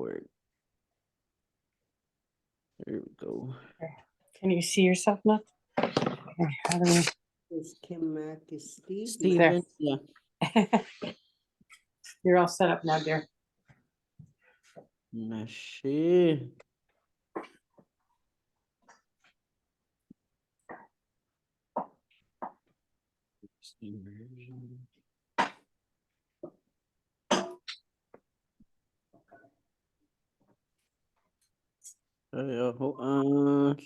record. There we go. Can you see yourself now? Okay, how do we? Is Kim Mac is Steve? Steven, yeah. You're all set up now, dear. Nashi. Immersion. Hold on.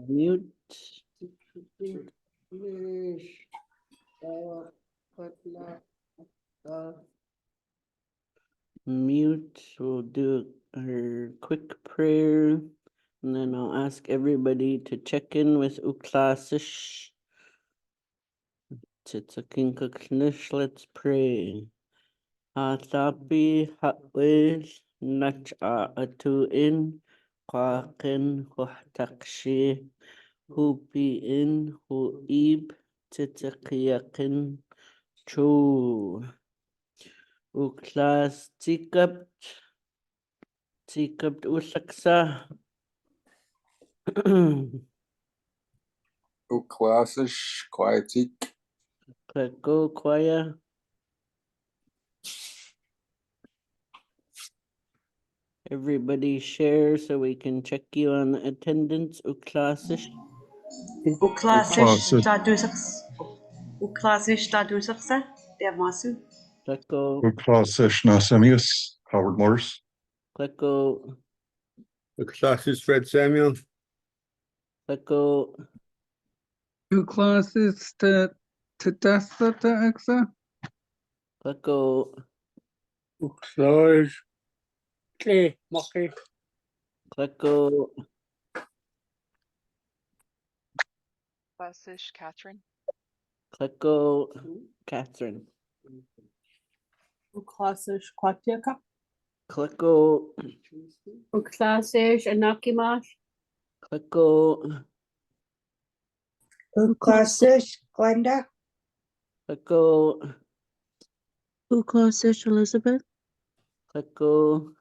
Mute. Mute. We'll do our quick prayer, and then I'll ask everybody to check in with Uklasish. Let's pray. Hatapi hatwish nacha atuin qakin huhtakshi hupiin huib titakiyakin chu. Uklas tikapt usaksa. Uklasish Quietik. Kleko kwaya. Everybody share so we can check you on the attendance. Uklasish. Uklasish Dadusaksa, Damasu. Kleko. Uklasish Nasemius, Howard Morris. Kleko. Uklasish Fred Samuel. Kleko. Uklasish Tadasta Exa. Kleko. Uklasish K. Maki. Kleko. Uklasish Catherine. Kleko. Catherine. Uklasish Kwatiaka. Kleko. Uklasish Anakimash. Kleko. Uklasish Glenda. Kleko. Uklasish Elizabeth. Kleko.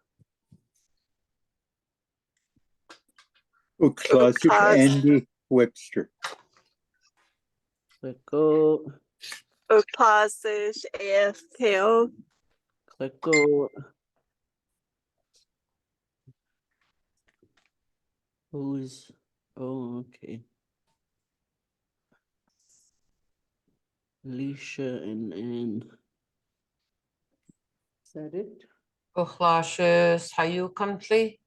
Uklasish Andy Webster. Kleko. Uklasish AFKO. Kleko. Who's? Oh, okay. Alicia and Anne. Is that it? Uklasish Hayukamtli.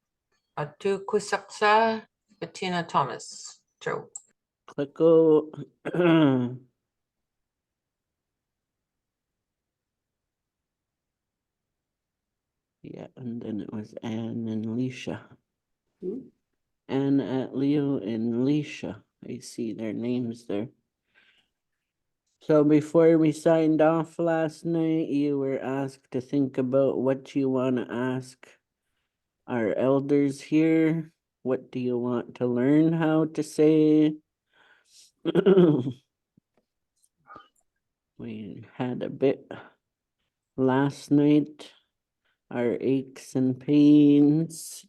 Atu Kusaksa. Bettina Thomas. Joe. Kleko. Yeah, and then it was Anne and Alicia. Anne, Leo, and Alicia. I see their names there. So before we signed off last night, you were asked to think about what you want to ask our elders here. What do you want to learn how to say? We had a bit last night. Our aches and pains.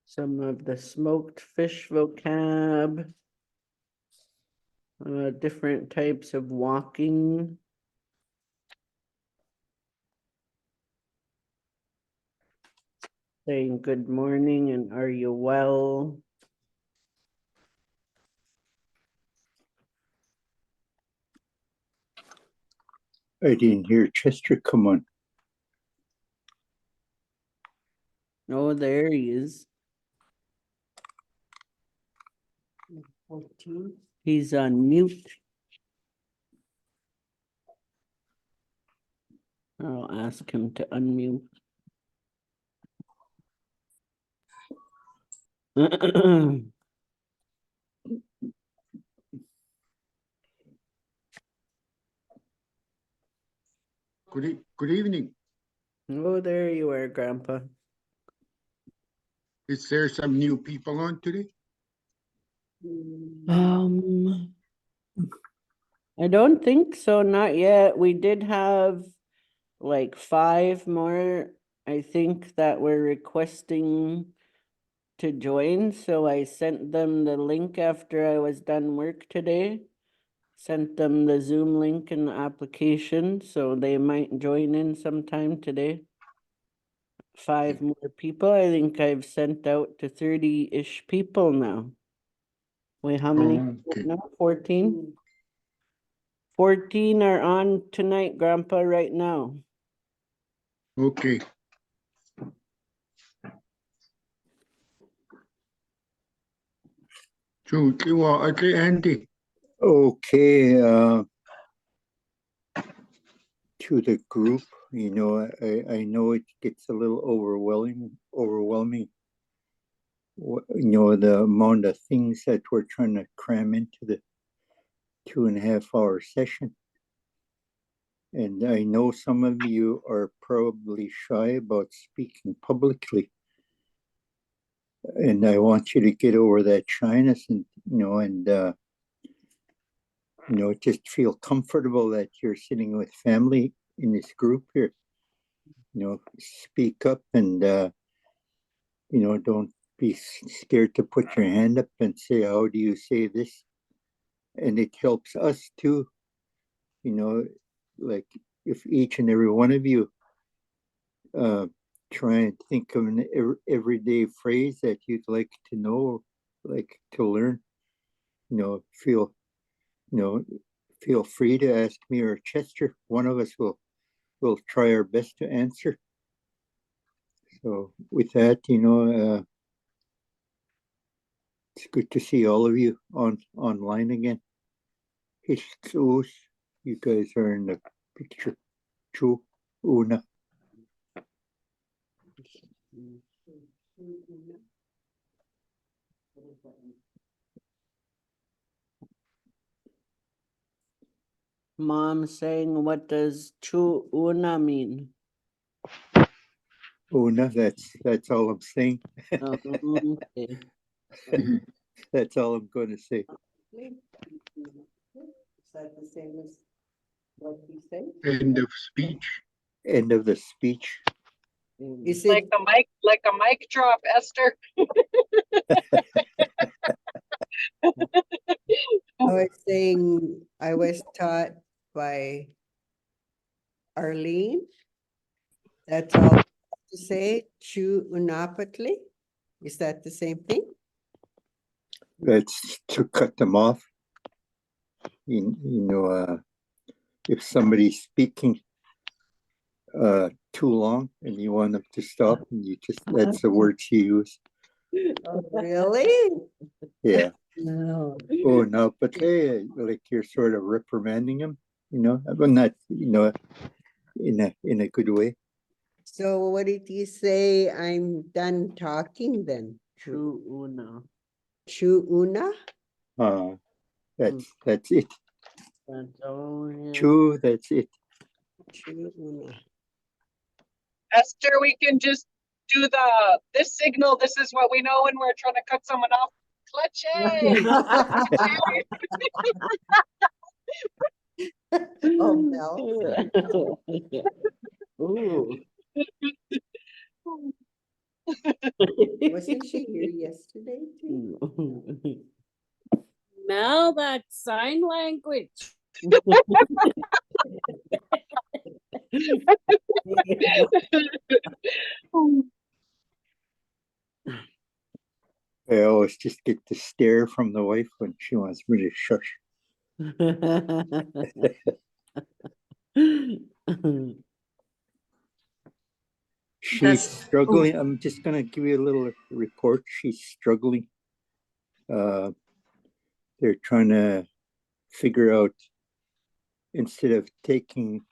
Some of the smoked fish vocab. Different types of walking. Saying good morning and are you well? I didn't hear Chester come on. Oh, there he is. 14. He's on mute. I'll ask him to unmute. Good evening. Oh, there you are, Grandpa. Is there some new people on today? I don't think so, not yet. We did have like 5 more, I think, that were requesting to join, so I sent them the link after I was done work today. Sent them the Zoom link and the application, so they might join in sometime today. 5 more people. I think I've sent out to 30-ish people now. Wait, how many Okay. now? 14? 14 are on tonight, Grandpa, right now. Okay. Andy. Okay, to the group, you know, I know it gets a little overwhelming. You know, the amount of things that we're trying to cram into the 2.5-hour session. And I know some of you are probably shy about speaking publicly. And I want you to get over that shyness and, just feel comfortable that you're sitting with family in this group here. Speak up and, don't be scared to put your hand up and say, how do you say this? And it helps us too, like if each and every one of you try and think of an everyday phrase that you'd like to know, like to learn, feel free to ask me or Chester. One of us will try our best to answer. So with that, it's good to see all of you online again. Jesus, you guys are in the picture. Chu, Una. Mom saying, what does chu una mean? Una, that's all I'm saying. Okay. That's all I'm going to say. Is that the same as what he said? End of speech. End of the speech. Is it like a mic drop, Esther. I was taught by Arlene. That's all to say. Chu unapatli. Is that the same thing? That's to cut them off. If somebody's speaking too long and you want them to stop, and that's the word she used. Oh, really? Yeah. No. Oh, no, but hey, like you're sort of reprimanding him, but not, in a good way. So what did you say? I'm done talking then. Chu una. Chu una? That's it. That's all. True, that's it. Chu una. Esther, we can just do this signal. This is what we know when we're trying to cut someone off. Clutches. Oh, Mel. Ooh. Wasn't she here yesterday too? Now that's sign language. I always just get the stare from the wife when she wants me to shush. She's struggling. I'm just going to give you a little report. She's struggling. They're trying to figure out, instead of taking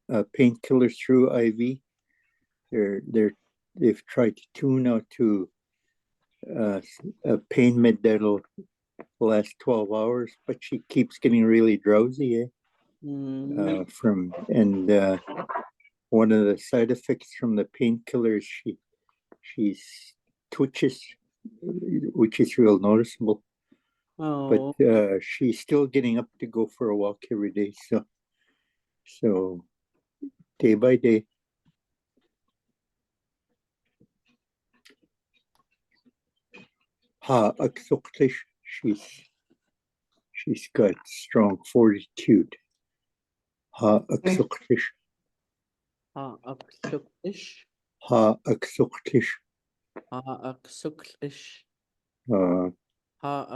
painkillers through IV, they've tried to tune out to a pain med that'll last 12 hours, but she keeps getting really drowsy. One of the side effects from the painkillers, she's twitches, which is real noticeable. Oh, But she's still getting up to go for a walk every day. So day by day. Ha Aksuklish, she's got strong fortitude. Ha Aksuklish. Aksuklish. Ha Aksuklish. Aksuklish. Uh,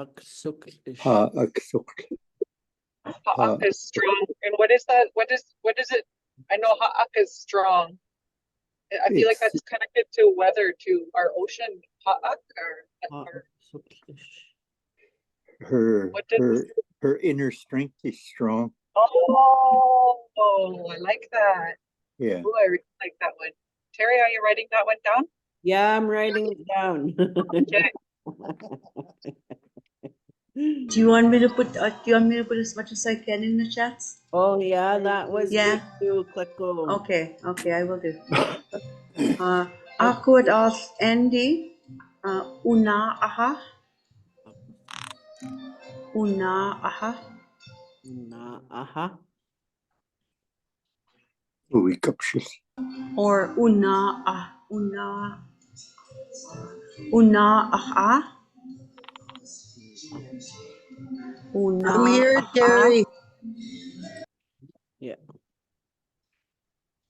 Aksuklish. Ha Aksuklish. Ha'ak is strong. And what is that? What is it? I know ha'ak is strong. I feel like It's- that's connected to weather, to our ocean. Ha'ak or Aksuklish. her what does her inner strength is strong. Oh, I like that. Yeah. Oh, I really like that one. Terry, are you writing that one down? Yeah, I'm writing it down. Okay. Do you want me to put as much as I can in the chats? Oh yeah, that was Yeah. good too, Kliko. Okay, I will do. Ako at Andy, una aha, Na aha. Uikapshis. or una aha, una I'm here, aha. Terry. Yeah.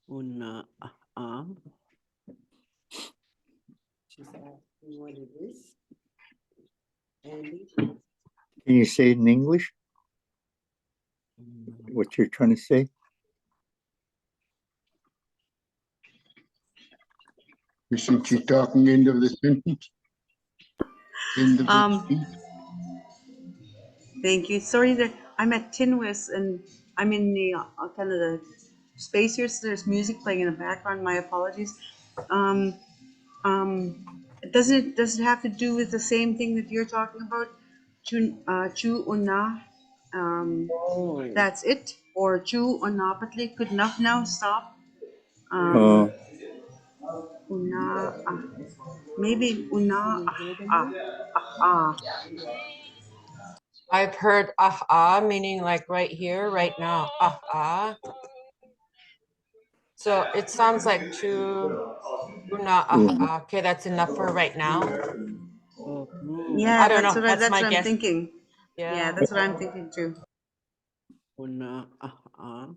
Una aha. She's asking what it is. Andy? Can you say it in English? What you're trying to say? Isn't she talking end of the sentence? End of the speech? Thank you. Sorry that I'm at Tinwis and I'm in the kind of the space here, so there's music playing in the background. My apologies. Does it have to do with the same thing that you're talking about? Chu una. Oh. That's it. Or chu unapatli. Good enough now. Stop. Uh, Una. Maybe una. I've heard meaning like right here, right now. So it sounds like una okay, that's enough for right now. Oh, Yeah, I don't that's know. what That's my what I'm guess. thinking. Yeah. Yeah, that's what I'm thinking too. Una aha.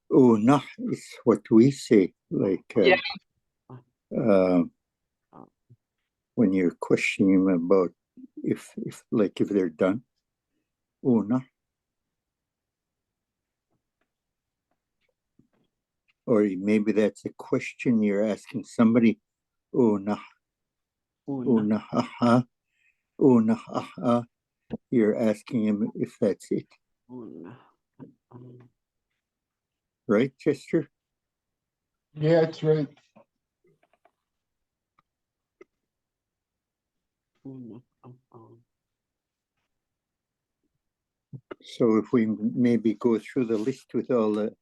nah is what we say, like when you're questioning them about if they're done. Nah. Or maybe that's a question you're asking somebody. Nah. Nah aha. Nah aha. You're asking him if that's it. Right, Chester? Yeah, that's right. So if we maybe go through the list with all the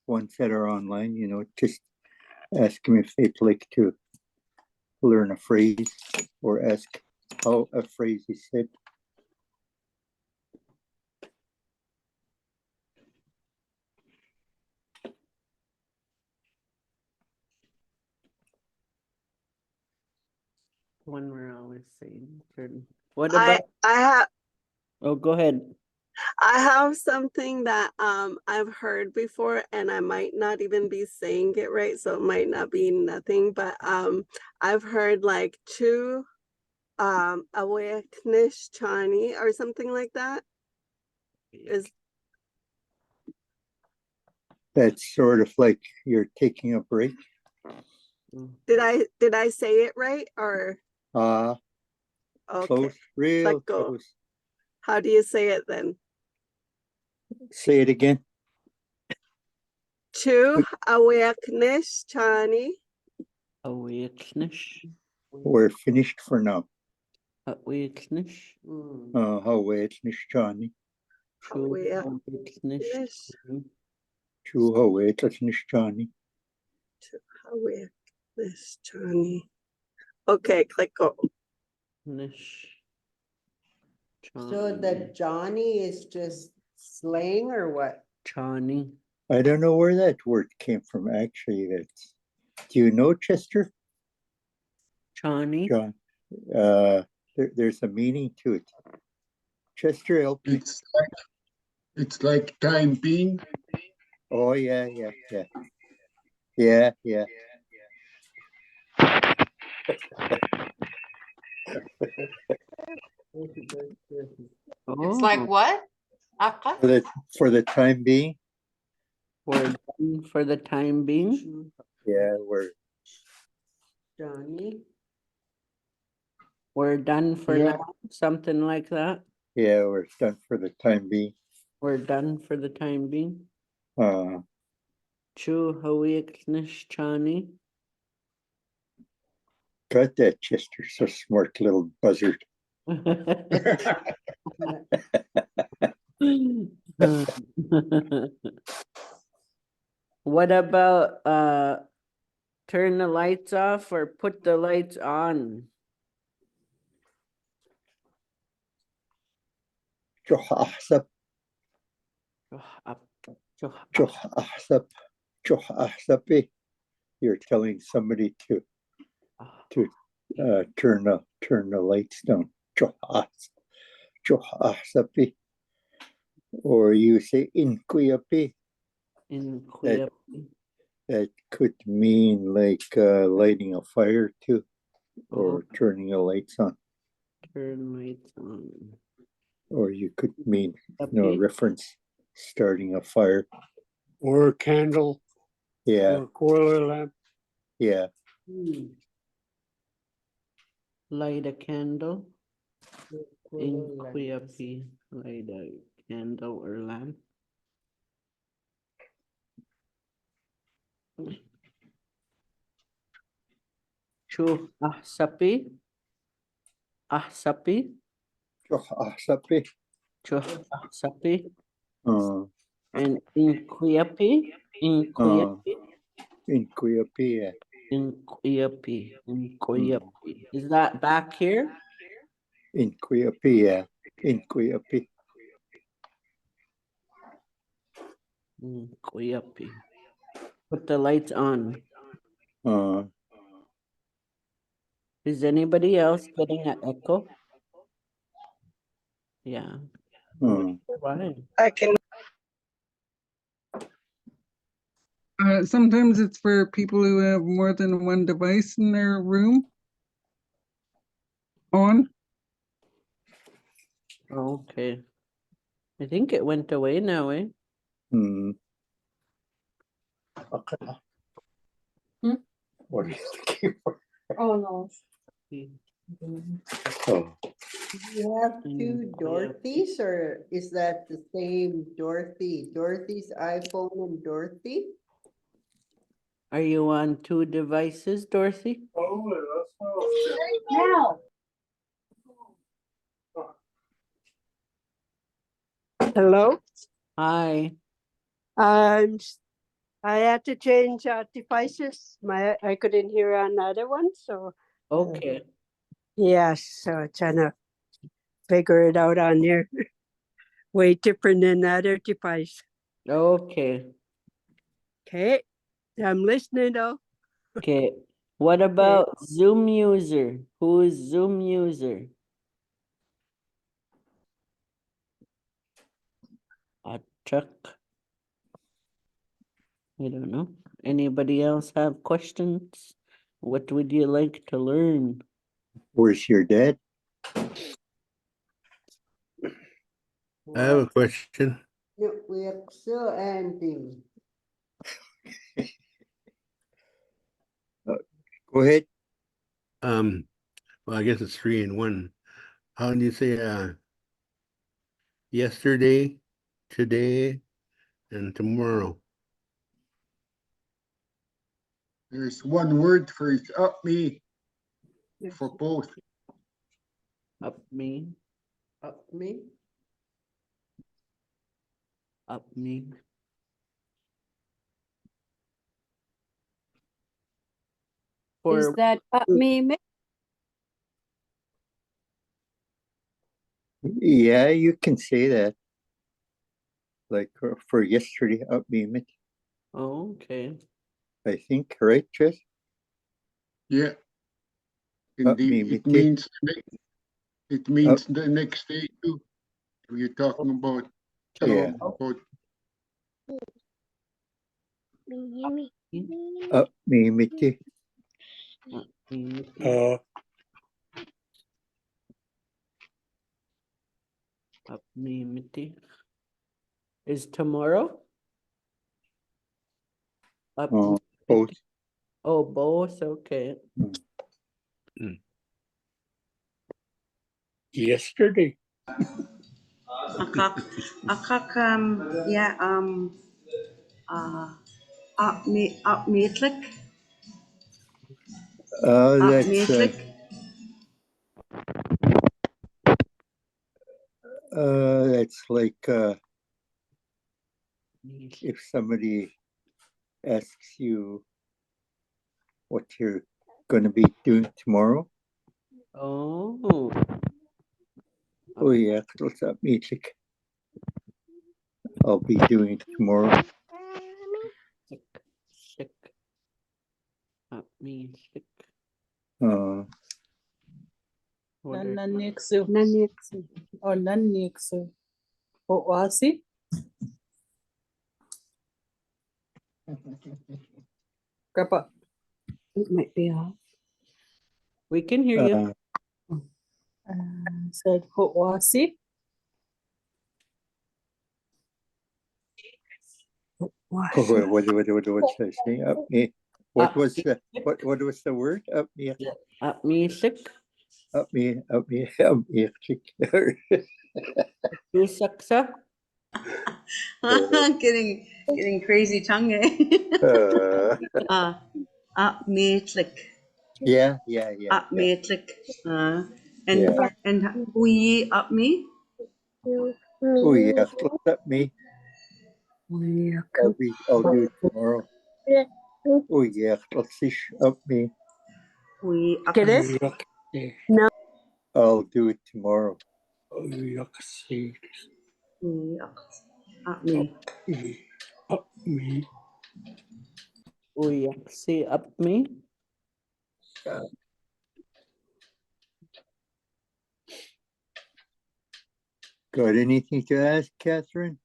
ones that are online, just ask them if they'd like to learn a phrase or ask how a phrase is said. One we're always saying certain. What I about? have Oh, go ahead. I have something that I've heard before, and I might not even be saying it right, so it might not be nothing, but I've heard like chu awakeness chani or something like that. That's sort of like you're taking a break. Did I say it right or? Okay. Close, real Let go. close. How do you say it then? Say it again. Chu awakeness chani. Awakeness. We're finished for now. Awakeness. Awakeness, Johnny. Awakeness. Chu awakeness, Johnny. Awake this Johnny. Okay, click go. Nish. So the Johnny is just slang or what? Johnny. I don't know where that word came from, actually. That's, do you know, Chester? Johnny. John? There's a meaning to it. Chester, LP. It's like time being. Oh, yeah. Yeah. It's like Oh, what? Aka? For the time being, we're done for the time being. yeah, we're Johnny. We're done for Yeah. now. Something like that. done for the time being. We're done for the time being. Uh, Chu Hawik Nish Chani. got that, Chester. So smart, little buzzard. What about turn the lights off or put the lights on? Johasap, Up. Johasap, Johasapi. You're telling somebody to turn the lights down. Johasapi. Or you say inkuyapi. In That could mean like lighting a fire too, or turning the lights on. Turn lights on. Or you could mean reference starting a fire. Or a candle. Yeah. Or a coiler lamp. Yeah. Light a candle. Inquiapi. Light a candle or lamp. Chu ahsapi. Ahsapi. Johasapi. Chu ahsapi. And inquiapi. Inkuyapi. Inquiapi. Is that back here? Inkuyapi. Inkuyapi. Inquiapi. Put the lights on. Is anybody else getting an echo? Yeah. Why? I can. Sometimes it's for people who have more than one device in their room on. Okay. I think it went away now, eh? What is the keyboard? Oh no. Oh. You have two Dorothy's, or is that the same Dorothy? Dorothy's iPhone and Dorothy? Are you on two devices, Dorothy? Now. Hello. Hi. I had to change devices. I couldn't hear another one, so. Okay. Yes, so trying to figure it out on your way different than other device. Okay. Okay, I'm listening though. Okay. What about Zoom user? Who is Zoom user? Chuck. I don't know. Anybody else have questions? What would you like to learn? Where's your dad? I have a question. So Andy. Go ahead. Well, I guess it's 3 in 1. How do you say yesterday, today, and tomorrow? There's one word for it, up me, for both. Up me. Up me. Up me. For that me? Yeah, you can say that. Like for yesterday, up me, oh, okay. I think, right, Chess? Yeah. Up me, Indeed, it means the next day too. We're talking about Yeah. about Up me, Mitty. Up me, Mitty. Is tomorrow? Up Both. Oh, both. Okay. Yesterday. Yeah, opmetelijk. That's that's like if somebody asks you what you're going to be doing tomorrow. Oh. Oh yeah, what's up, music? I'll be doing tomorrow. Sick. Up me, sick. Nanixu. Nanixu. Or Nanixu. What was it? Grandpa. It might be off. We can hear you. Said what was it? What should I say? Up me. What was the word? Up me. Up me, sick. Up me. You saksa. Getting crazy tongue. Opmetelijk. Yeah. Opmetelijk. And hoe je up me? Oh yeah, up me. I'll do it tomorrow. Oh yeah, up me. Get it? No. I'll do it tomorrow. Up me. Up me. Oh yeah, say up me. Got anything to ask, Catherine?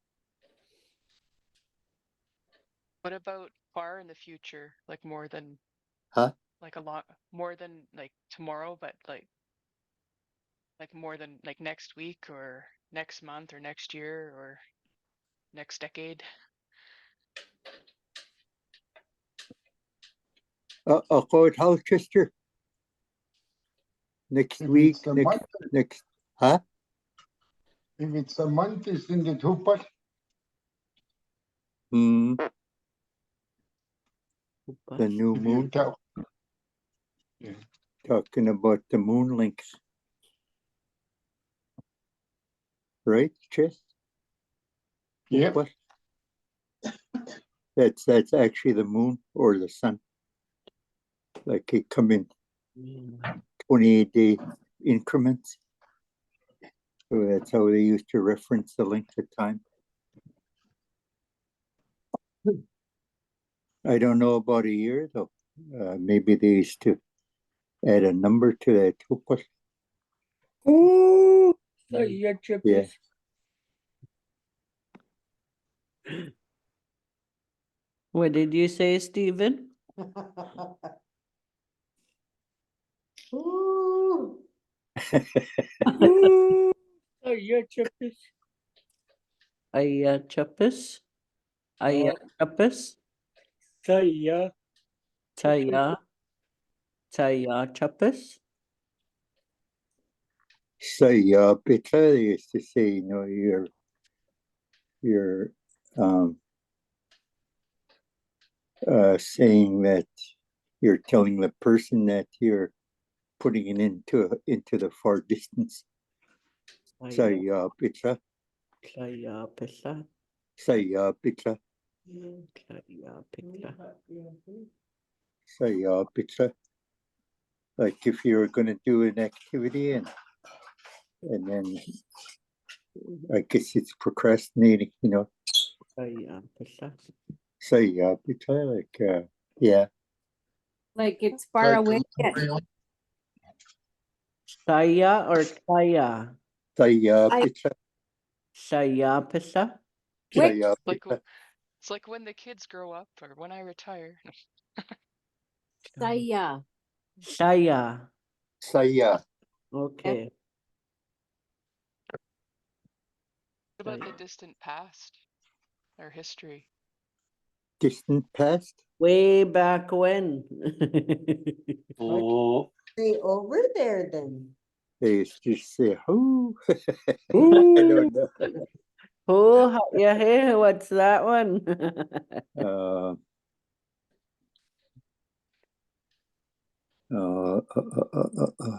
What about far in the future? Like more than like a lot more than like tomorrow, but like more than like next week or next month or next year or next decade? I'll call it Holchester. Next week, next, huh? If it's a month, isn't it Hooper? The new moon. Talking about the moon links. Right, Chess? Yep. That's actually the moon or the sun. Like it come in 28-day increments. So that's how they used to reference the length of time. I don't know about a year though. Maybe they used to add a number to that. Oh, yeah. What did you say, Stephen? Oh, yeah, Chapis. Aya chapis. Aya chapis. Saya. Taya. Taya chapis. Petra, they used to say, you know, you're saying that you're telling the person that you're putting it into the far distance. Saya Petra. Taya pisa. Saya Petra. Taya pisa. Saya Petra. like if you were going to do an activity and then I guess it's procrastinating, you know. Saya pita, like yeah. Like it's far away yet. Saya or Kaya? Saya I- pita. Saya pisa? Saya Like pita. it's like when the kids grow up or when I retire. Saya. Saya. Saya. Okay. What about the distant past or history? Distant past? Way back when. Oh. Stay over there then. They just say, "Who?" I Ooh. don't know. Oh, yeah, hey, what's that one? Uh, uh, uh, uh, uh, uh.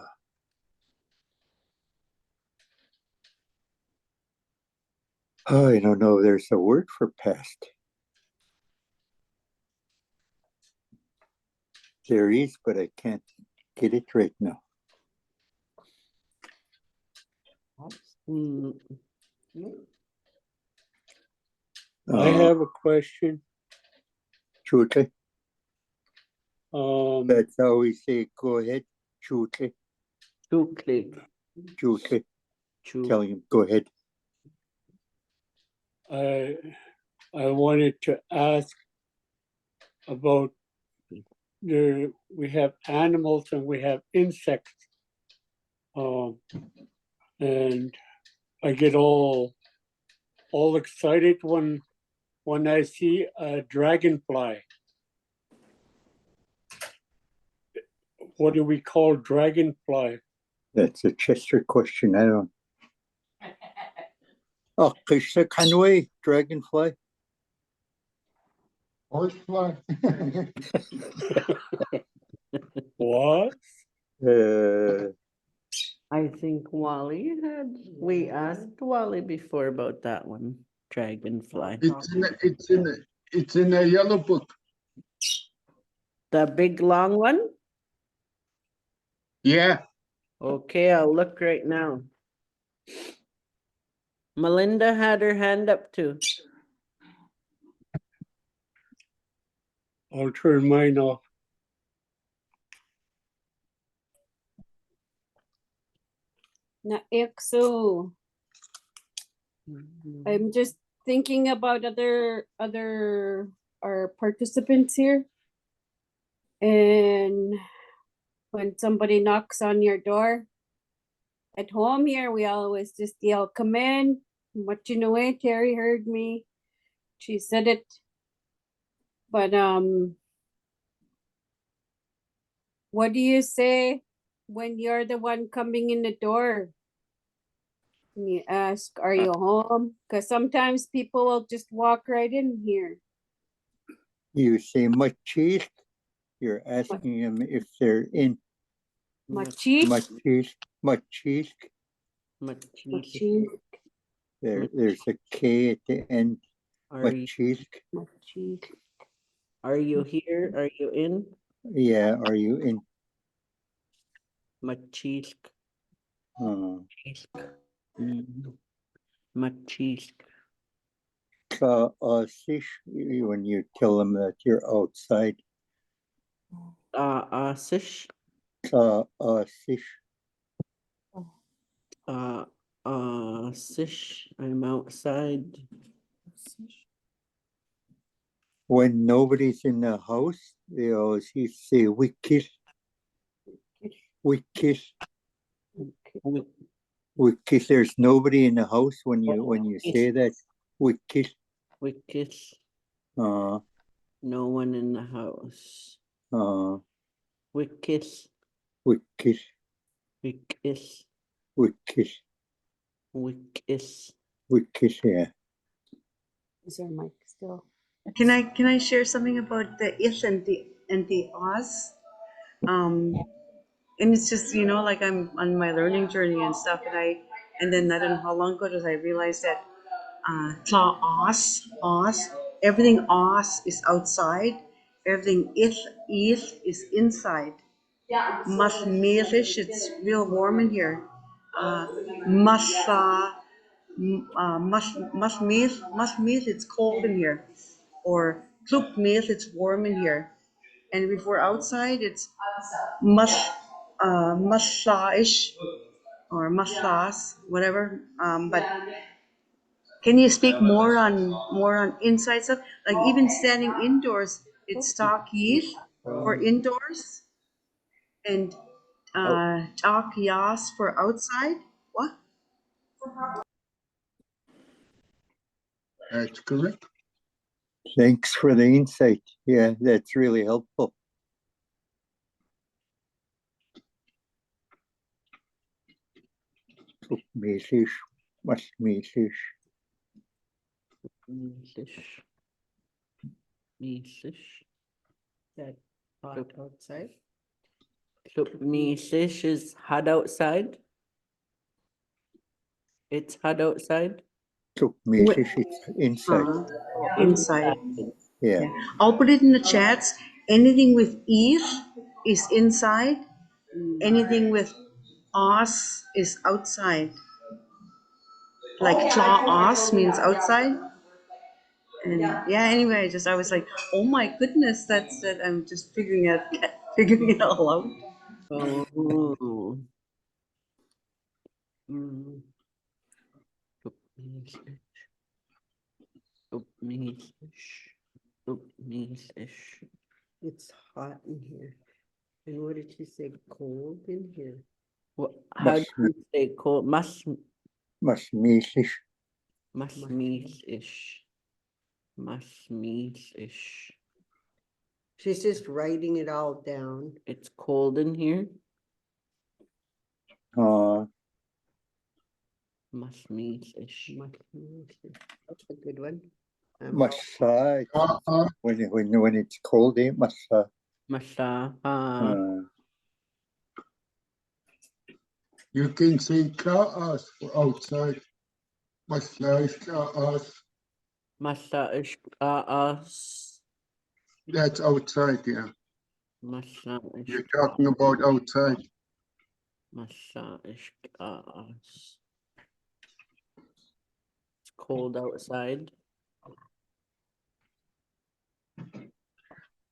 Oh, I don't know. There's a word for past. There is, but I can't get it right now. I have a question. Chute. That's how we say go ahead. Chute. Chute. Chute. Tell him, go ahead. I wanted to ask about we have animals and we have insects. And I get all excited when I see a dragonfly. What do we call dragonfly? That's a Chester question. I don't. Oh, Kanway, dragonfly. Horsefly. What? I think we asked Wally before about that one. Dragonfly. It's in a yellow book. The big long one? Yeah. Okay, I'll look right now. Melinda had her hand up too. I'll turn mine off. Na EXO. I'm just thinking about other our participants here. And when somebody knocks on your door, at home here, we always just yell, "Come in." What you know, Terry heard me. She said it. But what do you say when you're the one coming in the door? And you ask, "Are you home?" Because sometimes people will just walk right in here. You say machist. You're asking them if they're in. Machist? Machist. There's a K at the end. Machist. Are you here? Are you in? Yeah, are you in? Machisk. Machisk. When you tell them that you're outside. Sish. Sish, I'm outside. When nobody's in the house, they always say wicked. Wicked. Wicked. There's nobody in the house when you say that. Wicked. Wicked. No one in the house. Wicked. Wicked. Wicked. Wicked. Wicked. Wicked, yeah. Is there mic still? Can I share something about the if and the Oz? And it's just, like I'm on my learning journey and stuff, and then I don't know how long ago did I realize that tla os, everything os is outside, everything is inside. Masmelish, it's real warm in here. Masa, masmil, it's cold in here. Or klukmil, it's warm in here. And before outside, it's masaish or masas, whatever. But can you speak more on inside stuff? Like even standing indoors, it's takis for indoors and takyas for outside. What? That's correct. Thanks for the insight. Yeah, that's really helpful. Mesish, mas mesish. That hot outside. So mesish is hot outside. It's hot outside. So mesish, it's inside. Inside. Yeah. I'll put it in the chats. Anything with is inside. Anything with os is outside. Like claw os means outside. And yeah, anyway, I was like, oh my goodness, that's that. I'm just figuring it all out. Oh. It's hot in here. And what did she say? Cold in here. What? How do you say cold? Masmelish. Masmelish. Masmelish. She's just writing it all down. It's cold in here. Masmelish. That's a good one. Masa. When it's cold, masa. Masa. You can say claas for outside. Masa is claas. Masa is claas. That's outside, yeah. Masa is. You're talking about outside. Masa is claas. It's cold outside.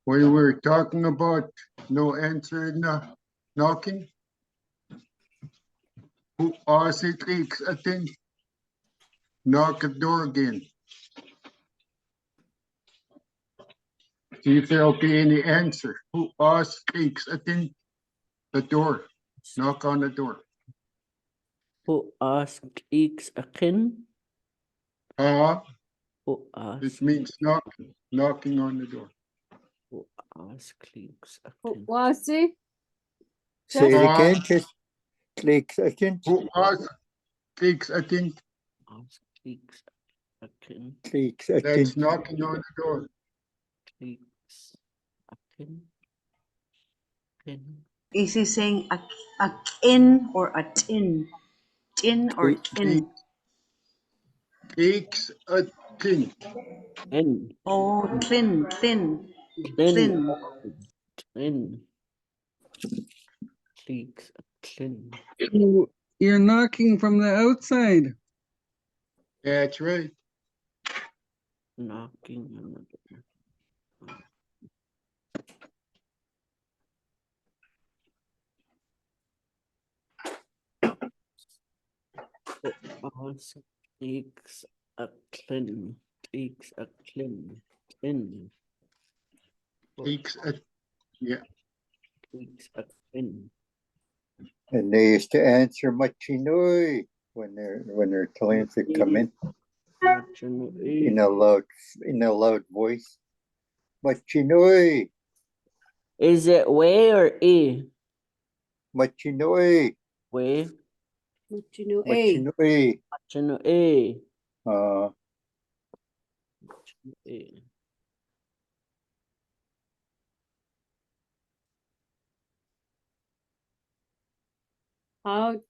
We were talking about no answer in the knocking. Who asked it takes a thing? Knock the door again. See if there'll be any answer. Who asked takes a thing? The door. Knock on the door. Who asked X a kin? Who asked? It means knocking. Knocking on the door. Who asked X a Who kin? was it? Say it again, just clicks a kin. Who asked takes a thing? Ask X a kin. Clicks a kin. That's knocking on the door. X a kin. Kin. Is he saying a kin or a tin? Tin or kin? Takes a thing. Kin. Oh, tlin. Kin. Kin. X a kin. You're knocking from the outside. That's right. Knocking on the door. Ask X a kin. X a kin. Kin. Takes a, yeah. X a kin. And they used to answer machinoi when they're telling to come in. In a loud voice. Machinoi. Is it way or e? Machinoi. Way. Machinoi. Machinoi. Machinoi. How?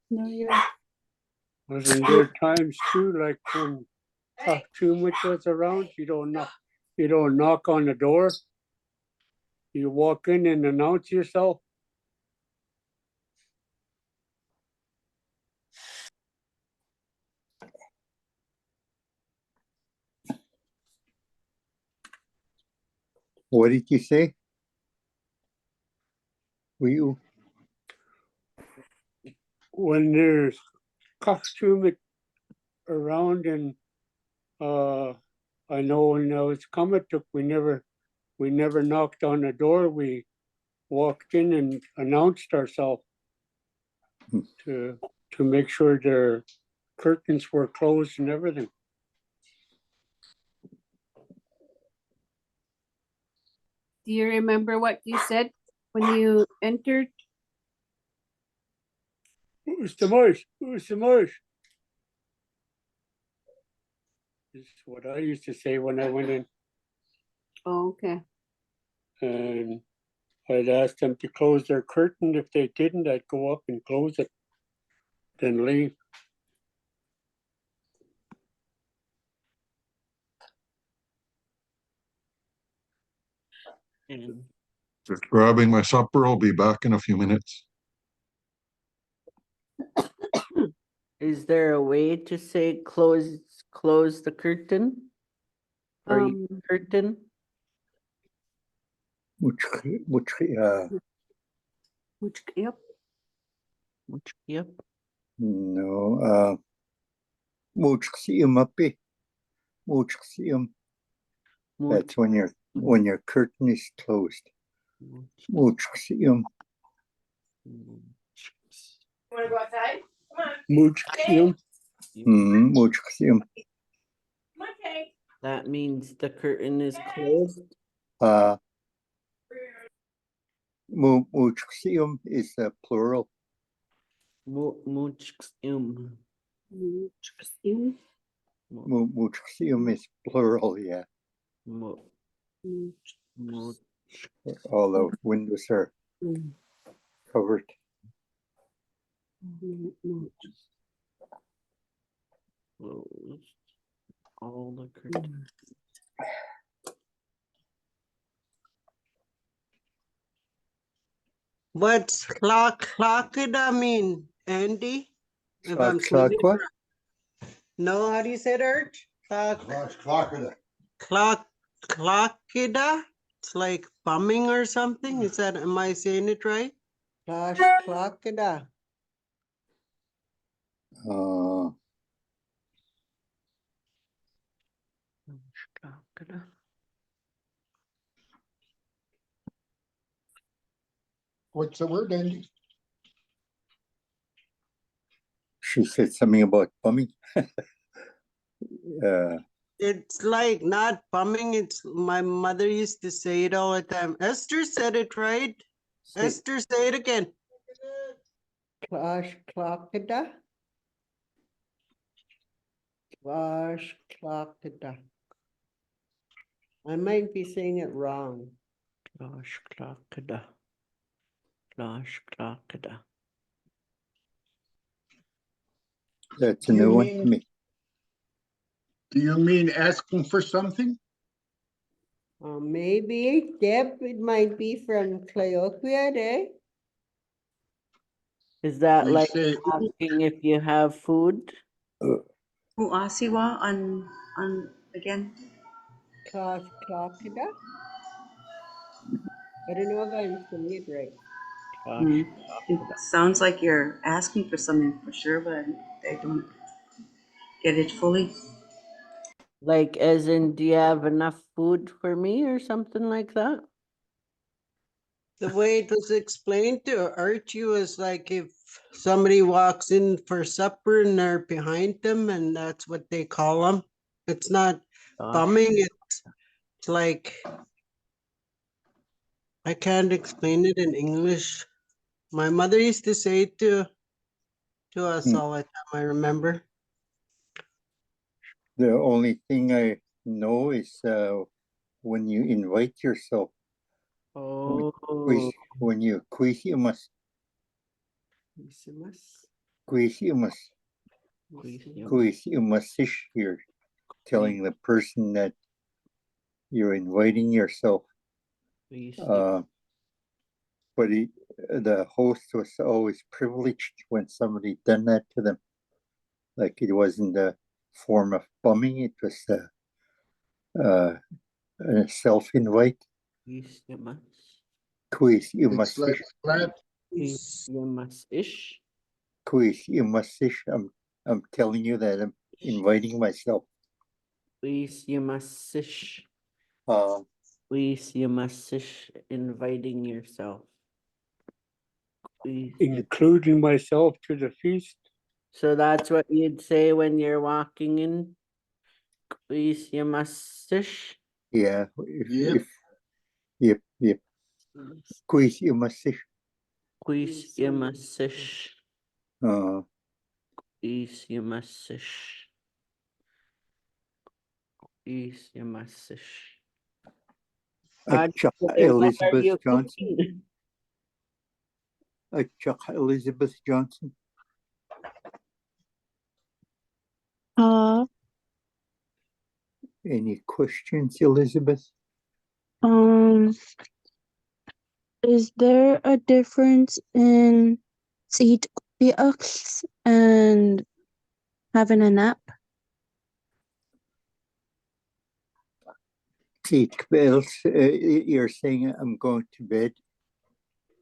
No, you're. Wasn't there times too, like when too much was around, you don't knock on the door? you walk in and announce yourself? What did you say? Were you? When there's costume around, and I know when I was Comatuk, we never knocked on the door. We walked in and announced ourselves to make sure their curtains were closed and everything. Do you remember what you said when you entered? Who's the mouse? Who's the mouse? This is what I used to say when I went in. Oh, okay. And I'd ask them to close their curtain. If they didn't, I'd go up and close it, then leave. Just grabbing my supper. I'll be back in a few minutes. Is there a way to say close the curtain? Or curtain? Which Yep. Yep. No, muchksiumapi. Muchksium. That's when your curtain is closed. Muchksium. Want to go outside? Come on. Muchksium. Muchksium. Okay. That means the curtain is closed. Muchksium is plural. Muchksium. Muchksium. Muchksium is plural, yeah. All the windows are covered. Closed. All the curtains. What's clockida mean, Andy? If I'm Clock saying what? No, how do you say it, Arch? Clockida. Clockida? It's like bumming or something? Is that, am I saying it right? Clockida. What's the word, Andy? She said something about bumming. It's like not bumming. It's my mother used to say it all the time. Esther said it right. Esther, say it again. Clockida. Clockida. I might be saying it wrong. Clockida. That's a new one to me. Do you mean asking for something? Maybe. Deb, it might be from Cleoquia, eh? Is that We like say- asking if you have food? Uasiwa on again. Clockida? I don't know if I'm saying it right. It sounds like you're asking for something for sure, but I don't get it fully. Like as in, do you have enough food for me or something like that? The way it was explained to Archie was like if somebody walks in for supper and they're behind them, and that's what they call them. It's not bumming, it's like, I can't explain it in English. My mother used to say it to us all the time, I remember. The only thing I know is when you invite yourself. Oh. When you quisimas. Quisimas-ish, you're telling the person that you're inviting yourself. But the host was always privileged when somebody done that to them. Like it wasn't a form of bumming, it was a self-invite. Quiz, you It's must like flat. ish. Quiz, you must ish. I'm telling you that I'm inviting myself. Please, you must ish. Uh, Please, you must ish inviting yourself. Please. Including myself to the feast. So that's what you'd say when you're walking in. Please, you must ish. yeah. Yep. Yep. Quiz, you must ish. Please, you must ish. Please, you must ish. Please, you must ish. Chuck Elizabeth Johnson. Chuck Elizabeth Johnson. Any questions, Elizabeth? Is there a difference in seat and having a nap? Take bells. You're saying I'm going to bed.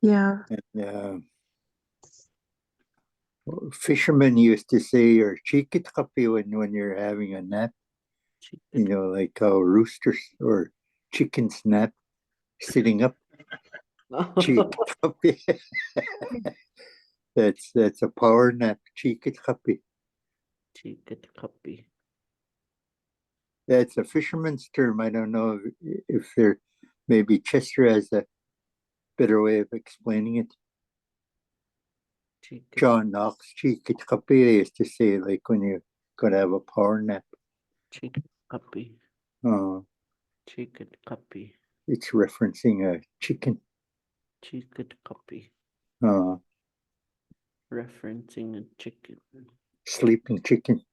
Yeah. And fishermen used to say you're chikitkapi when you're having a nap. You know, like how roosters or chickens nap sitting up. Chikitkapi. That's a power nap. Chikitkapi. Chikitkapi. That's a fisherman's term. I don't know if there maybe Chester has a better way of explaining it. John Knox, chikitkapi, they used to say like when you're gonna have a power nap. Chikitkapi. Chikitkapi. It's referencing a chicken. Chikitkapi. Referencing a chicken. Sleeping chicken.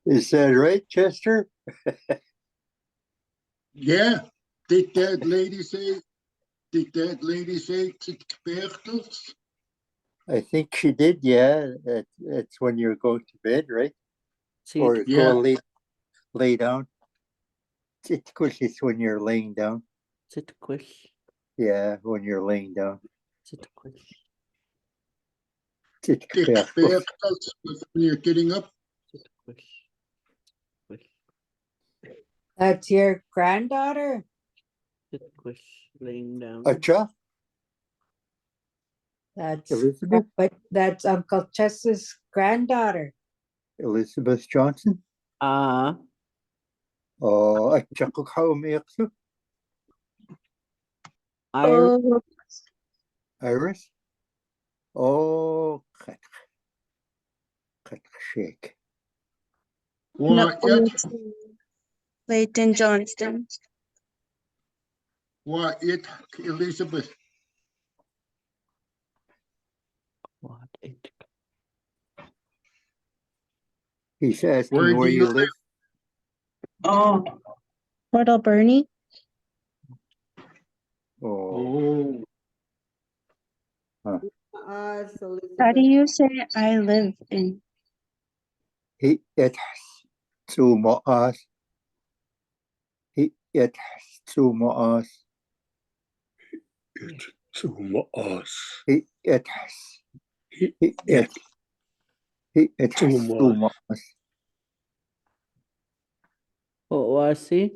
Is that right, Chester? Yeah. Did that lady say chikpertels? I think she did, yeah. That's when you're going to bed, right? Or Yeah. go lay down. Sitkush is when you're laying down. Sitkush. Yeah, when you're laying down. Sitkush. Chikpertels was when you're getting up. That's your granddaughter? Sitkush, laying down. Acha? Elizabeth? But that's Uncle Chess's granddaughter. Elizabeth Johnson? Oh, Achakuk how umiaksu? Iris? Oh, shake. No, Leighton Johnston. What it, Elizabeth? What it? He's asking where you live. Oh. Port Alberni. Oh. Huh. How do you say I live in? He it to Moas. He it to Moas. To Moas. He it to Moas. What was he?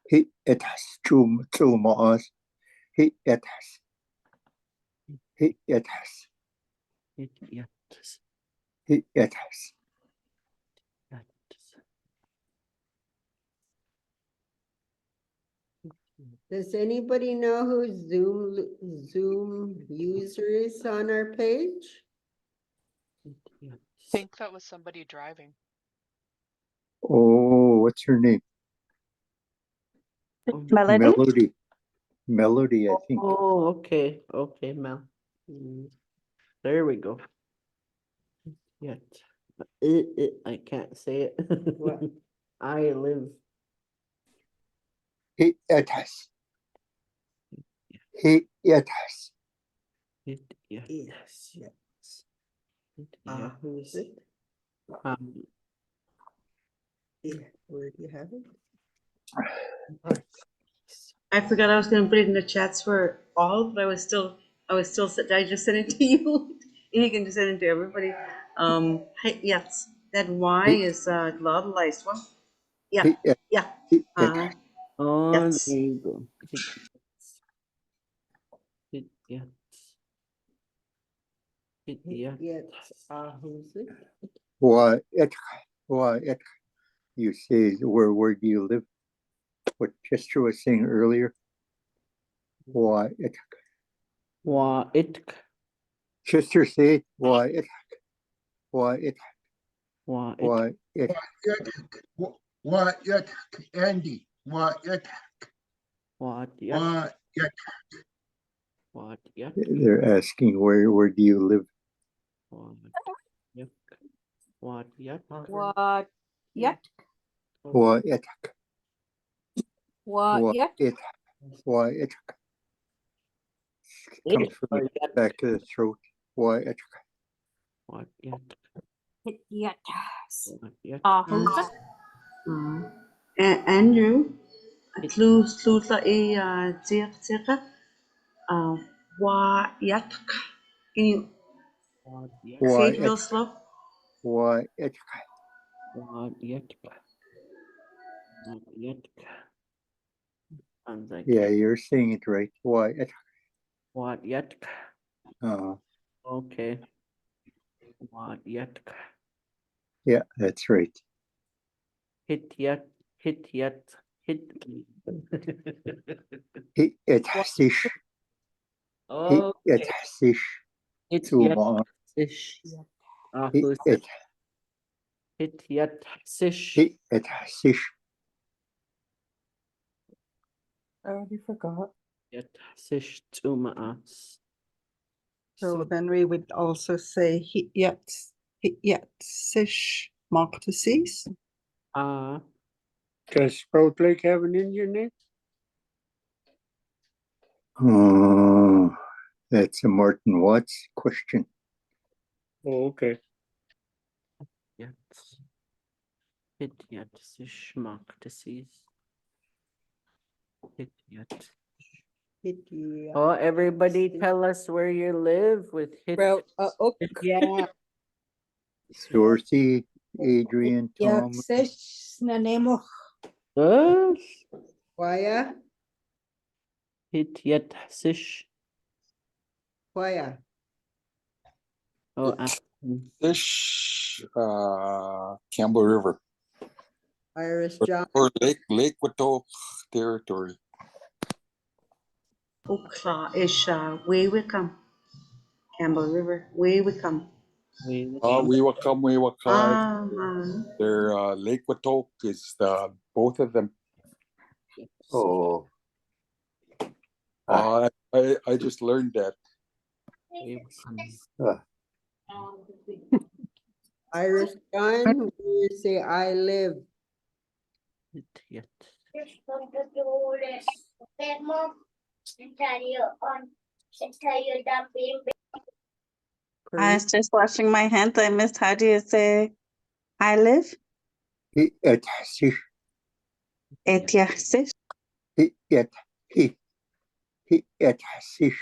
He it to Moas. He it He it He it Does anybody know who Zoom user is on our page? I think that was somebody driving. Oh, what's her name? Melody? Melody, I think. Oh, okay. Okay, Mel. There we go. Yet. I can't say it. What? I live. Hit etas. Hit etas. Hit yes. Yes. Hit yes. Who is it? Yeah, where do you have it? I forgot I was gonna put it in the chats for all, but I was still I just sent it to you. You can just send it to everybody. Hey, yes, that Y is globalized one. Yeah, Hit et. yeah. Hit etas. Oh, Yes. there you go. Hit yes. Hit yes. Hit yes. Who's it? Why etka? Why etka? You say, where do you live? What Chester was saying earlier. Why etka? Wa itk. Chester said, why etka? Why etka? Wa itk. Why etka? What yet, Andy? What yet? What yet? What yet? What yet? They're asking where do you live? What yet? What yet? What yet? Why etka? What Why yet? etka? Why etka? Comes from the back of the throat. Why etka? What yet? Hit yet. What yet? Who's it? Andrew, sluta i cirka Wayatka. Can you What yet? say Why it real etka? slow? Why etka? What yet? What yet? Sounds like Yeah, you're saying it right. Why etka? what yet? Uh, Okay. What yet? yeah, that's right. Hit yet. Hit yet. Hit. Hit etasish. Hit Oh, etasish. it's To yet. ma. Sish. Hit Who's et. Hit yet. Sish. Hit etasish. I already forgot. Yet. Sish to maas. So then we would also say hit sish marktasis. Does Sprout Lake have an Indian name? Oh, that's a Martin Watts question. Oh, okay. Yet. Hit yet. Sish marktasis. Hit yet. Oh, everybody tell us where you live with hit. Yeah. Dorothy, Adrian, Tom. Waya? Hit yet. Sish. Waya? Oh, Fish, Campbell River. Iris John? Or Lake Wato territory. Ukla is way we come. Campbell River, way we come. We will come. Their Lake Wato is both of them. Oh. I just learned that. Iris John, where you say I live? Yet. I was just washing my hands. I missed, how do you say I live? Hit etasish. Etiasis. Hit etasish. Etiasis.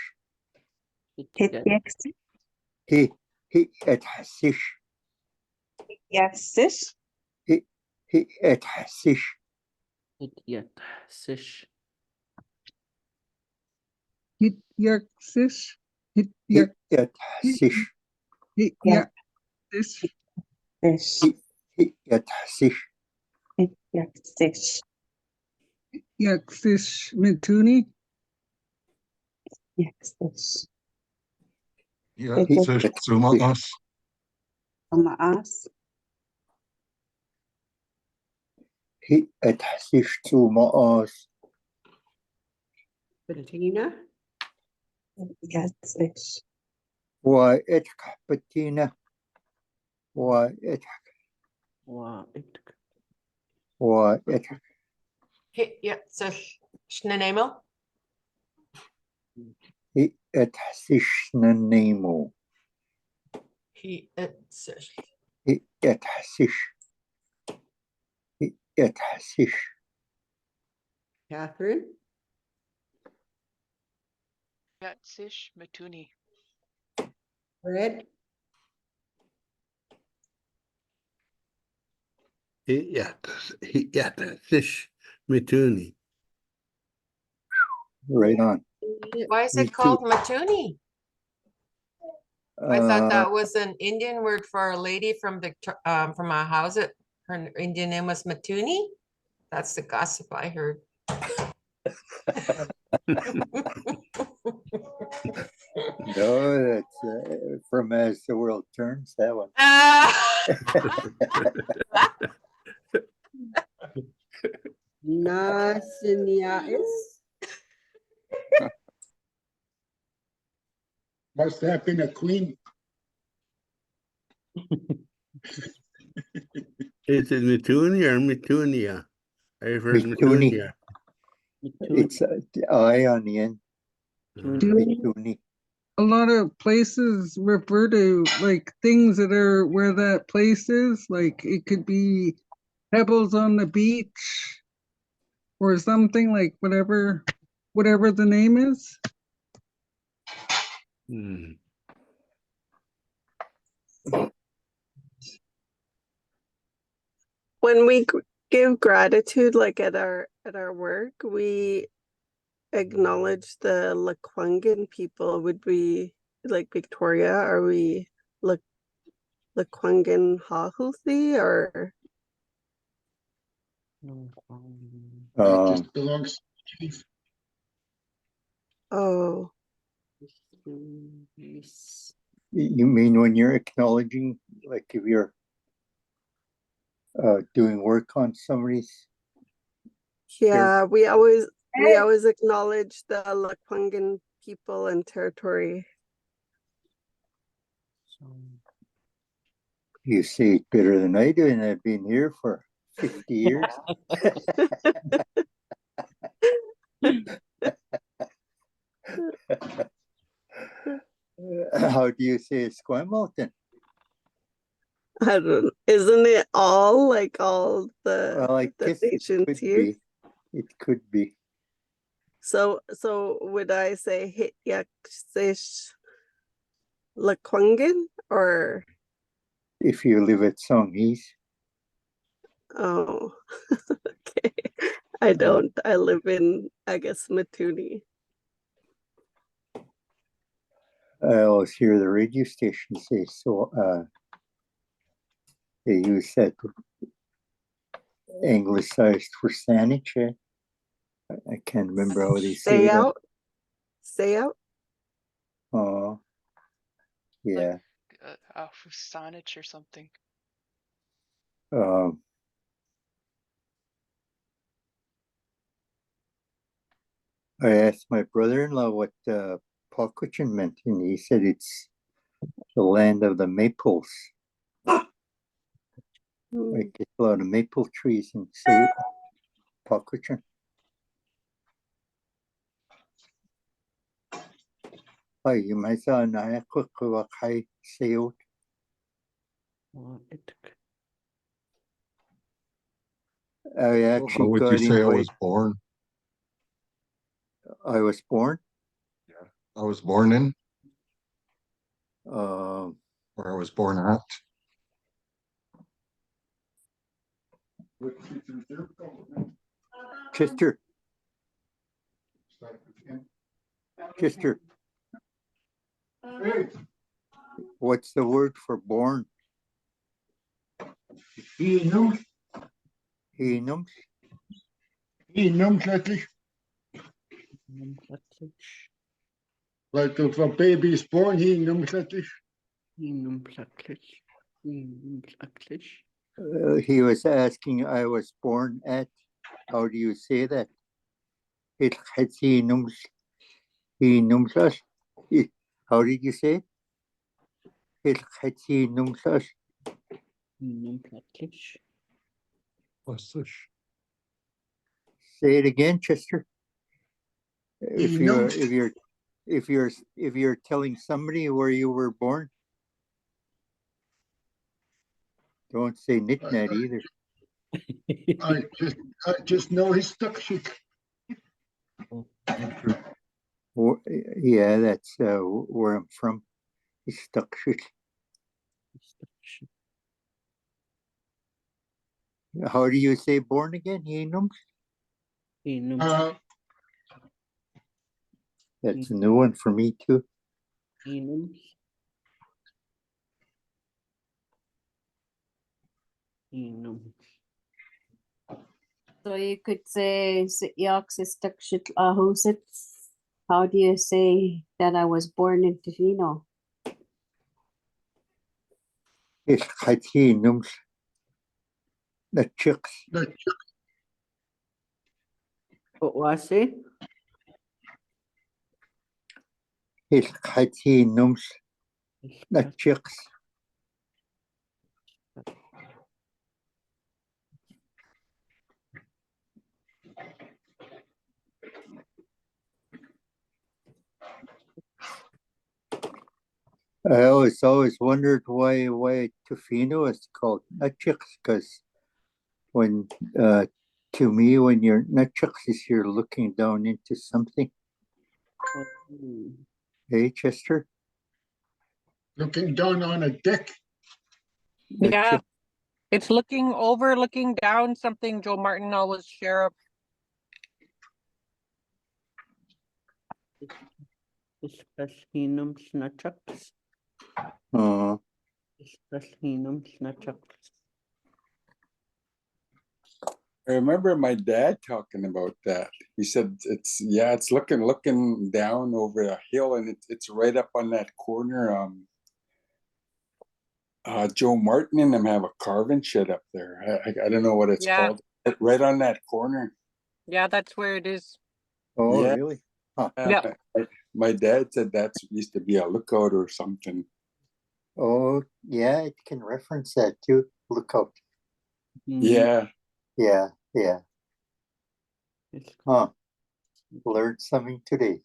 Hit etasish. Etiasis. Hit etasish. Hit yet. Sish. Hit yaksish. Hit Hit etasish. Hit yaksish. Hit etasish. Yaksish. Yaksish mituni. Yaksish. Yeah, sish sumaas. Sumaas. Hit etasish to maas. Bettina? Yaksish. Why etka, Bettina? Why etka? Wa itk. Why etka? Hit yet, sish. Shnanemo? Etxishnanemo. Etxish. Catherine? Yatsish Matuni. Fred? Fish Mituni. Right on. Why is Me it called too. Matuni? I thought that was an Indian word for a lady from from our house. Her Indian name was Matuni. That's the gossip I heard. No, that's from As the World Turns, that one. Nasiniais? Must have been a queen. Is it Mituni or Mitunia? I've heard Mituni. Mitunia. It's I on the end. Mituni. A lot of places refer to like things that are where that place is. Like it could be pebbles on the beach or something, like whatever the name is. When we give gratitude, like at our work, we acknowledge the Lekwungen people. Would we, like Victoria, are we Lekwungen Hahuthi or? That just belongs to the chief. Oh. You mean when you're acknowledging, like if you're doing work on somebody's? Yeah, we always acknowledge the Lekwungen people and territory. You say it better than I do, and I've been here for 50 years. How do you say Esquimalt then? I don't. Isn't it all like all the Well, I guess it nations could here? be. It could be. So would I say Hityaksish Lekwungen or? If you live at Songhees. Oh, okay. I don't. I live in, I guess, Matuni. I always hear the radio station say so. They use that anglicized for Saanich. I can't remember how they say that. Say out. Oh, yeah. Fusanich or something. I asked my brother-in-law what Pawquetchin meant, and he said it's the land of the maples. I get a lot of maple trees and say Pawquetchin. Hi, you might say na quick hi say out. I actually How would you say I was born? I was born? Yeah. I was born in? Or I was born at? Chester. Chester. What's the word for born? Hinum. Hinum. Hinum, like if a baby is born, hinum. He was asking, I was born at. How do you say that? How did you say it? Say it again, Chester. If you're telling somebody where you were born, don't say Nitnat either. I just know he's stuck shit. Yeah, that's where I'm from. He's stuck shit. How do you say born again? Enums? That's a new one for me too. Enums. Enums. So you could say Sityak Sistakshit Ahusit. How do you say that I was born in Tofino? It's Enums. The chicks. What was it? It's Enums. The chicks. I always wondered why Tofino is called nutchicks, because when to me when you're nutchicks is you're looking down into something. Hey, Chester? Looking down on a dick. Yeah. It's looking down, something Joe Martin always share up. Enums nutchucks. Enums nutchucks. I remember my dad talking about that. He said it's looking down over a hill, and it's right up on that corner. Joe Martin and them have a carving shed up there. I don't know what it's called. Right on that corner. Yeah, that's where it is. Oh, Yeah. really? Huh. Yeah. My dad said that used to be a lookout or something. Oh, yeah, it can reference that too. Lookout. Yeah. Yeah. Huh. Learned something today.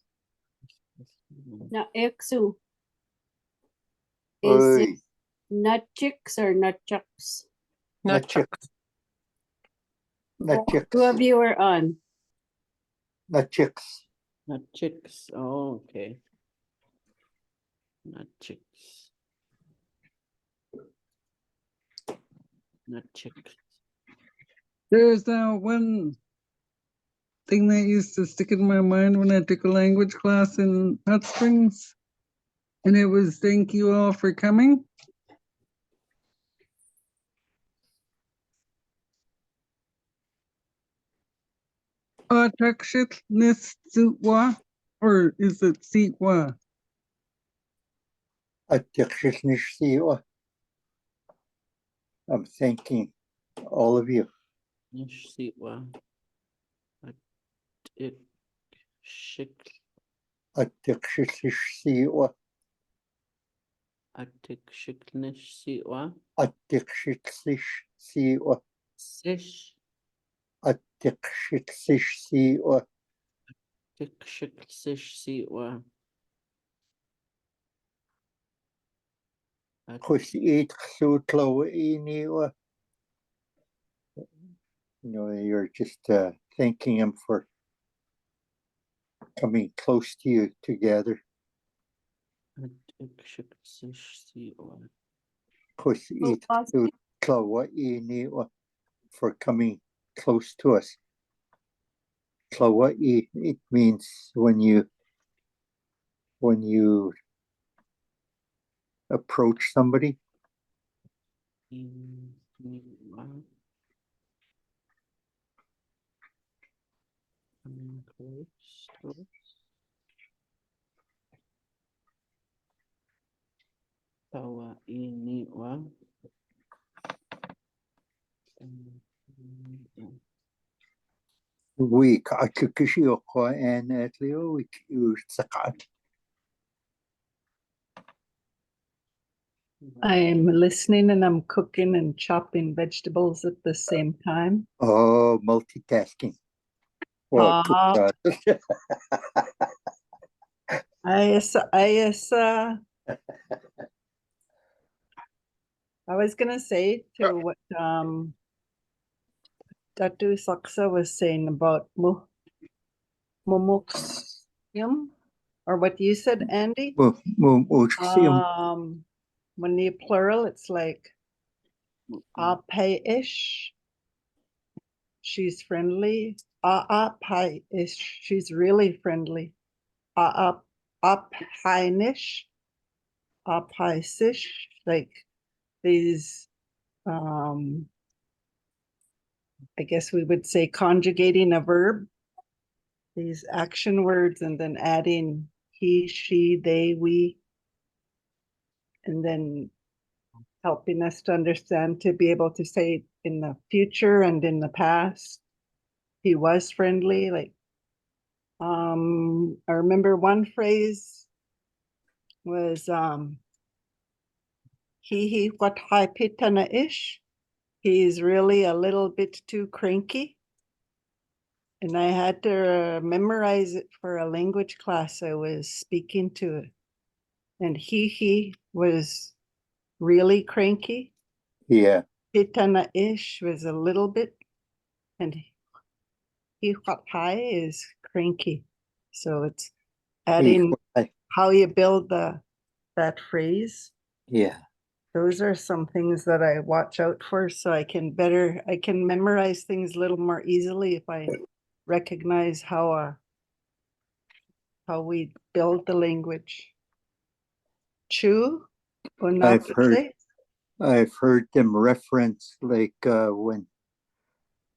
Now, Exu. Is it nutchicks or nutchucks? Nutchicks. Nutchicks. Two of you were on. Nutchicks. Nutchicks. Oh, okay. Nutchicks. Nutchicks. There's one thing that used to stick in my mind when I took a language class in Hot Springs, and it was thank you all for coming. Takshit nis sutwa, or is it sitwa? I'm thanking all of you. Sitwa. Atikshitwa. Atikshitwa. Atikshitwa. Sish. Atikshitwa. Atikshitwa. You're just thanking him for coming close to you together. For coming close to us. It means when you approach somebody. Coming close to us. Tawa iniwa. We kakukishiyoko and atleo we sakat. I'm listening and I'm cooking and chopping vegetables at the same time. Oh, multitasking. Well, I was gonna say to what Datu Saksa was saying about mumuxium, or what you said, Andy. When you plural, it's like ape-ish. She's friendly. Ish. She's really friendly. Apinish. Apisish. Like these, I guess we would say conjugating a verb, these action words, and then adding he, she, they, we, and then helping us to understand, to be able to say in the future and in the past, he was friendly. Like, I remember one phrase was, he what high pitana ish. He's really a little bit too cranky. And I had to memorize it for a language class I was speaking to. And he was really cranky. Yeah. Pitana ish was a little bit, and he what high is cranky. So it's adding how you build that phrase. Yeah. Those are some things that I watch out for, so I can memorize things a little more easily if I recognize how we build the language. Chew or not? I've heard them reference like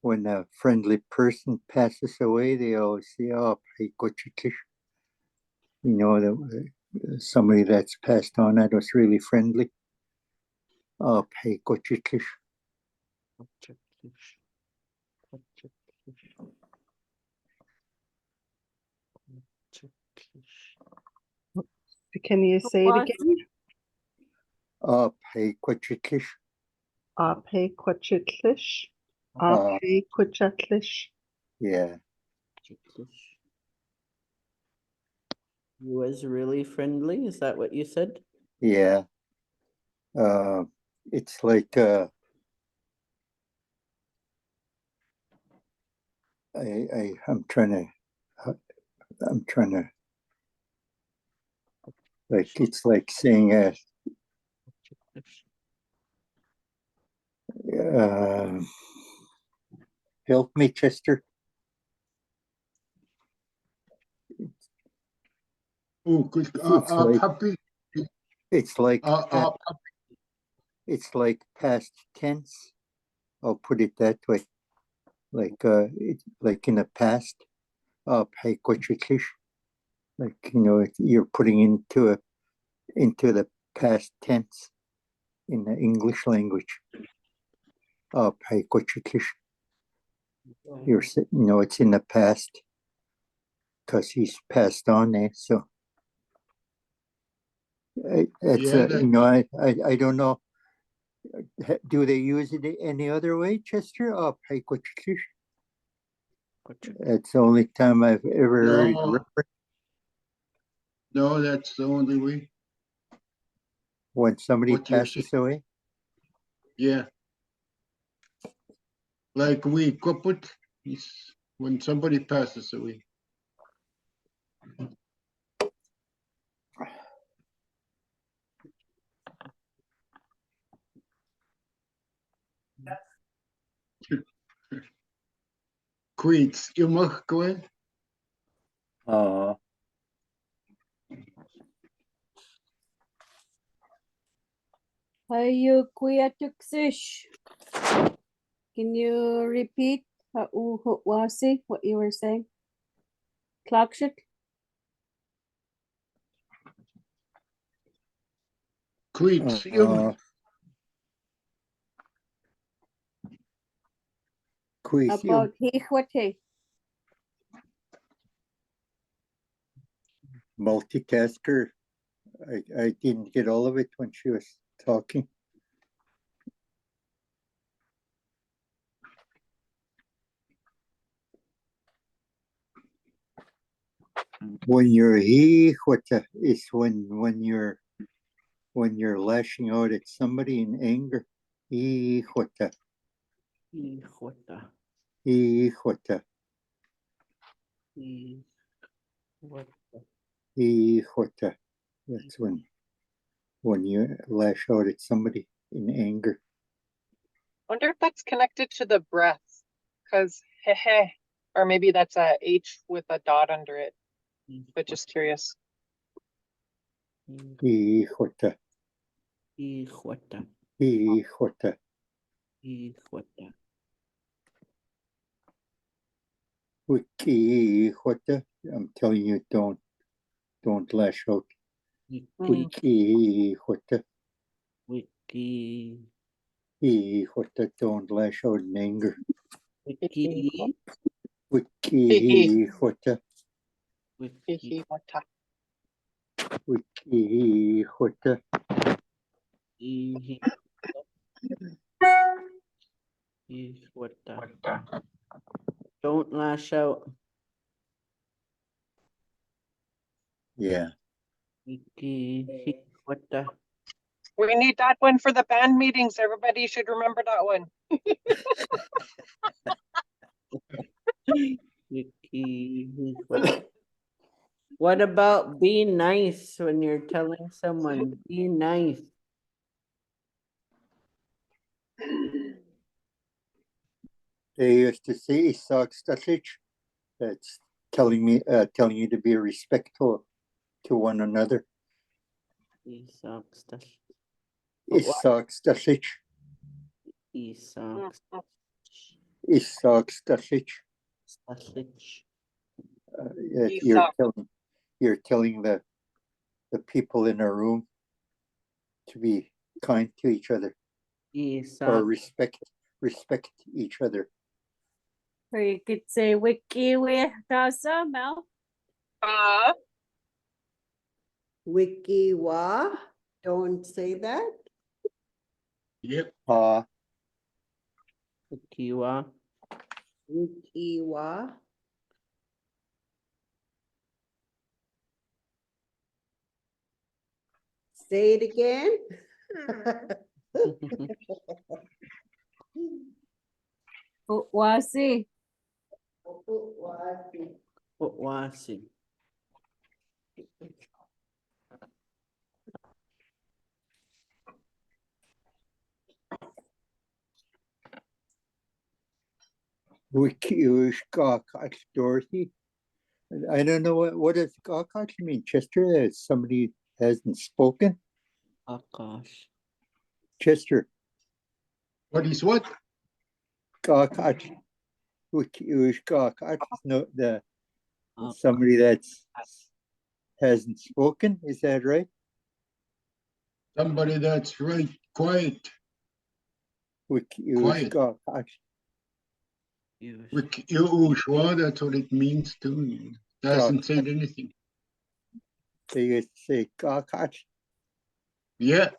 when a friendly person passes away, they always say, "Oh, you know, somebody that's passed on that was really friendly." Oh, Can you say it again? Apequachitlish. Apequachitlish. Apequachitlish. Yeah. He was really friendly. Is that what you said? Yeah. It's like I'm trying to like, it's like saying help me, Chester. It's like past tense. I'll put it that way. Like like in the past. Like, you know, you're putting into the past tense in the English language. You're, you know, it's in the past because he's passed on there. So it's you know, I don't know. Do they use it any other way, Chester? That's the only time I've ever heard. No, that's the only way. When somebody passes away? Yeah. Like we kaput is when somebody passes away. Queets, you mag go ahead. Hayukuyatukfish. Can you repeat what you were saying? Klakshit? Queets, About hihwate. Multitasker. I didn't get all of it when she was talking. When you're he hota is when you're lashing out at somebody in anger. He hota. Hijota. He hota. Hijota. He hota. That's when you lash out at somebody in anger. Wonder if that's connected to the breath, because hehe, or maybe that's a H with a dot under it. But just curious. Hijota. Hijota. Hijota. Hijota. Hijota. I'm telling you, don't lash out. Hijota. Wiki. Hijota. Don't lash out in anger. Wiki. Hijota. Hijota. Hijota. Hijota. Don't lash out. Yeah. Hijota. We need that one for the band meetings. Everybody should remember that one. What about be nice when you're telling someone? Be nice. They used to say "Isakstatlich." That's telling you to be respectful to one another. Isakstatlich. Isakstatlich. Isakstatlich. You're telling the people in a room to be kind to each other or respect each other. Or you could say wiki with Mel. Wiki wa? Don't say that. Yep. Wiki wa. Wiki wa. Say it again. Wasi. Wasi. Dorothy. I don't know what does Gawkach mean, Chester? That somebody hasn't spoken. Akash. Chester. What is what? Gawkach. No, somebody that's hasn't spoken. Is that right? Somebody that's right. Quiet. Quiet. That's what it means too. Doesn't say anything. They used to say Gawkach. Yeah.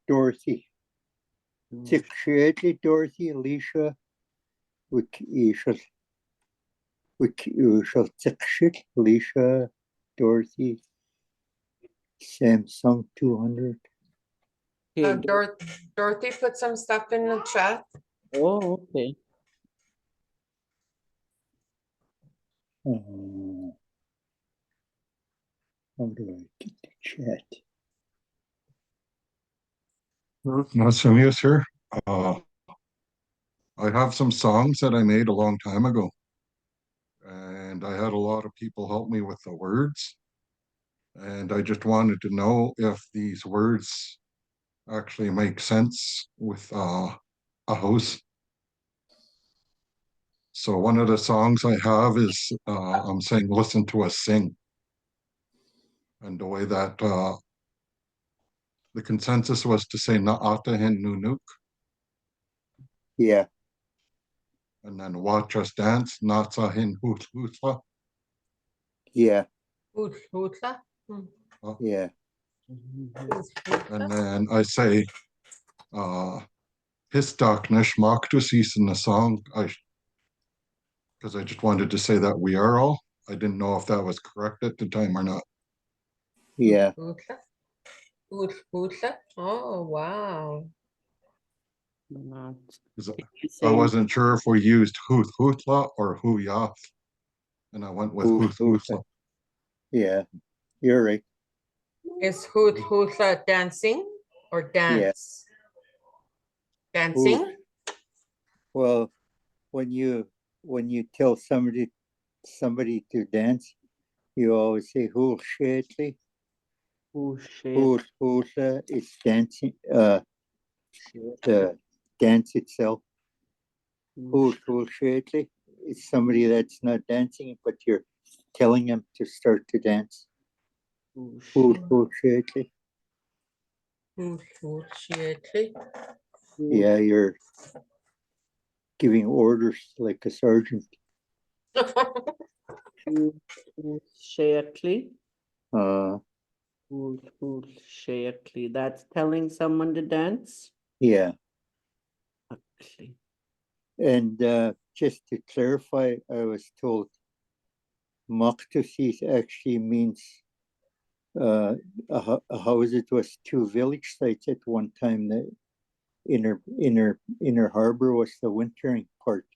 Dorothy. Dorothy, Alicia. Alicia, Dorothy. Samsung 200. Dorothy put some stuff in the chat. Oh, okay. How do I get the chat? Nasimius here. I have some songs that I made a long time ago. And I had a lot of people help me with the words. And I just wanted to know if these words actually make sense with a house. So one of the songs I have is I'm saying, listen to us sing. And the way that the consensus was to say Na'atahin Nunuk. Yeah. And then watch us dance, Natsahin Hutla. Yeah. Hutla? Yeah. And then I say, Histaknish Maktusis in the song. Because I just wanted to say that we are all. I didn't know if that was correct at the time or not. Yeah. Oh, wow. Not. 'Cause Can you I say wasn't sure if we used Huthla or Huyaf. And I went with Huthla. Yeah, you're right. Is Hutla dancing or dance? Dancing? Well, when you tell somebody to dance, you always say "Hul Shetli." Hulsa is dancing. The dance itself. Hul Shetli is somebody that's not dancing, but you're telling them to start to dance. Hul Shetli. Yeah, you're giving orders like a sergeant. Shayakli? Uh, Shayakli. That's telling someone to dance? yeah. Okay. And just to clarify, I was told Maktusis actually means a house. It was two village sites at one time. The inner harbor was the wintering part,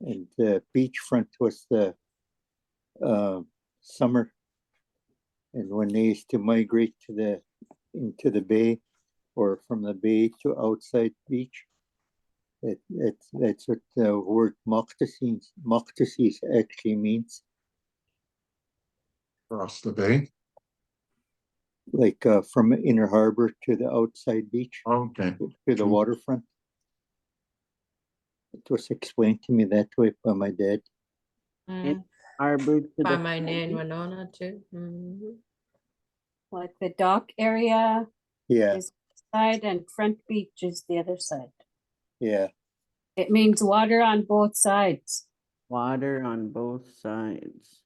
and the beachfront was the summer. And when they used to migrate into the bay, or from the bay to outside beach, that's what the word Maktusis actually means. Across the bay? Like from inner harbor to the outside beach. Okay. To the waterfront. It was explained to me that way by my dad. Harbor to By the my name, Winona, too. Like the dock area Yeah. is side and front beach is the other side. Yeah. It means water on both sides. Water on both sides.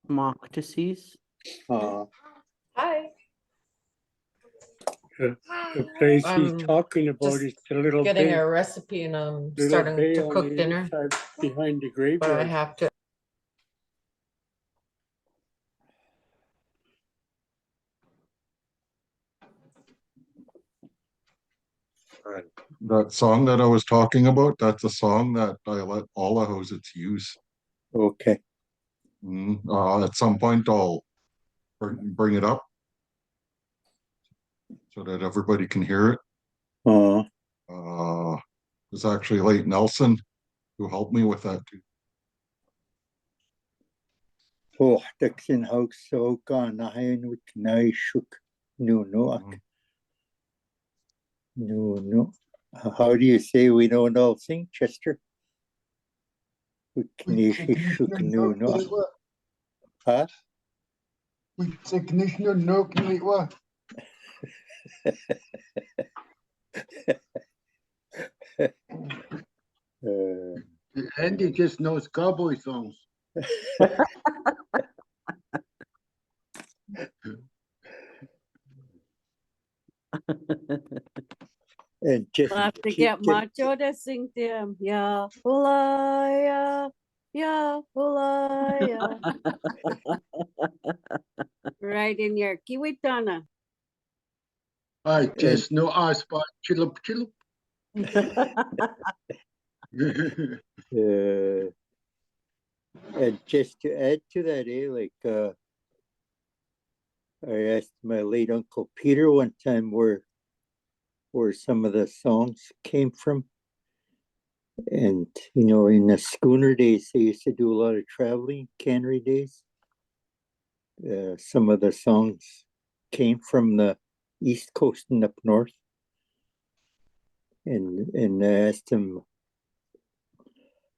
Moctases. Hi. The place he's talking about just is the little getting bay. a recipe and I'm Little starting bay to on cook the dinner. inside behind the But I graveyard. have to. That song that I was talking about, that's a song that I let all the houses use. Okay. At some point, I'll bring it up so that everybody can hear it. It's actually late Nelson who helped me with that too. Oh, Dixon House so gone. I would know shook. No. No. How do you say we don't all sing, Chester? We can shook no. Huh? We say Commissioner no can we what? Andy just knows cowboy songs. And just We'll have to get Macho to sing to him. Yeah, hula, yeah, hula, right in your Kiwitana. I just know I spot chillup. And just to add to that, I asked my late Uncle Peter one time where some of the songs came from. And, in the schooner days, they used to do a lot of traveling, cannery days. Some of the songs came from the East Coast and up north. And I asked him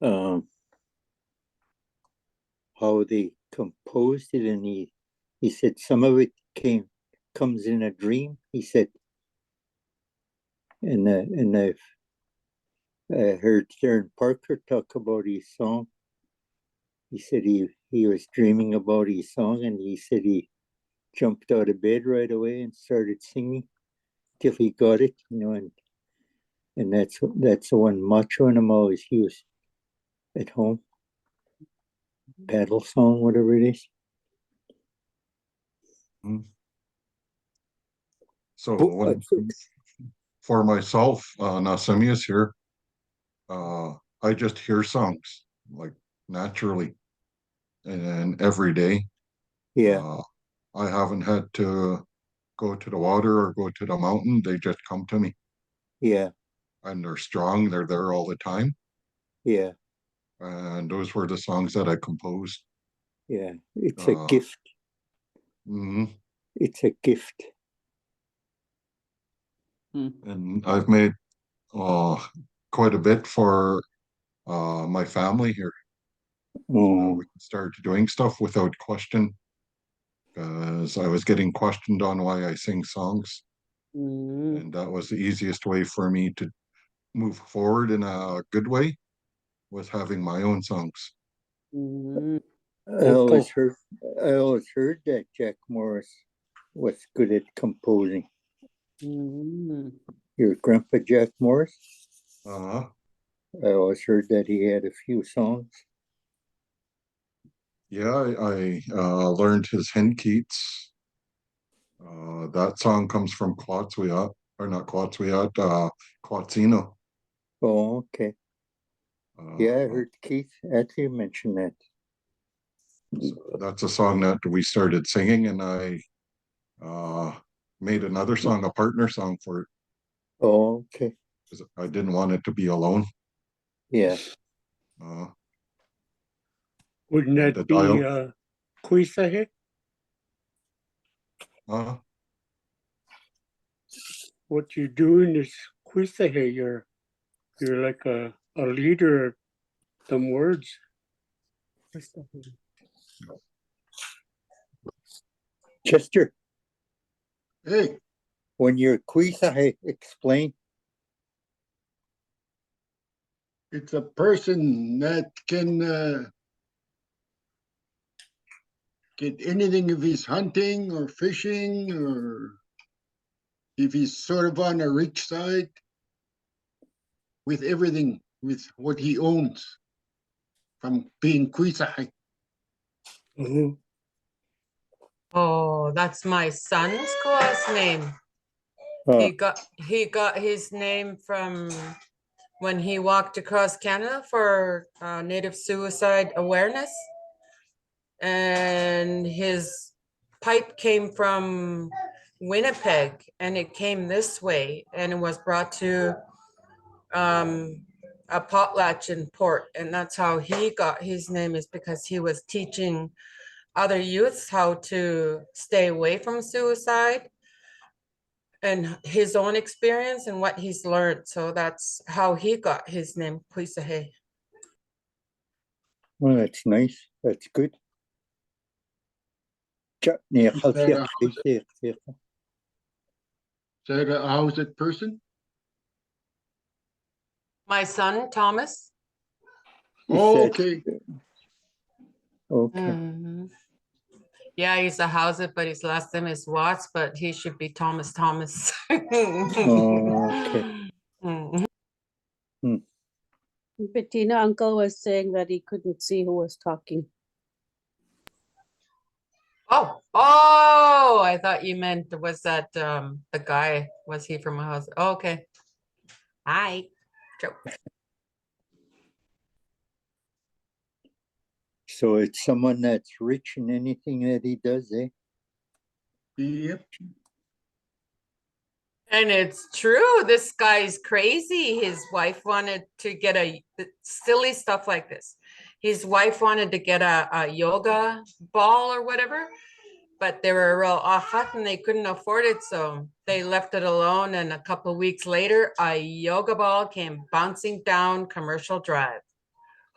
how they composed it, and he said some of it comes in a dream. He said, and I heard Karen Parker talk about his song. He said he was dreaming about his song, and he said he jumped out of bed right away and started singing till he got it, and that's the one Macho and him always use at home. Paddle song, whatever it is. So for myself, Nasimius here, I just hear songs like naturally and every day. Yeah. I haven't had to go to the water or go to the mountain. They just come to me. Yeah. And they're strong. They're there all the time. Yeah. And those were the songs that I composed. Yeah. It's a gift. It's a gift. And I've made quite a bit for my family here. So we started doing stuff without question, because I was getting questioned on why I sing songs. And that was the easiest way for me to move forward in a good way, was having my own songs. I always heard that Jack Morris was good at composing. Your grandpa Jack Morris? I always heard that he had a few songs. Yeah, I learned his Henkeats. That song comes from Quatswiat, or not Quatswiat, Quatsino. Oh, okay. Yeah, I heard Keith actually mention that. So that's a song that we started singing, and I made another song, a partner song for it. Oh, okay. Because I didn't want it to be alone. Yeah. Wouldn't that be Quisahe? What you're doing is Quisahe. You're like a leader of some words. Chester. Hey. When you're Quisahe, explain. It's a person that can get anything if he's hunting or fishing, or if he's sort of on the rich side, with everything, with what he owns from being Quisahe. Oh, that's my son's class name. He got his name from when he walked across Canada for Native suicide awareness. And his pipe came from Winnipeg, and it came this way, and it was brought to a potlatch in Port, and that's how he got his name, is because he was teaching other youths how to stay away from suicide and his own experience and what he's learned. So that's how he got his name, Quisahe. Well, that's nice. That's good. Is that a how's it person? My son, Thomas. Oh, okay. Okay. Yeah, he's a Hauser, but his last name is Watts, but he should be Thomas. Okay. Bettina, uncle was saying that he couldn't see who was talking. Oh, I thought you meant, was that the guy, was he from a house? Oh, okay. Hi. Joe. So it's someone that's rich in anything that he does, eh? Yep. And it's true. This guy's crazy. His wife wanted to get silly stuff like this. His wife wanted to get a yoga ball or whatever, but they were real off and they couldn't afford it. So they left it alone. And a couple of weeks later, a yoga ball came bouncing down Commercial Drive.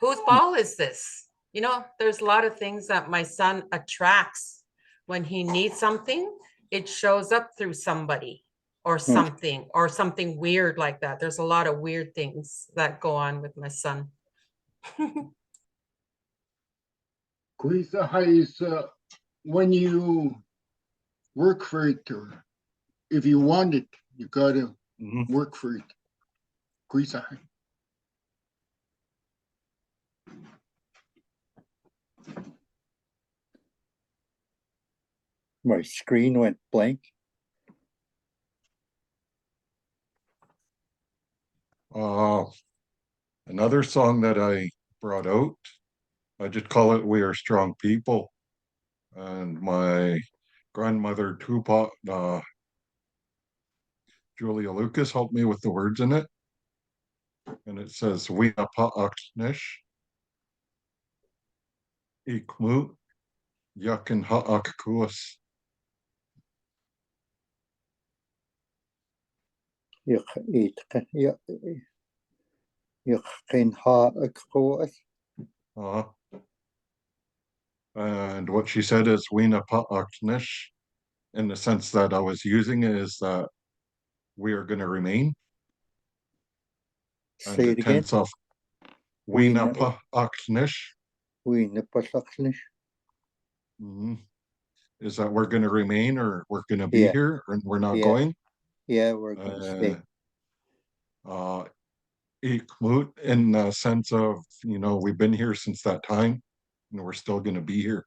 Whose ball is this? You know, there's a lot of things that my son attracts. When he needs something, it shows up through somebody or something weird like that. There's a lot of weird things that go on with my son. Quisahe is when you work for it, or if you want it, You gotta work for it. Kuisa. My screen went blank. Another song that I brought out, I just call it "We Are Strong People," and my grandmother Tupac, Julia Lucas, helped me with the words in it, and it says "We Apa'aknish Ikmu Yakin Ha'akkuas." And what she said is "Wina Pa'aknish," in the sense that I was using it is that we are going to remain. And Say the it again. tense of Wina Pa'aknish is that we're going to remain, or we're going to be here, and we're not going. Yeah, we're going to stay. Ikmut, in the sense of, we've been here since that time, and we're still going to be here.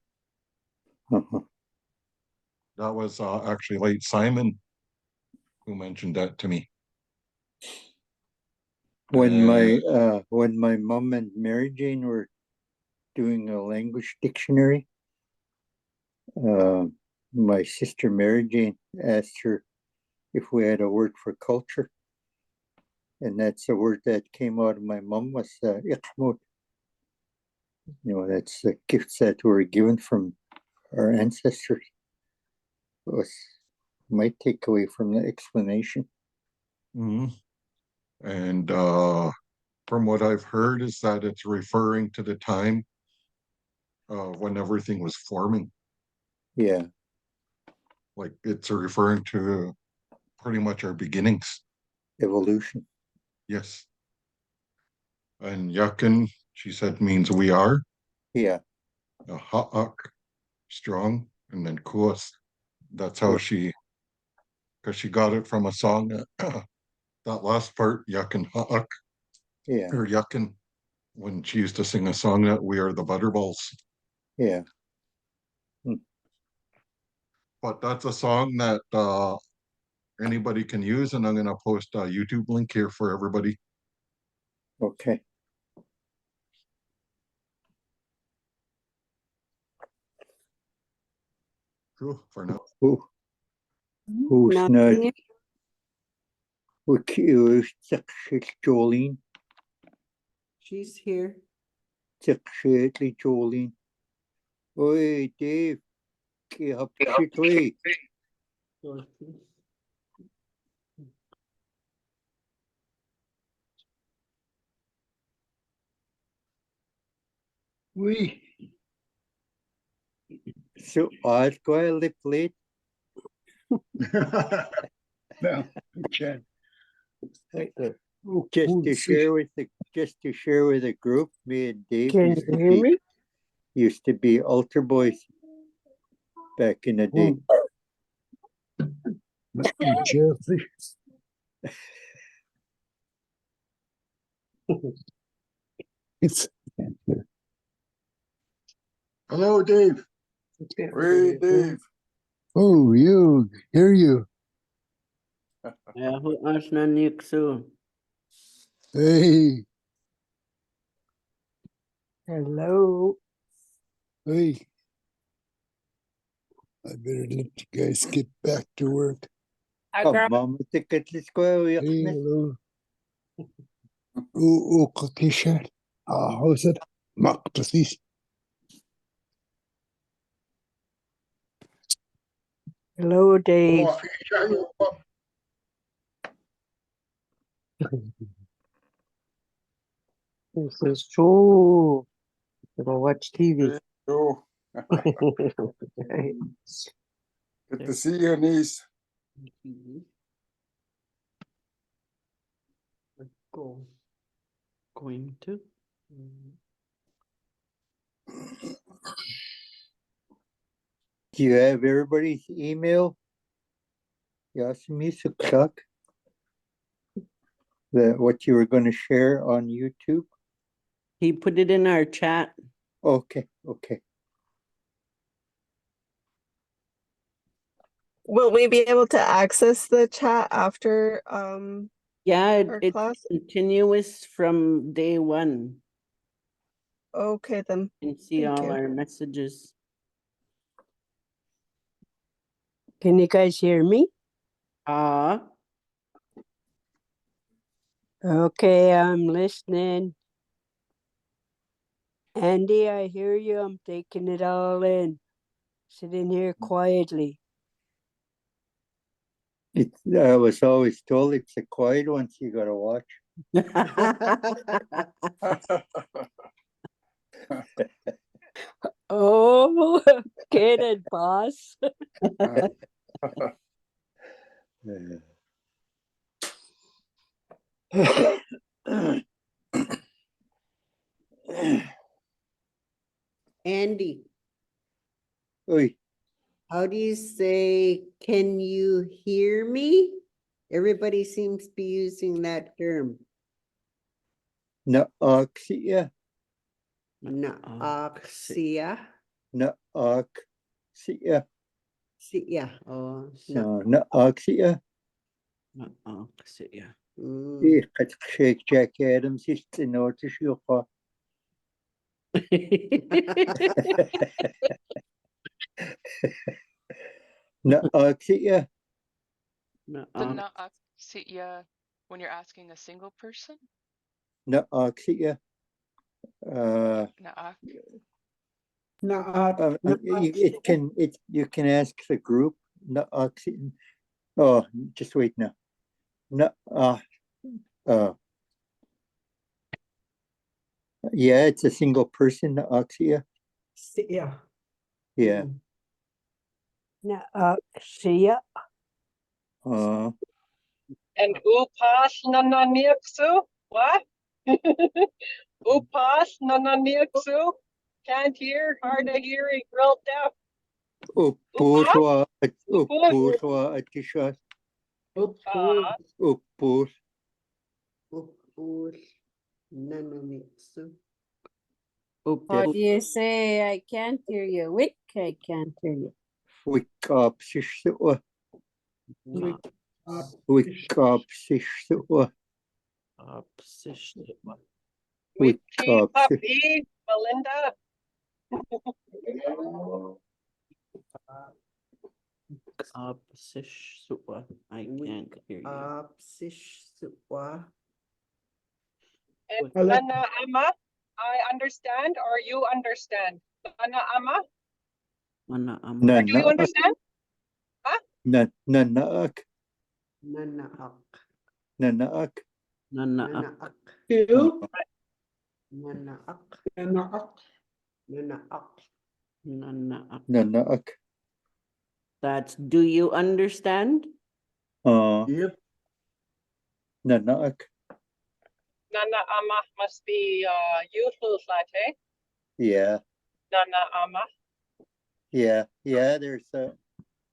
That was actually late Simon who mentioned that to me. When my mom and Mary Jane were doing a language dictionary, my sister Mary Jane asked her if we had a word for culture, and that's a word that came out of my mom was iqmut. That's the gifts that were given from our ancestors. It was my takeaway from the explanation. And from what I've heard is that it's referring to the time when everything was forming. Yeah. Like it's referring to pretty much our beginnings. Evolution. Yes. And yakin, she said, means we are. Yeah. Ha'ak, strong, and then kuas. That's how because she got it from a song, that last part, yakin ha'ak. Yeah. Or yakin, when she used to sing a song that we are the Butterballs. Yeah. But that's a song that anybody can use, and I'm going to post a YouTube link here for everybody. Okay. Cool, for now. Who's not? Who's Jolene? She's here. Jolene. Oi, Dave. Hapshitli. Oui. So I'll go a lip late. No, okay. Just to share with the group, me and Dave Can you hear me? Used to be altar boys back in the day. Jeffrey. Hello, Dave. Hey, Dave. Oh, you, hear you. Yeah, who asked na Nixu? Hey, Hello. hey. I better let you guys get back to work. Mama, let's go. Hey, hello. Oh, Kakisha. How's it? Maktasis. Hello, Dave. This is true. Gonna watch TV. Oh, good to see you, niece. Going to. Do you have everybody's email? Yasumi Suksak. what you were going to share on YouTube? He put it in our chat. Okay, okay. Will we be able to access the chat after Yeah, our it's class? continuous from day one. Okay then. You can see Thank all you. our messages. Can you guys hear me? Okay, I'm listening. Andy, I hear you. I'm taking it all in. Sitting here quietly. I was always told it's a quiet one, so you got to watch. Oh, get it, boss. Andy, Oi, how do you say, can you hear me? Everybody seems to be using that term. Naaxia, Naaxia. Naaxia. Yeah. Oh, So Naaxia. Naaxia. قد شيك Jack Adams يستنوتش يقع. Naaxia. The Naaxia, when you're asking a single person? Naaxia. Naak. You can ask the group. Naaxia. Oh, just wait now. Yeah, it's a single person, Naaxia. Yeah. Yeah. Naaxia. And upas nananirksu? What? Upas nananirksu? Can't hear, hard of hearing, real deaf. Uppåswa Atisha. Uppås. What do you say? I can't hear you. Wick, I can't hear you. Wikapsishwa. Witchy puppy, Melinda. I can't hear you. And Nana Ama, I understand or you understand? Nana Ama, or do you understand? Huh? Nanaak. Nanaak. Nanaak. That's, do you understand? Yep. Nanaak. Nana Ama must be youthful latte. Yeah. Nana Ama. Yeah. There's a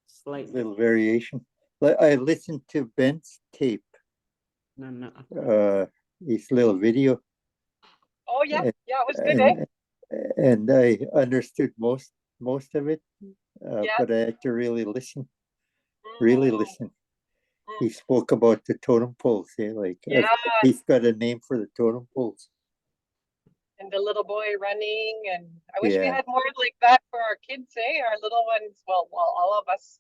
slight little variation. I listened to Ben's tape. His little video. Oh yeah, it was good, eh? And I understood most of it, Yeah. but I had to really listen. He spoke about the totem poles. He's got a name for the totem poles. And the little boy running, and I wish we had more like that for our kids, eh? Our little ones, well, all of us.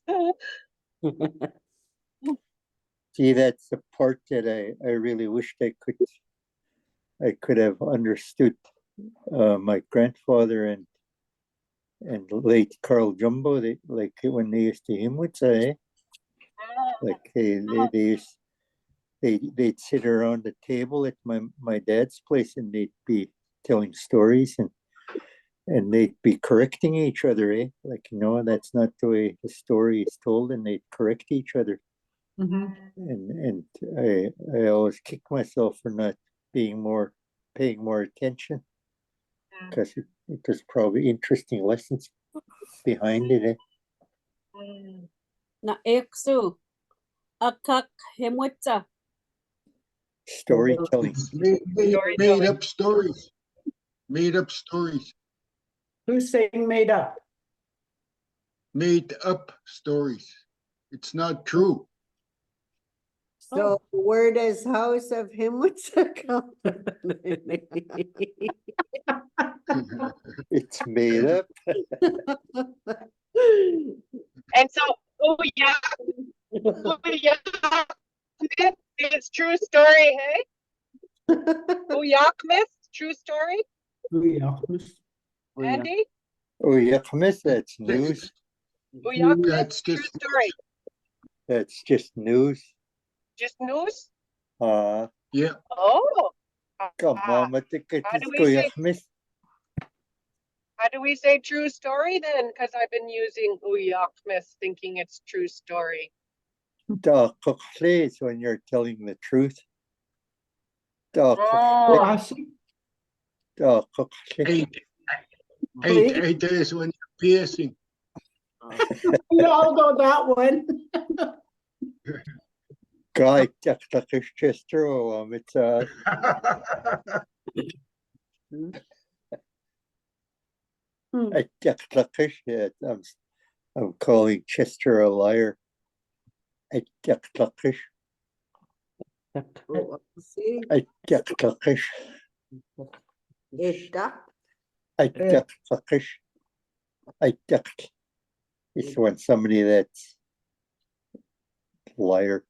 See, that's the part that I really wished I could have understood. My grandfather and late Carl Jumbo, when they used to hymn with say, they'd sit around the table at my dad's place, and they'd be telling stories, and they'd be correcting each other, eh? That's not the way the story is told, and they'd correct each other. And I always kick myself for not paying more attention, because it was probably interesting lessons behind it, eh? Na eksu. Akak hemwitsa. Storytelling. It's made up stories. Made up stories. Who's saying made up? Made up stories. It's not true. So where does House of Himwits come? It's made up. And so, oh yeah, it's true story, hey? Uyak myth, true story, Andy? Oh, yeah, that's news. Uyak myth, That's true just story. That's just news. Just news? Yeah. Oh. Come on, How do we say true story then? Because I've been using Uyak myth thinking it's true story. Is when you're telling the truth. Oh. Eight days when you're piercing. We all know that one. Guy, is just true. It's I'm calling Chester a liar. See? It's when somebody that's liar.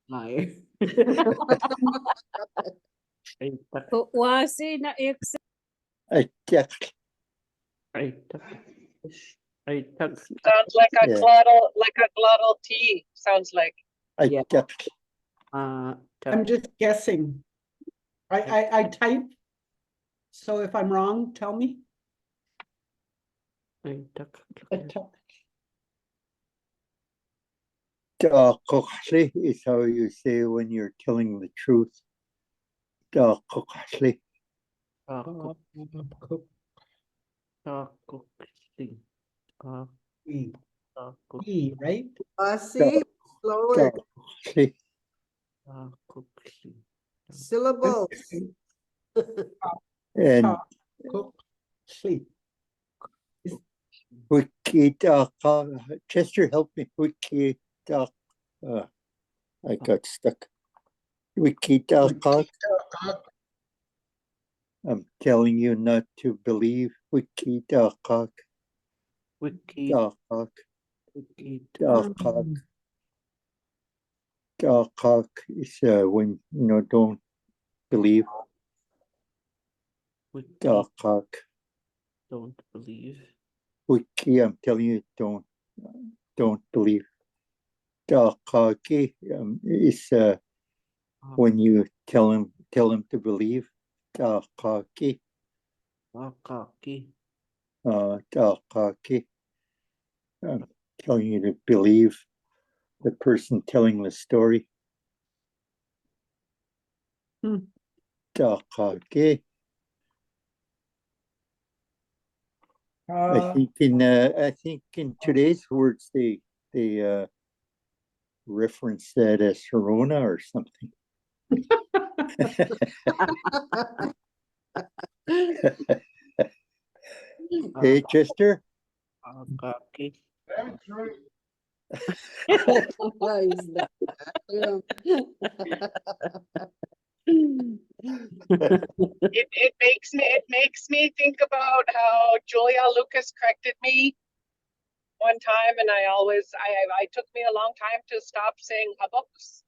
Liar. But wasi na ex. Sounds like a glottal T. Sounds like. I'm just guessing. I type. So if I'm wrong, tell me. Is how you say when you're telling the truth. Right? See? Slower. Syllables. And sleep. Chester, help me. I got stuck. I'm telling you not to believe. Wiki-talk. Talk is when don't believe. Talk. Don't believe. Wiki, I'm telling you, don't believe. Talk is when you tell him to believe. Talk. I'm telling you to believe the person telling the story. I think in today's words they reference that as Sharona or something. Hey, Chester. It makes me think about how Julia Lucas corrected me one time, and I took me a long time to stop saying hubbooks.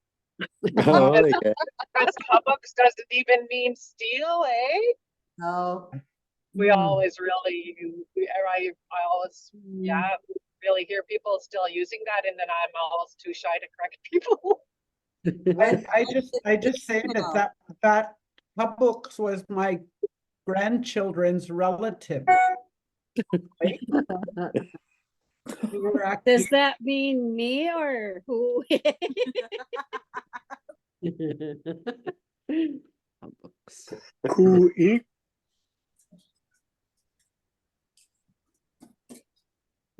Oh, yeah. Because hubbooks doesn't even mean steal, eh? No. We always really, I always, really hear people still using that, and then I'm always too shy to correct people. I just say that hubbooks was my grandchildren's relative. Right? Does that mean me or who? Who is?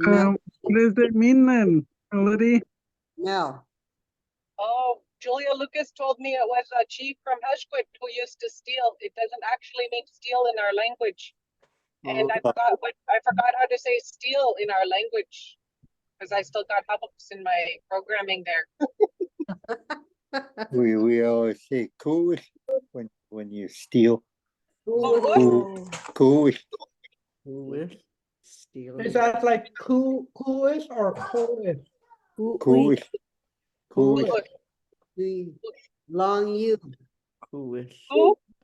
What does it mean then, Melody? No. Oh, Julia Lucas told me it was a chief from Hushquit who used to steal. It doesn't actually mean steal in our language. And I forgot how to say steal in our language because I still got hubbups in my programming there. We always say cool when you steal. What? Cool. Steal. Is that like coolish or coolish? Cool. Cool. The long U. Coolish.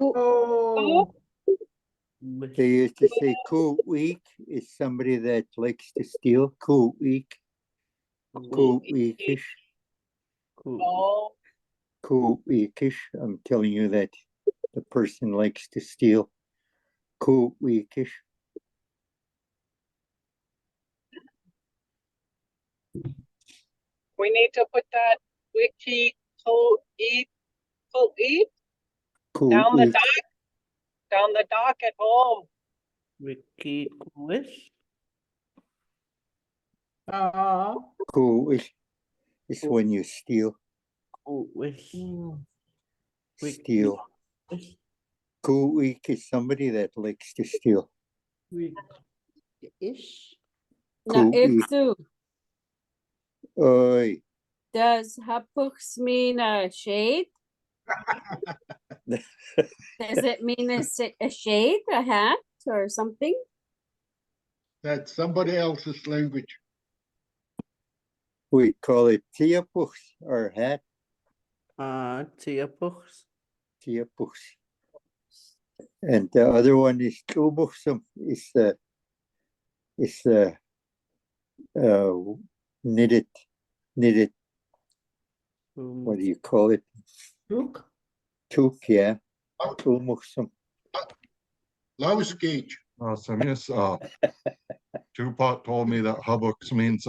Oh. They used to say cool week is somebody that likes to steal. Cool week. Cool weekish. Oh. Cool weekish. I'm telling you that the person likes to steal. Cool weekish. We need to put that wiki Cool down the week. dock at home. Wiki coolish. Cool week is when you steal. Coolish. Steal. Cool week is somebody that likes to steal. Ish. Cool Now, if week. so, Oi. does hapuks mean a shade? Does it mean a shade, a hat, or something? That's somebody else's language. We call it tiapuchs or hat. Tiapuchs. Tiapuchs. And the other one is tubuchsum. Is knitted. What do you call it? Took. Took, yeah. Tubuchsum. Louse gauge. Samius, Tupac told me that hubbocks means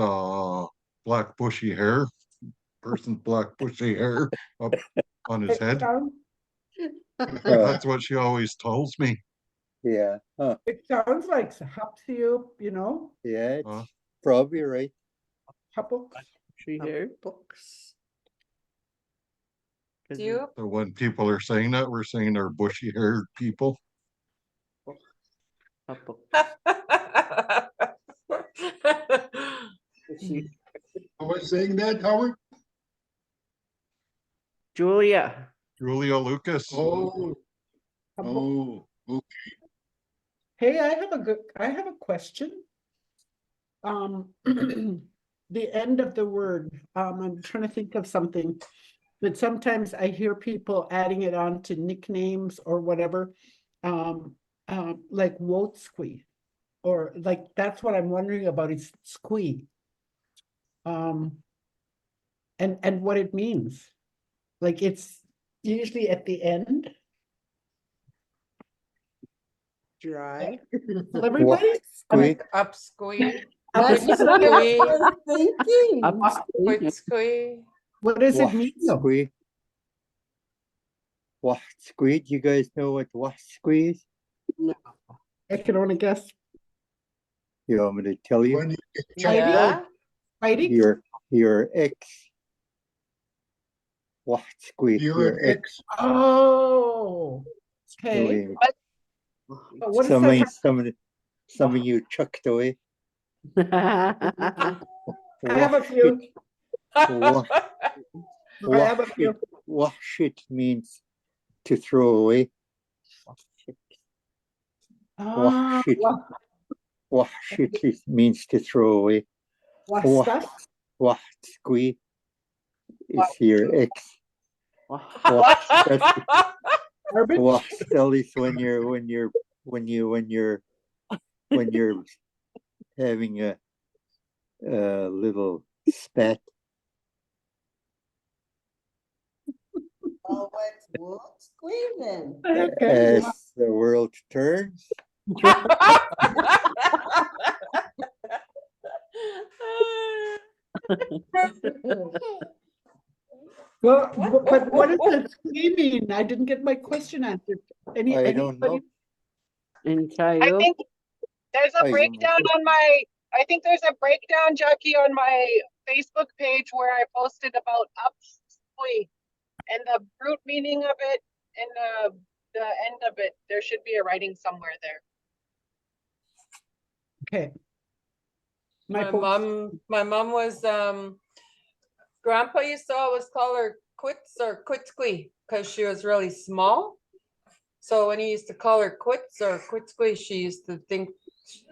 black bushy hair. Person's black bushy hair up on his head. That's what she always tells me. Yeah. Huh. It sounds like hapsiu, you know? Yeah, it's probably right. Hapuk. She hair books. You? So when people are saying that, we're saying they're bushy haired people. Who was saying that, Howard? Julia. Julia Lucas. Oh. Oh, okay. Hey, I have a question. The end of the word. I'm trying to think of something, but sometimes I hear people adding it on to nicknames or whatever, like Wotsqui, or like that's what I'm wondering about is squee. And what it means. Like it's usually at the end. Dry. Well, everybody? Squeak. Up squee. That's Quit what I squee. was thinking. Quit squee. What does it mean though? Squeak. What squeak? You guys know what squeak is? No. I can only guess. You want me to tell you? Yeah. Fighting? Your ex. What squeak? Your ex. Oh. Okay. What is that? Some of you chucked away. I have a few. Wash it means to throw away. Wash it means to throw away. What squeak is your ex. Wash is when you're having a little spat. Oh, what's squealing? As the world turns. Well, but what does the squee mean? I didn't get my question answered. I don't know. I think there's a breakdown on my, I think there's a breakdown, Jackie, on my Facebook page where I posted about up squee. And the root meaning of it and the end of it, there should be a writing somewhere there. Okay. My mom was grandpa used to always call her Quits or Quitsquee because she was really small. So when he used to call her Quits or Quitsquee, she used to think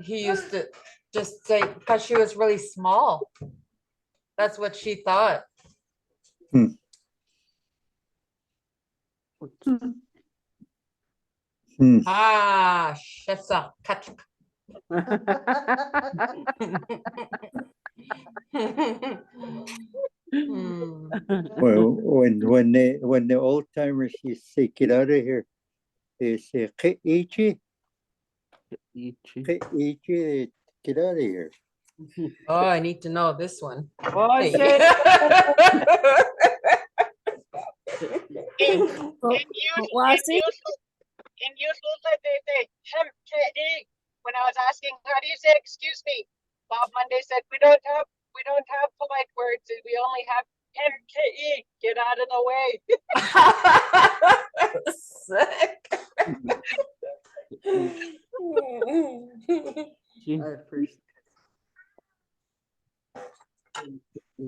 he used to just say because she was really small. That's what she thought. Ah, shesa kat. Well, when the old timers used to say get out of here, they say Ichi, get out of here. Oh, I need to know this one. Oh, Hey. shit. In Wasi? usual, they say hem when I was asking how do you say excuse me, Bob Monday said we don't have polite words, we only have hem get out of the way. Sick. Our first.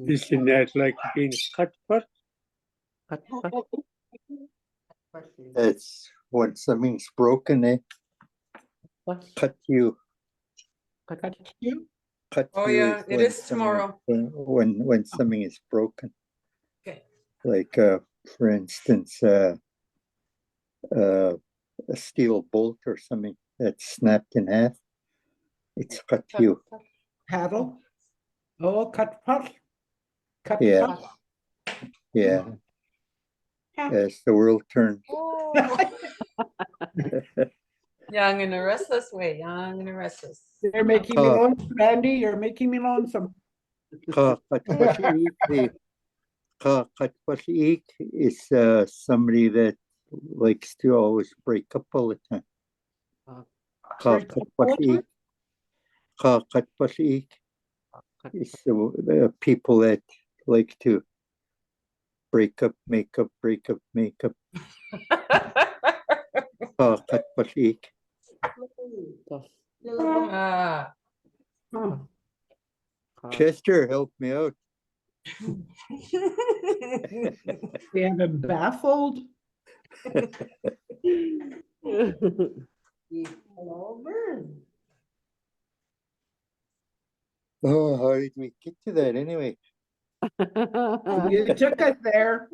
Isn't that like being cut? That's when something's broken, eh? Cut you. Cut you? Cut Oh, you yeah, it when is something- tomorrow. When something is broken. Okay. Like for instance, a steel bolt or something that's snapped in half. It's cut you. Paddle? Oh, cut putt? Cut Yeah. putt? Yeah. As the world turns. Young in a restless way. Young and restless. You're making me lonesome, Randy. You're making me lonesome. Katwasik is somebody that likes to always break up all the time. Katwasik is people that like to break up, make up, break up, make up. Katwasik. Chester, help me out. They have him baffled. Oh, how did we get to that anyway? You took us there.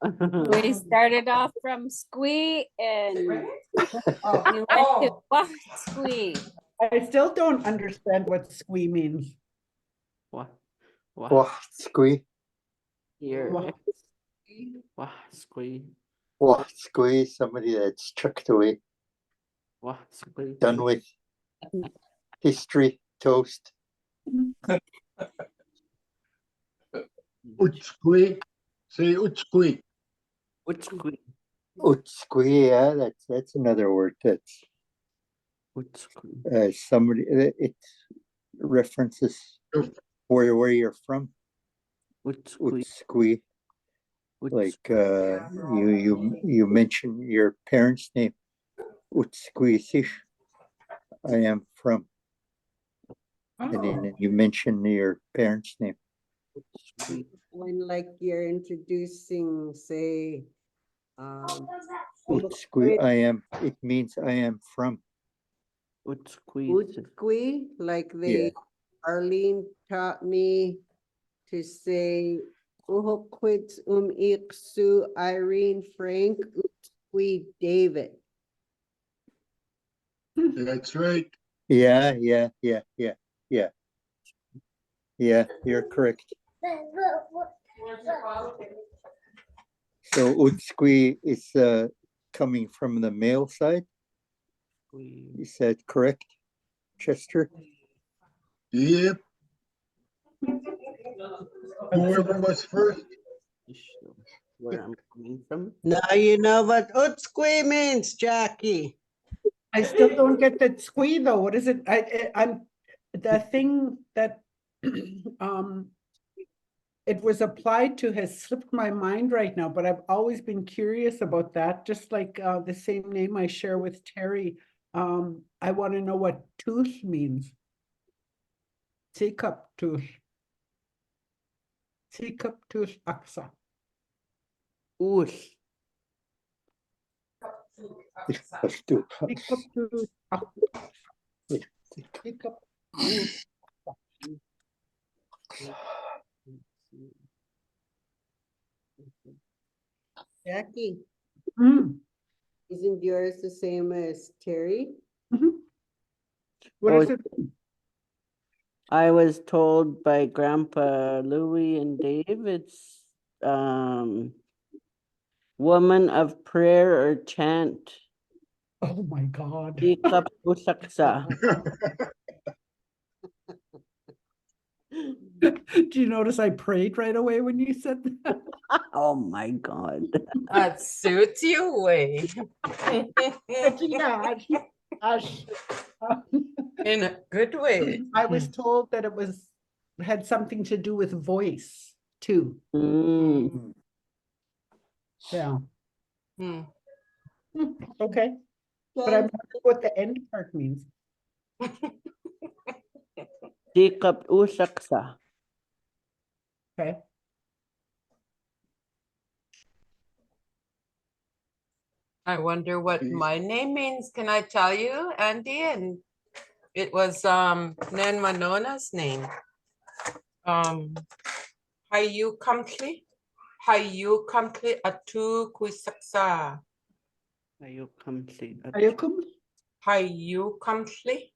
We started off from squee and we went to what squee. I still don't understand what squee means. What? Squee. Here. What squee? Squee, somebody that's chucked away. What squee? Done with. History, toast. Utskui. Say utskui. Utskui. Utskui, yeah, that's another word that's somebody it references where you're from. Utskui. Like you mention your parents' name. Utskui I am from. And then you mention your parents' name. When like you're introducing, say, Utskui, I am. It means I am from. Utskui, like they, Arlene taught me to say, Uhokwits Iksu Irene Frank Utskui David. That's right. Yeah, you're correct. So Utskui is coming from the male side. Is that correct, Chester? Yep. Whoever was first. Where I'm coming from. Now you know what Utskui means, Jackie. I still don't get that squee though. What is it? I'm the thing that it was applied to has slipped my mind right now, but I've always been curious about that, just like the same name I share with Terry. I want to know what tooth means. Teacup tooth. Teacup tooth aksa. Oosh. Teacup tooth aksa. Teacup tooth. Jackie, Mm. isn't yours the same as Terry? What Oh, is it? I was told by Grandpa Louie and Dave it's woman of prayer or chant. Oh my God. Teacup usaksa. Do you notice I prayed right away when you said that? Oh my God. That suits you way. Yeah, In a good way. I was told that it was had something to do with voice too. Mm. Yeah. Hmm. Okay. But I'm wondering what the end part means. Teacup usaksa. Okay. I wonder what my name means. Can I tell you, Andy? And it was Nan Manona's name. Hayu Kamkli. Hayu Kamkli Atu Kuisaksa. Hayu Kamkli. Hayu Kamkli.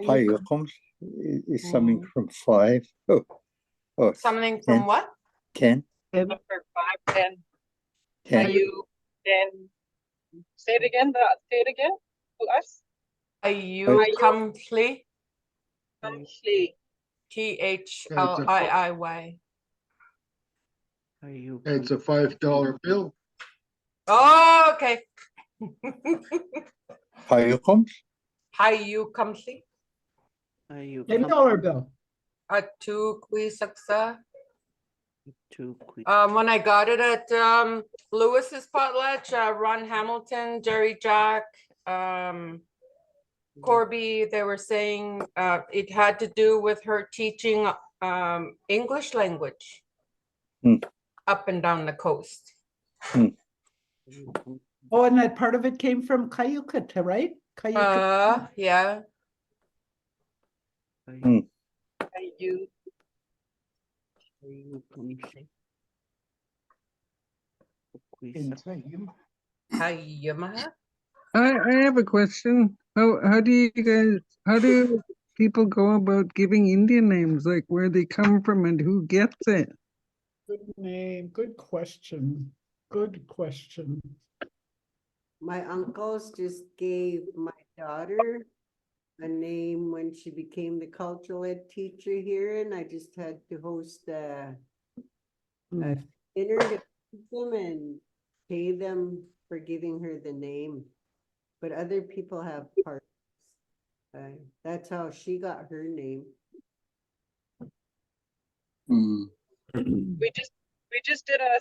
Hayu comes is something from 5. Oh, Something 10. from what? 10. Number 5, 10. 10. Are you then? Say it again. Say it again to us. Hayu Kamkli. Kamkli. THLIIY. It's a $5 bill. Oh, okay. Hayu comes? Hayu Kamkli. $10 bill. Atu Kuisaksa. When I got it at Lewis's potlatch, Ron Hamilton, Jerry Jack, Corby, they were saying it had to do with her teaching English language up and down the coast. Oh, and that part of it came from Kayukata, right? Yeah. I have a question. How do people go about giving Indian names, like where they come from and who gets it? Good name. Good question. Good question. My uncles just gave my daughter a name when she became the cultural ed teacher here, and I just had to host a dinner to them and pay them for giving her the name. But other people have parts. That's how she got her name. We just did a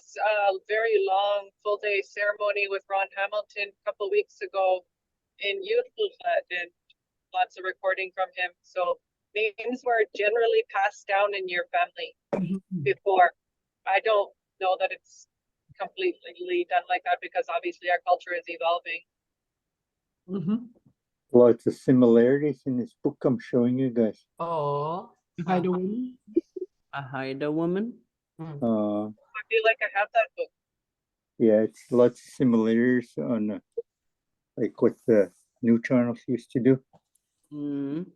very long full day ceremony with Ron Hamilton a couple weeks ago in Youthfulflat, and lots of recording from him. So names were generally passed down in your family before. I don't know that it's completely done like that because obviously our culture is evolving. Lots of similarities in this book I'm showing you guys. Oh. Haida woman? A Haida woman? I feel like I have that book. Yeah, it's lots of similarities on like what the new channels used to do. Can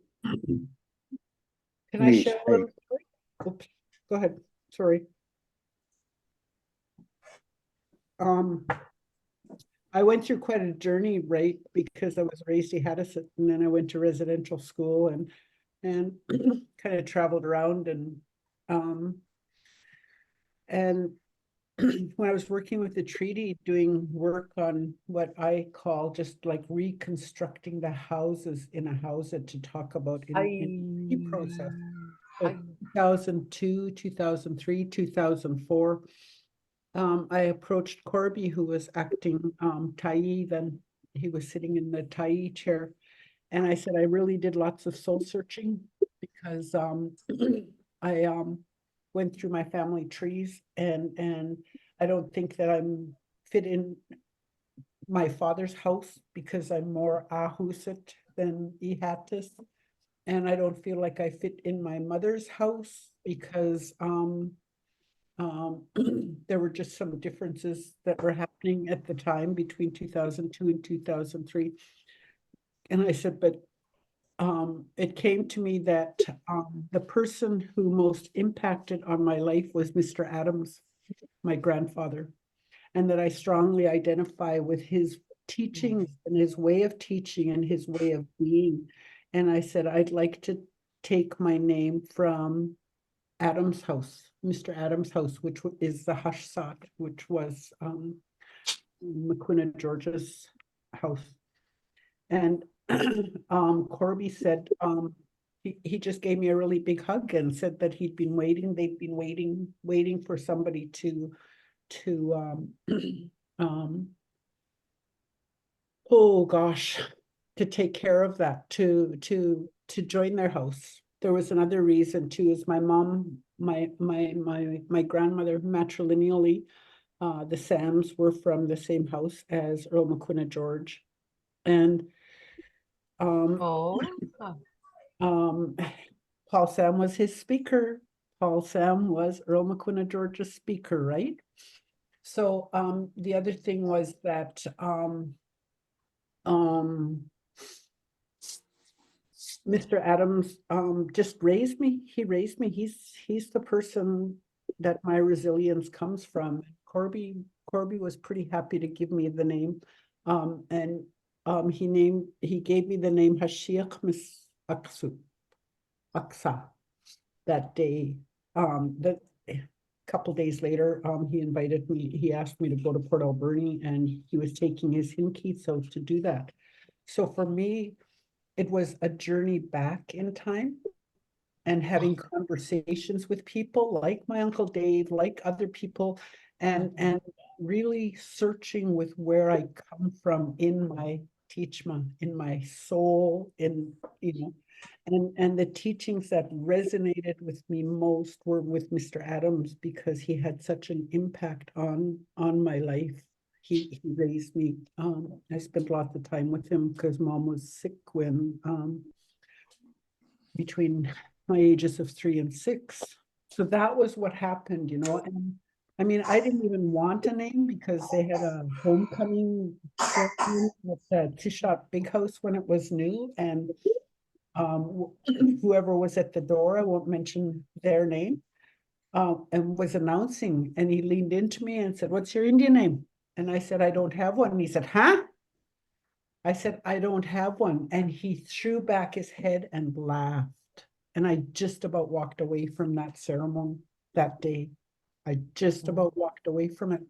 I share a little story? Oops, go ahead. Sorry. I went through quite a journey, right? Because I was raised in Haddisset, and then I went to residential school and kind of traveled around and when I was working with the treaty, doing work on what I call just like reconstructing the houses in a house to talk about in the process. 2002, 2003, 2004. I approached Corby, who was acting Tyee then. He was sitting in the Tyee chair. And I said, I really did lots of soul searching because I went through my family trees and I don't think that I'm fit in my father's house because I'm more Ahusit than Ihatis. And I don't feel like I fit in my mother's house because there were just some differences that were happening at the time between 2002 and 2003. And I said, but it came to me that the person who most impacted on my life was Mr. Adams, my grandfather, and that I strongly identify with his teachings and his way of teaching and his way of being. And I said, I'd like to take my name from Adams House, Mr. Adams House, which is the Hushsat, which was McQueen George's house. And Corby said, he just gave me a really big hug and said that they'd been waiting for somebody to oh gosh, to take care of that, to join their house. There was another reason too, is my mom, my grandmother matrilineally, the Sams were from the same house as Earl McQueen George. And Paul Sam was his speaker. Paul Sam was Earl McQueen George's speaker, right? So the other thing was that Mr. Adams just raised me. He raised me. He's the person that my resilience comes from. Corby was pretty happy to give me the name. And he gave me the name Hashiach Mis Aksa that day. That a couple days later, he asked me to go to Port Alberni, and he was taking his Hinkies out to do that. So for me, it was a journey back in time and having conversations with people like my Uncle Dave, like other people, and really searching with where I come from in my teachma, in my soul, and the teachings that resonated with me most were with Mr. Adams because he had such an impact on my life. He raised me. I spent lots of time with him because mom was sick when between my ages of 3 and 6. So that was what happened, and I mean, I didn't even want a name because they had a homecoming ceremony at the Tishat Big House when it was new, and whoever was at the door, I won't mention their name, and was announcing, and he leaned into me and said, "What's your Indian name?" And I said, "I don't have one." And he said, "Huh?" I said, "I don't have one." And he threw back his head and laughed. And I just about walked away from that ceremony that day. I just about walked away from it.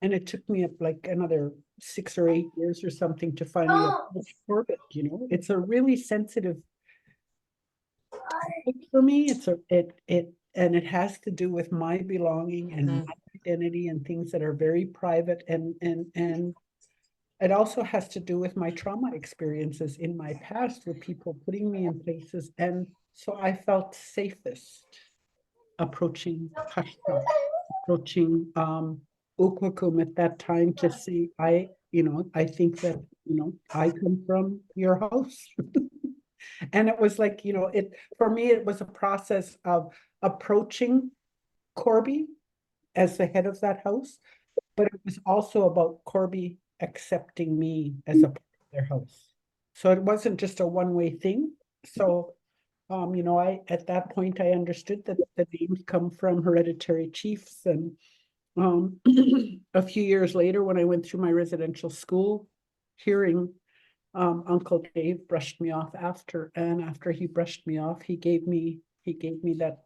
And it took me like another 6 or 8 years or something to finally approach Corbett, It's a really sensitive topic for me. And it has to do with my belonging and my identity and things that are very private, and it also has to do with my trauma experiences in my past with people putting me in places. And so I felt safest approaching Hashka, approaching Ukwakum at that time to say, I think that, I come from your house. And it was like, for me, it was a process of approaching Corby as the head of that house, but it was also about Corby accepting me as a part of their house. So it wasn't just a one-way thing. So, at that point, I understood that the names come from hereditary chiefs. And a few years later, when I went through my residential school, hearing Uncle Dave brushed me off after he brushed me off, he gave me that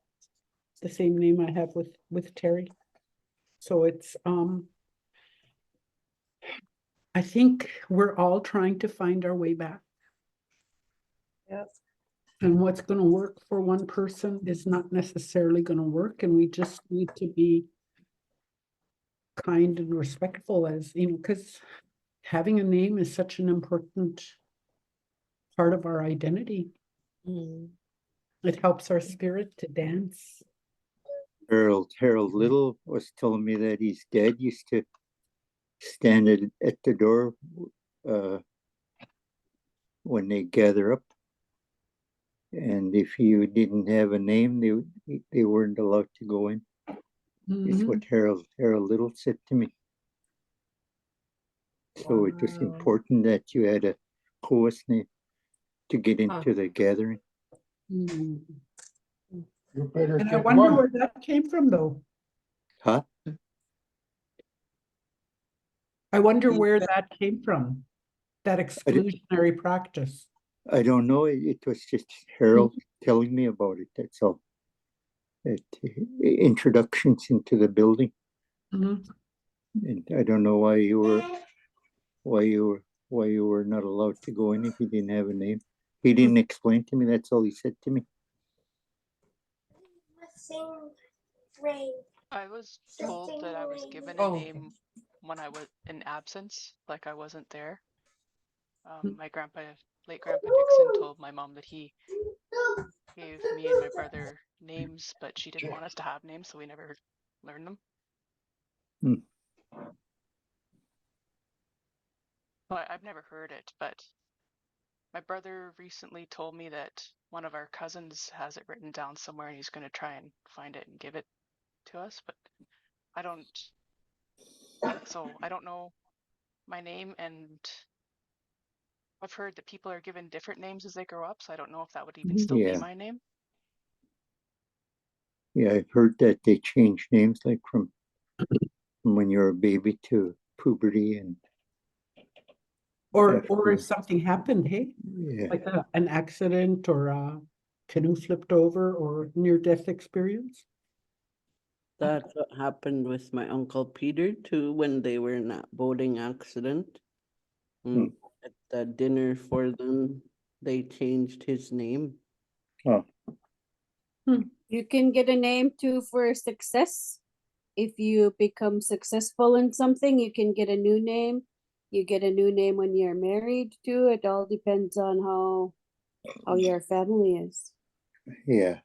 the same name I have with Terry. So it's I think we're all trying to find our way back. Yes. And what's going to work for one person is not necessarily going to work, and we just need to be kind and respectful, as you know, because having a name is such an important part of our identity. It helps our spirit to dance. Harold Little was telling me that his dad used to stand at the door when they gather up, and if you didn't have a name, they weren't allowed to go in. Is what Harold Little said to me. So it was important that you had a course name to get into the gathering. You better And I get wonder one. where that came from, though. Huh? I wonder where that came from, that exclusionary practice. I don't know. It was just Harold telling me about it. That's all. Introductions into the building. And I don't know why you were not allowed to go in if you didn't have a name. He didn't explain to me. That's all he said to me. I was told that I was given a name when I was in absence, like I wasn't there. My late grandpa Dixon told my mom that he gave me and my brother names, but she didn't want us to have names, so we never learned them. Well, I've never heard it, but my brother recently told me that one of our cousins has it written down somewhere and he's going to try and find it and give it to us, but I don't know my name, and I've heard that people are given different names as they grow up, so I don't know if that would even still be my name. Yeah, I've heard that they change names like from when you're a baby to puberty and or if something happened, hey, yeah. like an accident or a canoe flipped over or near-death experience. That's what happened with my Uncle Peter too when they were in that boating accident. At the dinner for them, they changed his name. You can get a name too for success. If you become successful in something, you can get a new name. You get a new name when you're married too. It all depends on how your family is. Yeah.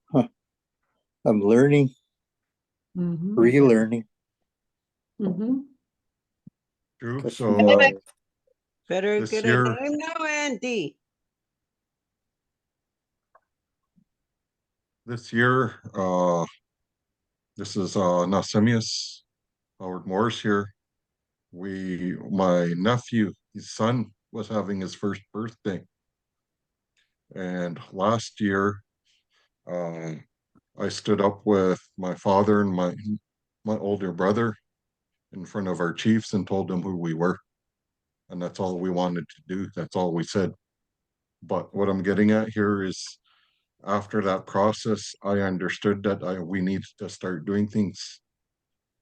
I'm learning, relearning. True. So better this get year, a name now, Andy. this year, this is Nasimius Howard Morris here. My nephew, his son, was having his first birthday. And last year, I stood up with my father and my older brother in front of our chiefs and told them who we were. And that's all we wanted to do. That's all we said. But what I'm getting at here is after that process, I understood that we needed to start doing things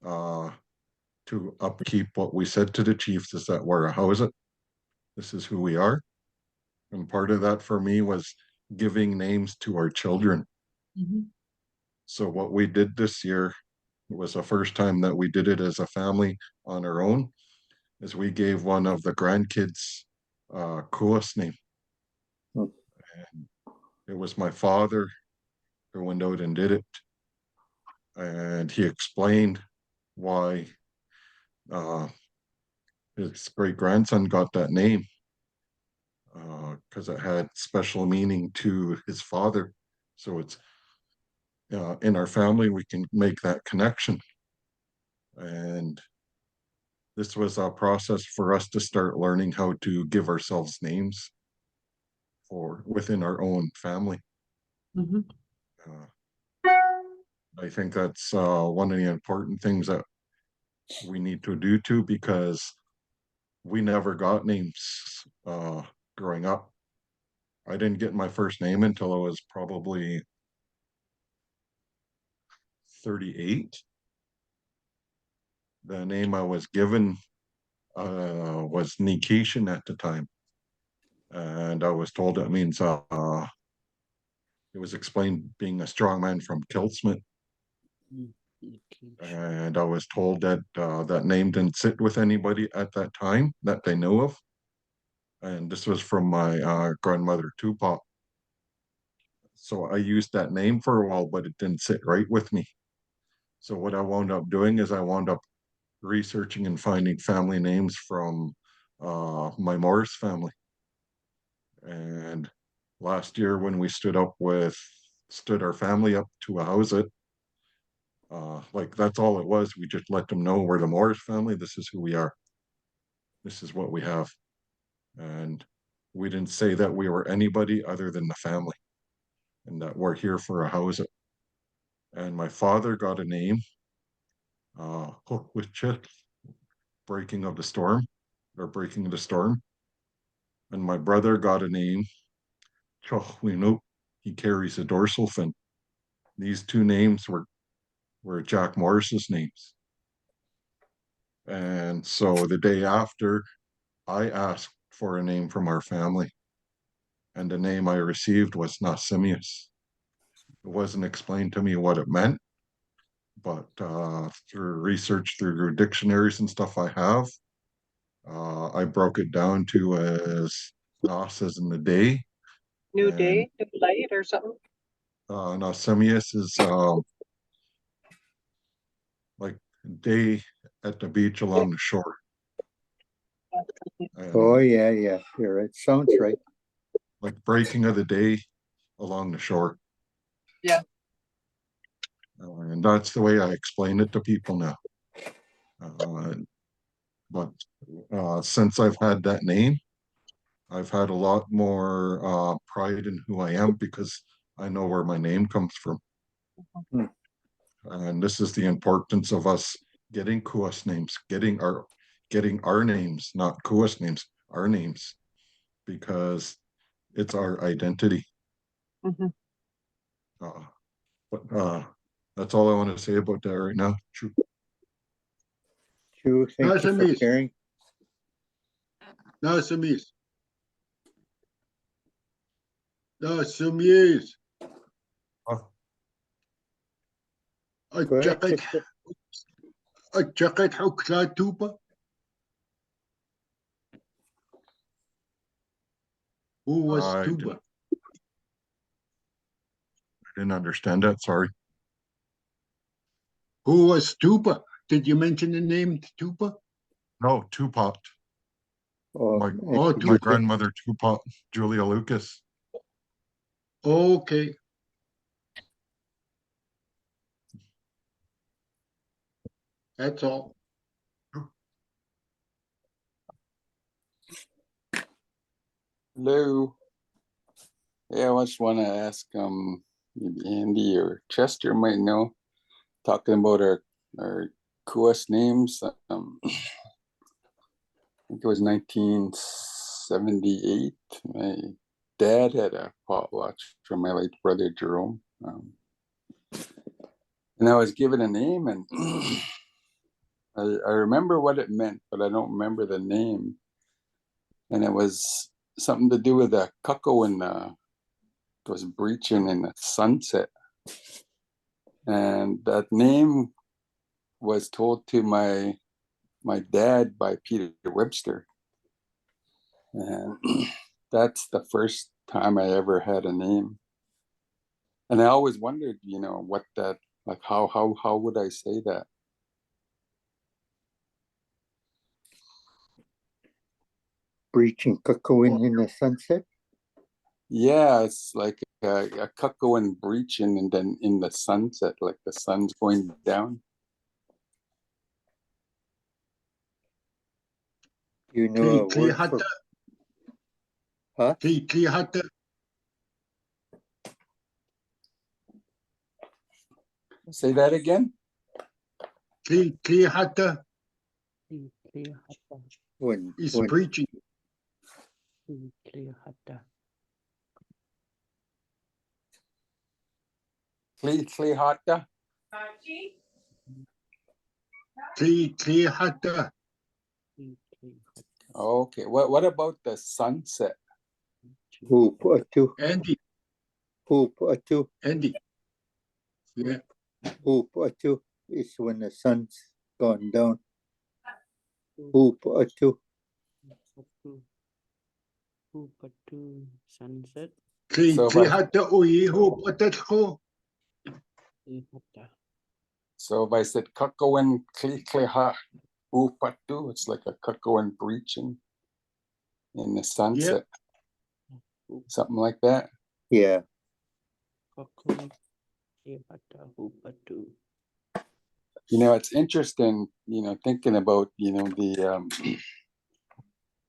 to upkeep what we said to the chiefs is that we're a house it. This is who we are. And part of that for me was giving names to our children. So what we did this year was the first time that we did it as a family on our own, is we gave one of the grandkids Kua's name. And it was my father who went out and did it. And he explained why his great grandson got that name, because it had special meaning to his father. So it's in our family, we can make that connection. And this was a process for us to start learning how to give ourselves names for within our own family. I think that's one of the important things that we need to do too, because we never got names growing up. I didn't get my first name until I was probably 38. The name I was given was Nikishin at the time. And I was told it means it was explained being a strong man from Kilsmith. And I was told that that name didn't sit with anybody at that time that they knew of. And this was from my grandmother, Tupac. So I used that name for a while, but it didn't sit right with me. So what I wound up doing is I wound up researching and finding family names from my Morris family. And last year when we stood our family up to house it, like that's all it was. We just let them know we're the Morris family. This is who we are. This is what we have. And we didn't say that we were anybody other than the family and that we're here for a house it. And my father got a name, with breaking of the storm or breaking of the storm. And my brother got a name, Chochwinu. He carries a dorsal fin. These two names were Jack Morris's names. And so the day after, I asked for a name from our family. And the name I received was Nasimius. It wasn't explained to me what it meant, but through research, through dictionaries and stuff I have, I broke it down to as Nas as in the day. New day, new light or something? Nasimius is like day at the beach along the shore. Oh, yeah, yeah. Here, it sounds right. Like breaking of the day along the shore. Yeah. And that's the way I explain it to people now. But since I've had that name, I've had a lot more pride in who I am because I know where my name comes from. And this is the importance of us getting Kuas names, getting our names, not Kuas names, our names, because it's our identity. But that's all I want to say about that right now. Chu, thank you for sharing. Nasimius. Nasimius. أتشقت حكلا توبة. Who was Tuba? I didn't understand that, sorry. Who was Tuba? Did you mention the name Tuba? No, Tupac. My Tupac. grandmother Tupac, Julia Lucas. Okay. That's all. Hello. Yeah, I just want to ask maybe Andy or Chester might know, talking about our Kuas names. I think it was 1978. My dad had a potlatch from my late brother Jerome. And I was given a name, and I remember what it meant, but I don't remember the name. And it was something to do with a cuckoo and was breaching in the sunset. And that name was told to my dad by Peter Webster. And that's the first time I ever had a name. And I always wondered, what that, like how would I say that? Breaching cuckooing in the sunset? Yeah, it's like a cuckoo and breaching, and then in the sunset, like the sun's going down. You know a word for... Huh? Say that again. He's preaching. Klihata. Okay. What about the sunset? Andy. Hoop atu. Andy. Yeah. Hoop atu is when the sun's gone down. Hoop atu. Sunset. So if I- So if I said Kakawan Klikliha Upatu, it's like a Kakawan preaching in the sunset. Something like that. Yeah. You know, it's interesting, you know, thinking about, you know,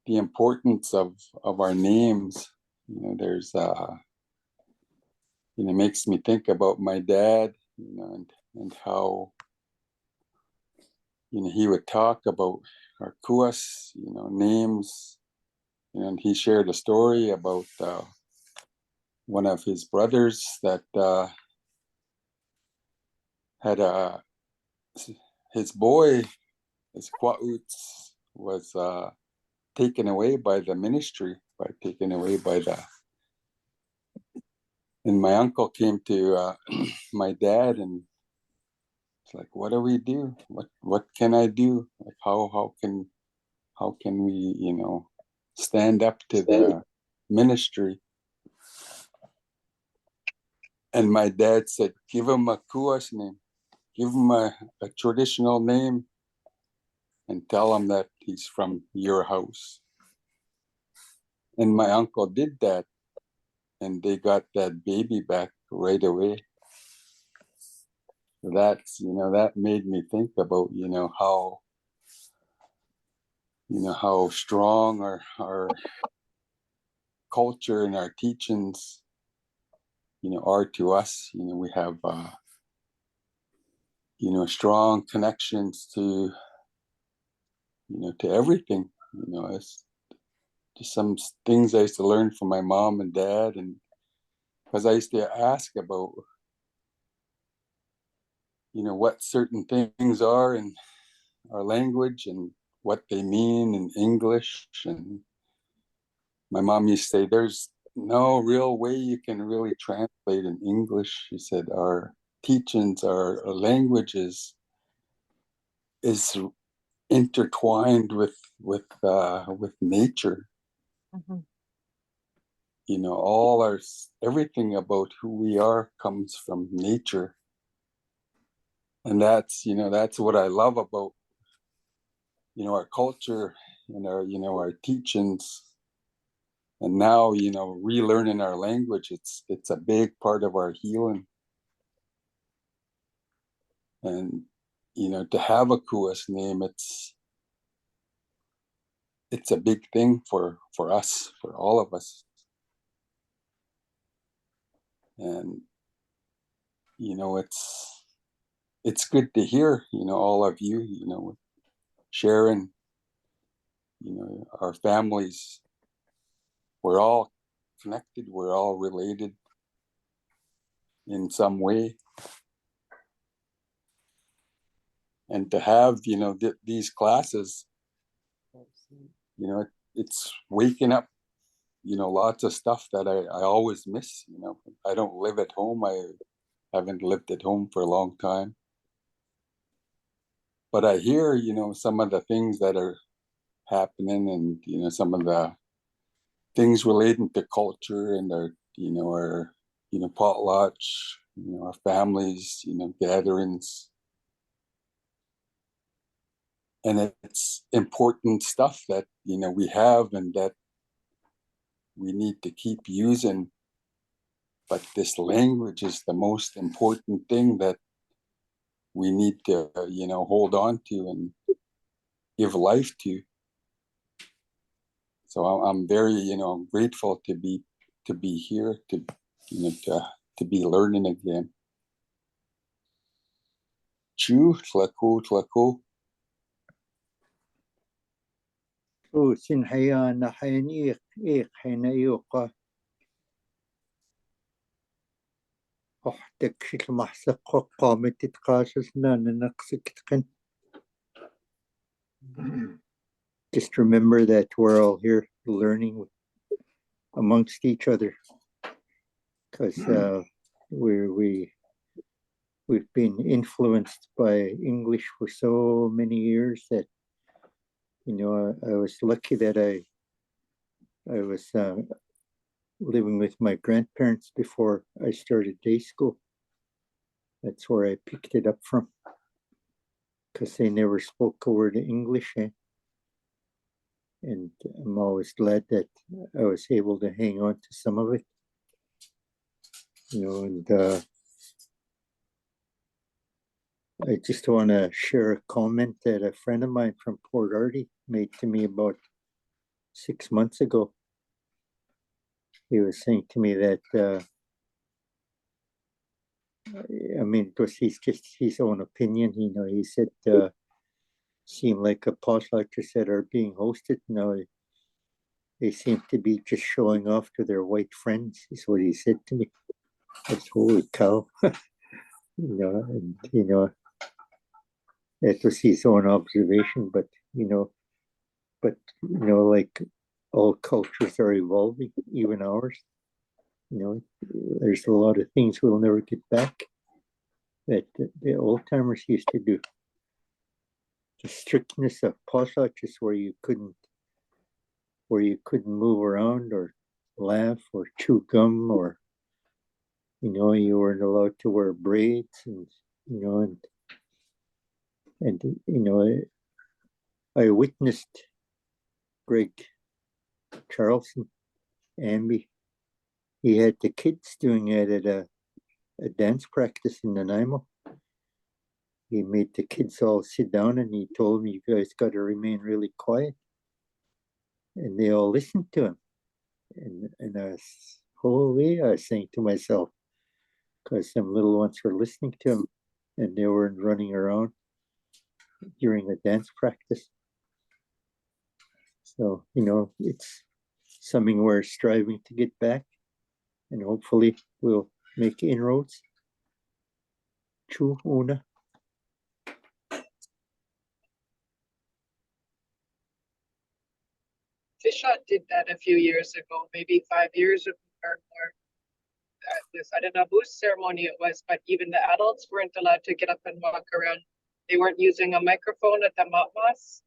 the importance of our names. You know, there's you know, makes me think about my dad, you know, and how, you know, he would talk about our kuas, you know, names. And he shared a story about one of his brothers that had his boy, his kwauts, was taken away by the ministry, and my uncle came to my dad and it's like, what do we do? What can I do? Like how can we, you know, stand up to the ministry? And my dad said, give him a kuas name, give him a traditional name, and tell him that he's from your house. And my uncle did that, and they got that baby back right away. That's, you know, that made me think about, you know, how strong our culture and our teachings, you know, are to us. You know, we have you know, strong connections to, you know, to everything. You know, it's just some things I used to learn from my mom and dad, and because I used to ask about, you know, what certain things are in our language and what they mean in English. And my mom used to say, there's no real way you can really translate in English. She said, our teachings, our languages is intertwined with nature. Mm-hmm. You know, everything about who we are comes from nature. And that's, you know, that's what I love about, you know, our culture and our, you know, our teachings. And now, you know, relearning our language, it's a big part of our healing. And, you know, to have a kuas name, it's a big thing for us, for all of us. And, you know, it's good to hear, you know, all of you, you know, sharing, you know, our families. We're all connected, we're all related in some way. And to have, you know, these classes, you know, it's waking up, you know, lots of stuff that I always miss. You know, I don't live at home. I haven't lived at home for a long time. But I hear, you know, some of the things that are happening, and, you know, some of the things relating to culture and our, you know, potlatch, you know, our families, you know, gatherings. And it's important stuff that, you know, we have and that we need to keep using. But this language is the most important thing that we need to, you know, hold on to and give life to. So I'm very, you know, grateful to be here, to, you know, to be learning again. Chu tlaku. Sin haya na hayan ik hina yuqa. Tek shil mahsaq qamet titqasas na naqsikitqin. Just remember that we're all here learning amongst each other. because we've been influenced by English for so many years that, you know, I was lucky that I was living with my grandparents before I started day school. That's where I picked it up from, because they never spoke a word of English. And I'm always glad that I was able to hang on to some of it. You know, and I just want to share a comment that a friend of mine from Port Arty made to me about 6 months ago. He was saying to me that, I mean, it was just his own opinion. You know, he said, seem like apostolates that are being hosted now, they seem to be just showing off to their white friends, is what he said to me. I was, holy cow. You know, and, you know, that was his own observation, but, you know, like all cultures are evolving, even ours. You know, there's a lot of things we'll never get back that the old timers used to do. The strictness of possages where you couldn't move around or laugh or chew gum, or, you know, you weren't allowed to wear braids, and, you know, and you know, I witnessed Greg Charlson, Amby. He had the kids doing it at a dance practice in Nanaimo. He made the kids all sit down and he told them, you guys got to remain really quiet. And they all listened to him. And I was, holy, I was saying to myself, because some little ones were listening to him and they weren't running around during the dance practice. So, you know, it's something we're striving to get back, and hopefully we'll make inroads. True, Una. Fishhut did that a few years ago, maybe 5 years or more. I don't know whose ceremony it was, but even the adults weren't allowed to get up and walk around. They weren't using a microphone at the matmas,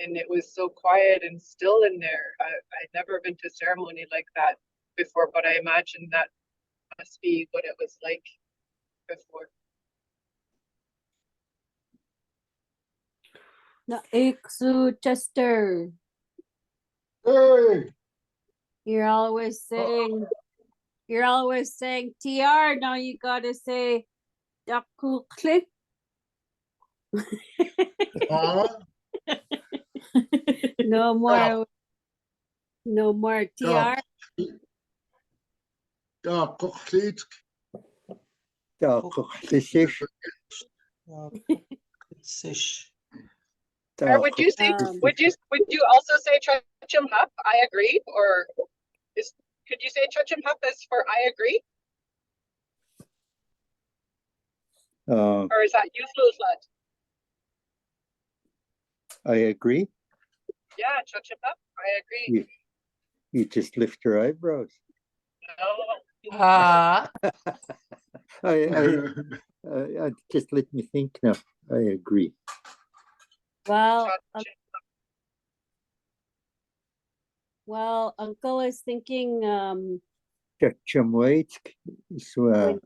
and it was so quiet and still in there. I'd never been to a ceremony like that before, but I imagine that must be what it was like before. Na Iksu Chester. Hey! You're always saying TR. Now you gotta say Daku click. No more. No more TR. Or would you say? Would you also say Chachim Hup? I agree. Or could you say Chachim Hup is for I agree? Or is that Yuflulat? I agree. Yeah, Chachim Hup. I agree. You just lift your eyebrows. No. I just let me think now. I agree. Well, Uncle is thinking. Chachimwaitsk. So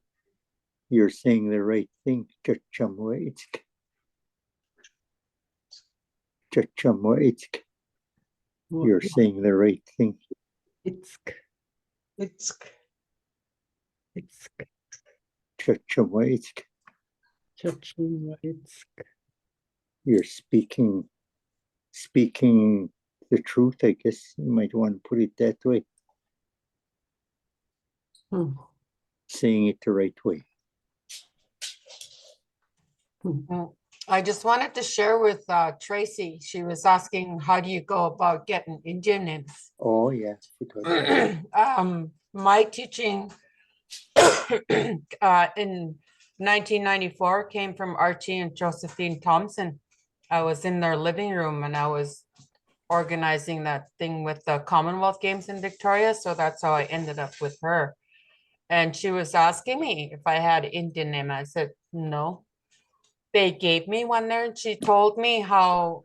you're saying the right thing. Chachimwaitsk. Chachimwaitsk. You're saying the right thing. Chachimwaitsk. You're speaking the truth, I guess you might want to put it that way. Saying it the right way. I just wanted to share with Tracy. She was asking, how do you go about getting Indian names? Oh, yeah. My teaching in 1994 came from Archie and Josephine Thompson. I was in their living room and I was organizing that thing with the Commonwealth Games in Victoria. So that's how I ended up with her. And she was asking me if I had Indian name. I said, no. They gave me one there, and she told me how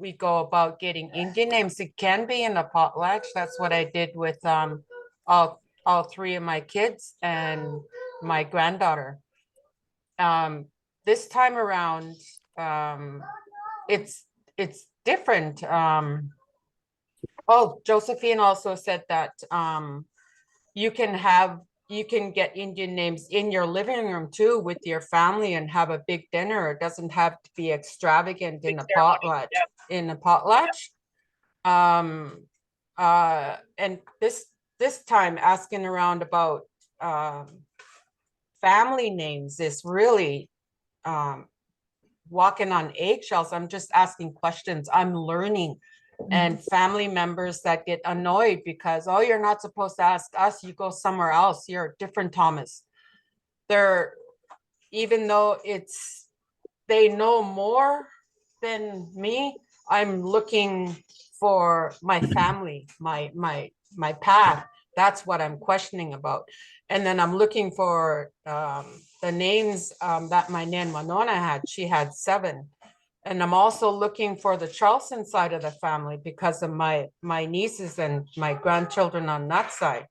we go about getting Indian names. It can be in a potlatch. That's what I did with all three of my kids and my granddaughter. This time around, it's different. Oh, Josephine also said that you can get Indian names in your living room too with your family and have a big dinner. It doesn't have to be extravagant in a potlatch. In a potlatch. And this time asking around about family names is really walking on eggshells. I'm just asking questions. I'm learning. And family members that get annoyed because, oh, you're not supposed to ask us, you go somewhere else, you're different, Thomas. They're, even though they know more than me, I'm looking for my family, my path. That's what I'm questioning about. And then I'm looking for the names that my Nan Manona had. She had 7. And I'm also looking for the Charleston side of the family because of my nieces and my grandchildren on that side.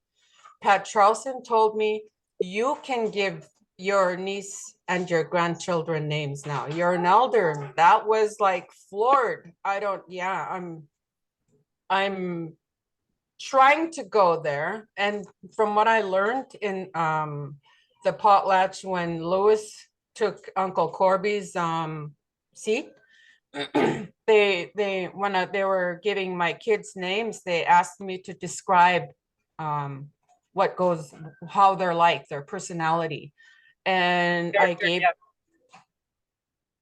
Pat Charleston told me, you can give your niece and your grandchildren names now. You're an elder. That was like floored. I'm trying to go there. And from what I learned in the potlatch when Lewis took Uncle Corby's seat, when they were giving my kids names, they asked me to describe how they're like, their personality. And I gave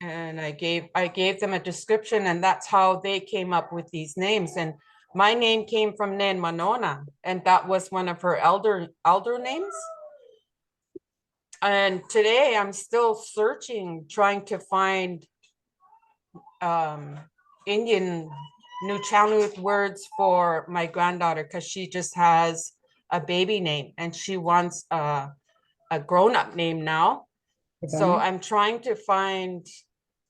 them a description, and that's how they came up with these names. And my name came from Nan Manona, and that was one of her elder names. And today I'm still searching, trying to find Indian Nuchanut words for my granddaughter, because she just has a baby name and she wants a grown-up name now. So I'm trying to find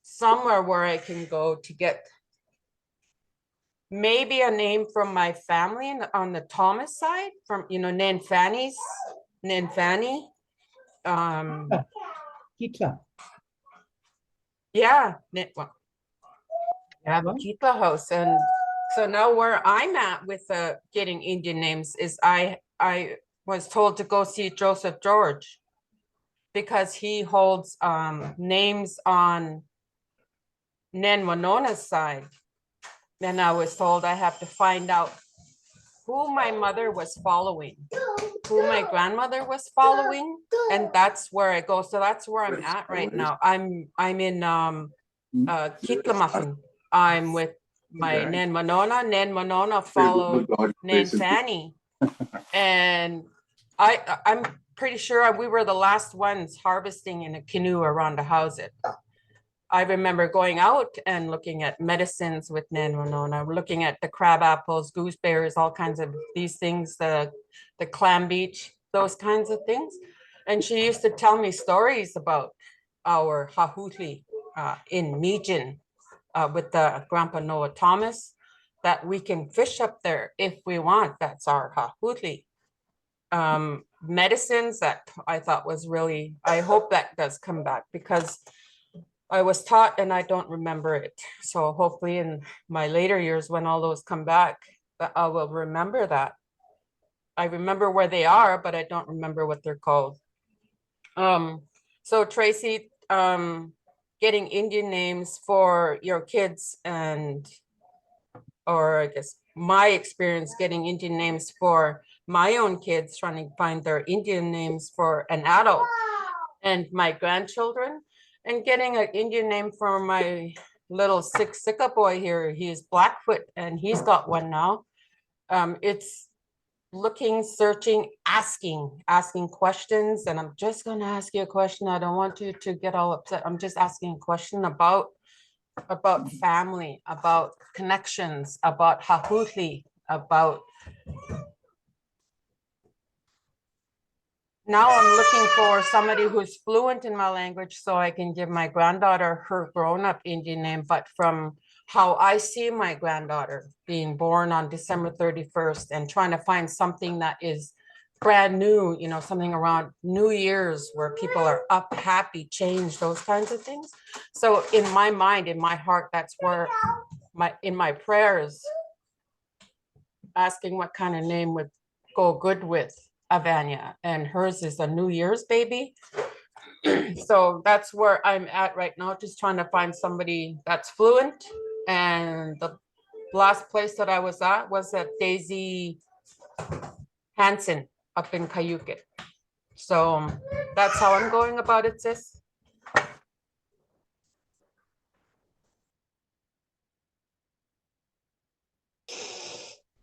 somewhere where I can go to get maybe a name from my family on the Thomas side, from Nan Fanny. Kitla. Yeah, the Kitla house. And so now where I'm at with getting Indian names is I was told to go see Joseph George because he holds names on Nan Winona's side. And I was told I have to find out who my mother was following, who my grandmother was following, and that's where I go. So that's where I'm at right now. I'm in Kitlamatan. I'm with my Nan Manona. Nan Manona followed Nan Fanny. And I'm pretty sure we were the last ones harvesting in a canoe around the house. I remember going out and looking at medicines with Nan Winona, looking at the crab apples, gooseberries, all kinds of these things, the clam beach, those kinds of things. And she used to tell me stories about our hahutli in Mijin with the Grandpa Noah Thomas, that we can fish up there if we want. That's our hahutli. Medicines that I thought was really, I hope that does come back, because I was taught and I don't remember it. So hopefully in my later years, when all those come back, I will remember that. I remember where they are, but I don't remember what they're called. So Tracy, getting Indian names for your kids, or I guess my experience getting Indian names for my own kids, trying to find their Indian names for an adult, and my grandchildren, and getting an Indian name for my little Sika boy here. He's Blackfoot and he's got one now. It's looking, searching, asking questions. And I'm just going to ask you a question. I don't want you to get all upset. I'm just asking a question about family, about connections, about hahutli, about Now I'm looking for somebody who's fluent in my language so I can give my granddaughter her grown-up Indian name, but from how I see my granddaughter being born on December 31st and trying to find something that is brand new, you know, something around New Year's where people are up, happy, change, those kinds of things. So in my mind, in my heart, that's where in my prayers, asking what kind of name would go good with Avanya, and hers is a New Year's baby. So that's where I'm at right now, just trying to find somebody that's fluent. And the last place that I was at Daisy Hansen up in Cayucit. So that's how I'm going about it, sis.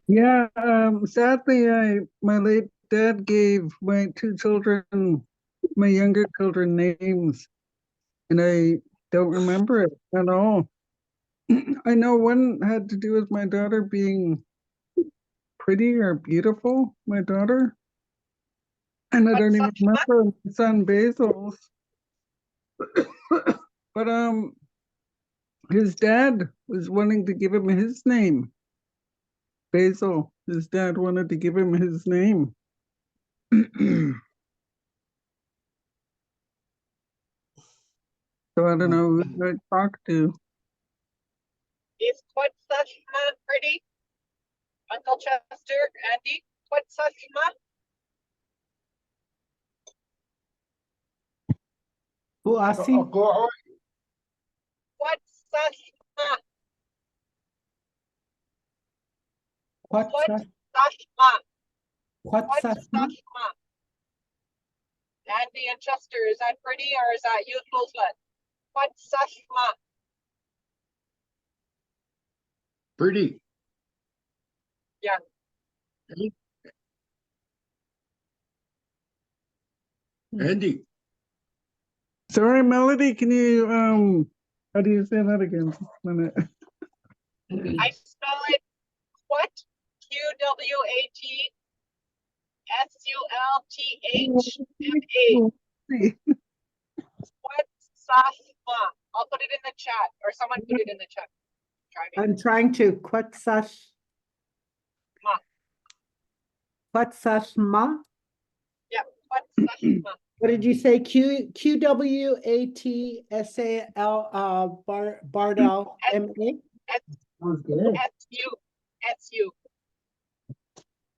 Yeah, sadly, my late dad gave my two children, my younger children, names, and I don't remember it at all. I know one had to do with my daughter being pretty or beautiful, my daughter, and I don't even remember my son Basil's. But his dad was wanting to give him his name. Basil, his dad wanted to give him his name. So I don't know who to talk to. Is Quetzalcoatl pretty? Uncle Chester, Andy, Quetzalcoatl? Who asked him? Quetzalcoatl. Quetzalcoatl. Quetzalcoatl. Andy and Chester, is that pretty or is that useless? Quetzalcoatl. Pretty. Yeah. Andy. Sorry, Melody, can you how do you say that again? I spell it Quet, Quetzalcoatl. Quetzalcoatl. I'll put it in the chat, or someone put it in the chat. I'm trying to Quetzalcoatl. Yeah, Quetzalcoatl. What did you say? QWATSAL Bardal MA? Sounds good. SU.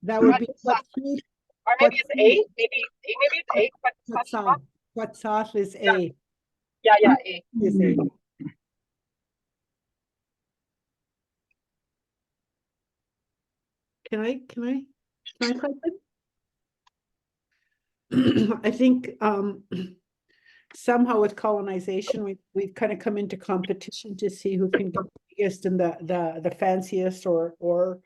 That would be Quetzalcoatl. Or maybe it's A. Maybe it's A. Quetzalcoatl. Quetzalcoatl is A. Yeah, A. Is A. Can I type it? I think somehow with colonization, we've kind of come into competition to see who can get the biggest and the fanciest or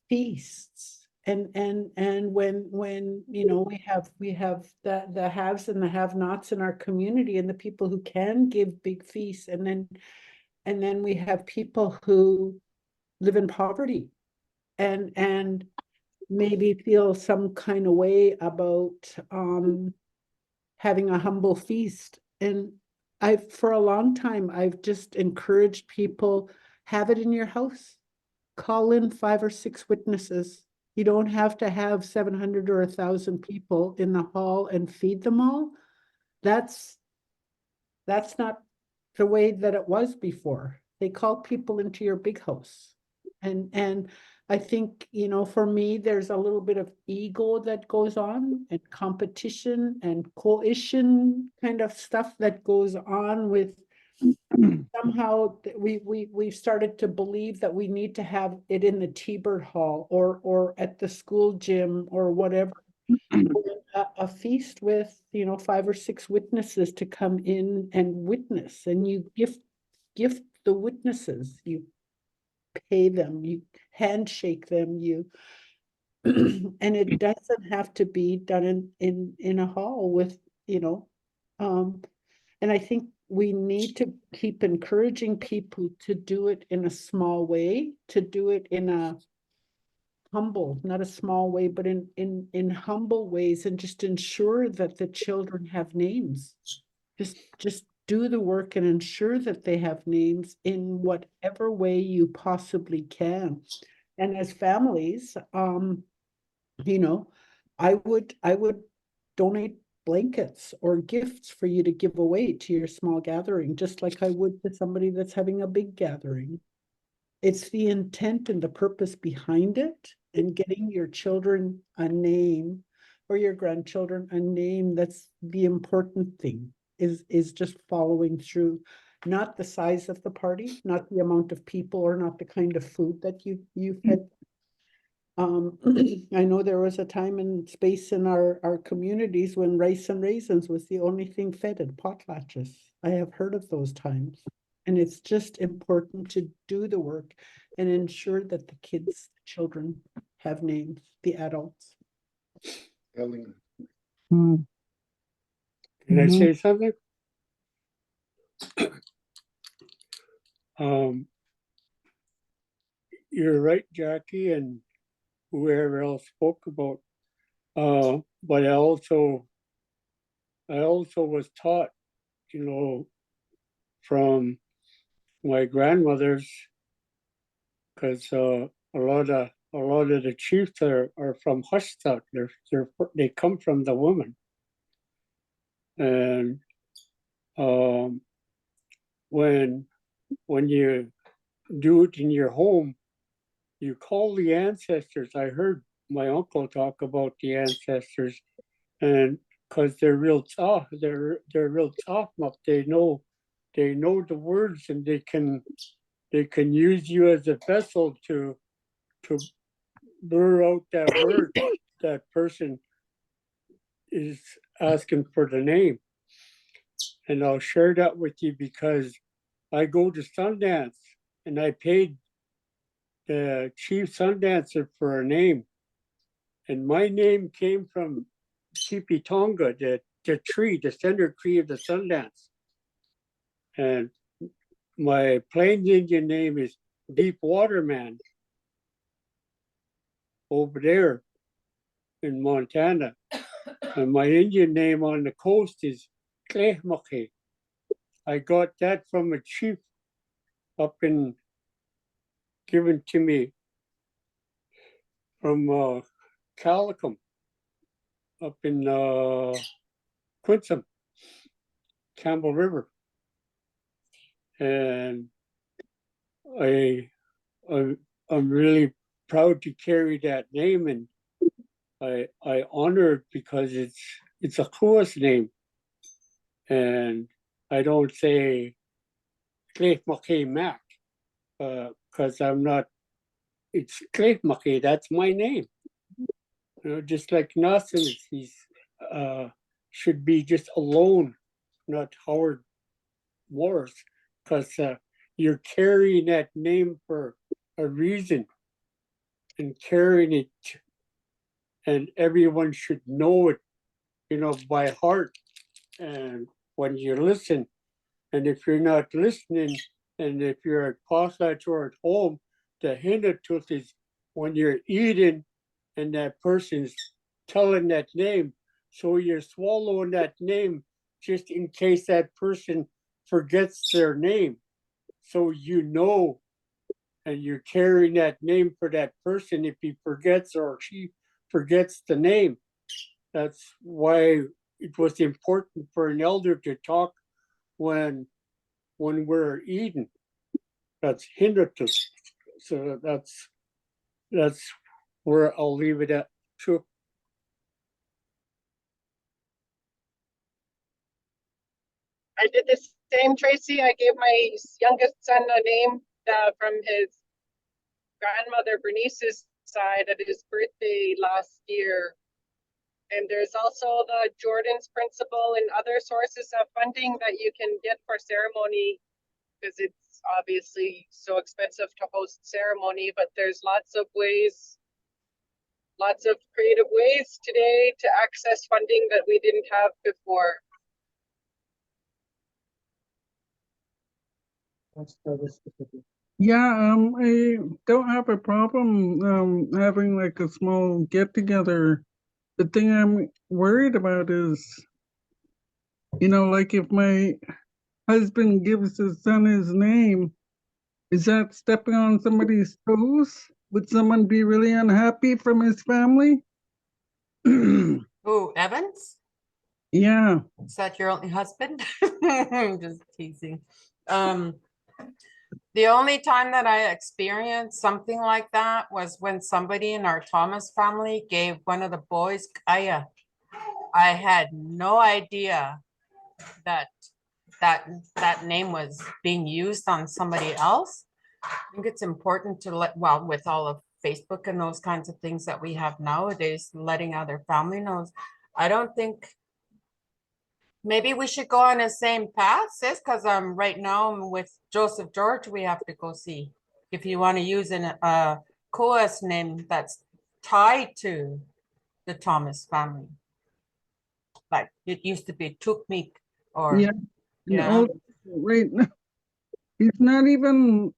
feasts. And when you know we have the haves and the have-nots in our community, and the people who can give big feasts, and then we have people who live in poverty and maybe feel some kind of way about having a humble feast. And for a long time, I've just encouraged people, have it in your house. Call in 5 or 6 witnesses. You don't have to have 700 or 1,000 people in the hall and feed them all. That's not the way that it was before. They called people into your big house. And I think, you know, for me, there's a little bit of ego that goes on, and competition and coalition kind of stuff that goes on with somehow we've started to believe that we need to have it in the T-Bird Hall or at the school gym or whatever. A feast with, you know, 5 or 6 witnesses to come in and witness, and you gift the witnesses, you pay them, you handshake them, you and it doesn't have to be done in a hall with, you know, and I think we need to keep encouraging people to do it in a small way, to do it in a humble, not a small way, but in humble ways, and just ensure that the children have names. Just do the work and ensure that they have names in whatever way you possibly can. And as families, you know, I would donate blankets or gifts for you to give away to your small gathering, just like I would to somebody that's having a big gathering. It's the intent and the purpose behind it, and getting your children a name or your grandchildren a name. That's the important thing, is just following through, not the size of the party, not the amount of people, or not the kind of food that you fed. I know there was a time and space in our communities when rice and raisins was the only thing fed at potlatches. I have heard of those times. And it's just important to do the work and ensure that the kids, children have names, the adults. Can Mm. I Mhm. say something? You're right, Jackie, and whoever else spoke about. But I also was taught, you know, from my grandmothers, because a lot of the chiefs are from Hushtak. They come from the woman, and when you do it in your home, you call the ancestors. I heard my uncle talk about the ancestors, and because they're real tough, they're real tough enough. They know the words, and they can use you as a vessel to blur out that word that person is asking for the name. And I'll share that with you because I go to Sundance and I paid the chief Sundancer for a name. And my name came from Chipi Tonga, the tree, the center tree of the Sundance. And my Plains Indian name is Deep Water Man over there in Montana. And my Indian name on the coast is Klehmake. I got that from a chief up in, given to me from Calicum up in Quinsom, Campbell River. And I'm really proud to carry that name, and I honor it because it's a coolest name. And I don't say Cliff McKay Mac because I'm not, it's Cliff McKay, that's my name. You know, just like Nelson, he's should be just alone, not Howard Morris, because you're carrying that name for a reason and carrying it, and everyone should know it, you know, by heart. And when you listen, and if you're not listening, and if you're at potlatch or at home, the Hindu is when you're eating and that person's telling that name, so you're swallowing that name just in case that person forgets their name. So you know, and you're carrying that name for that person if he forgets or she forgets the name. That's why it was important for an elder to talk when we're eating. That's hindertus. So that's where I'll leave it at. Sure. I did the same, Tracy. I gave my youngest son a name from his grandmother Bernice's side at his birthday last year. And there's also the Jordan's principle and other sources of funding that you can get for ceremony, because it's obviously so expensive to host ceremony, but there's lots of ways, lots of creative ways today to access funding that we didn't have before. That's specific. Yeah, I don't have a problem having like a small get together. The thing I'm worried about is, like if my husband gives his son his name, is that stepping on somebody's toes? Would someone be really unhappy from his family? Oh, Evans? Yeah. Is that your only husband? Just teasing. The only time that I experienced something like that was when somebody in our Thomas family gave one of the boys kaya. I had no idea that that name was being used on somebody else. I think it's important to well, with all of Facebook and those kinds of things that we have nowadays, letting other family knows. I don't think maybe we should go on the same path, sis, because right now with Joseph George, we have to go see if you want to use a Koas name that's tied to the Thomas family. Like it used to be Tukmik or Yeah. Right now, he's not even